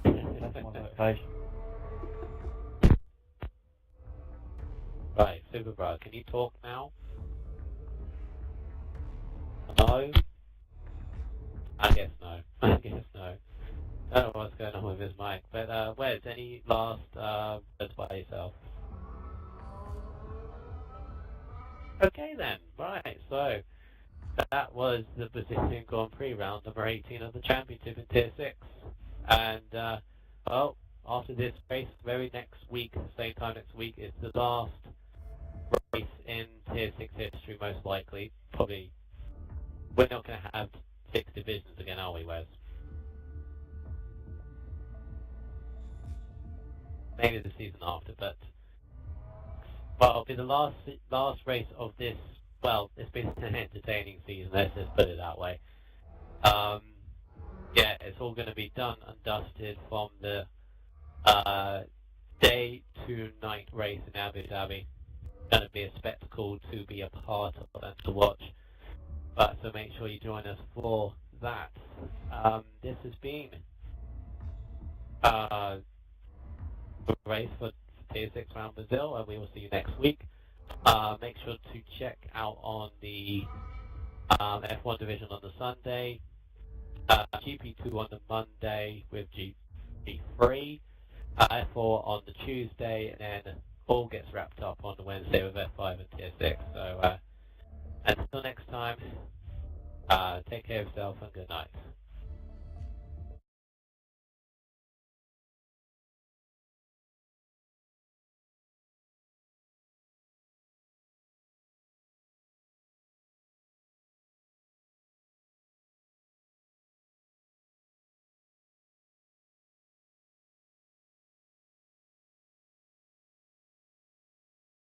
Speaker 4: 10. That's my motivation.
Speaker 1: Right, Superbra, can you talk now? No? I guess no. I don't know what's going on with his mic. But, Wes, any last words by yourself? Okay then, right, so that was the Brazilian Grand Prix round number 18 of the championship in Tier 6. And, well, after this race, very next week, same time next week, is the last race in Tier 6 history, most likely. Probably, we're not going to have 6 divisions again, are we, Wes? Maybe the season after, but well, it'll be the last race of this. Well, it's been an entertaining season. Let's just put it that way. Yeah, it's all going to be done and dusted from the day to night race in Abu Dhabi. It's going to be a spectacle to be a part of and to watch. But so make sure you join us for that. This has been a race for Tier 6 round Brazil, and we will see you next week. Make sure to check out on the F1 division on the Sunday, GP2 on the Monday with GP3, F4 on the Tuesday, and then all gets wrapped up on the Wednesday with F5 and Tier 6. So until next time, take care of yourself and good night.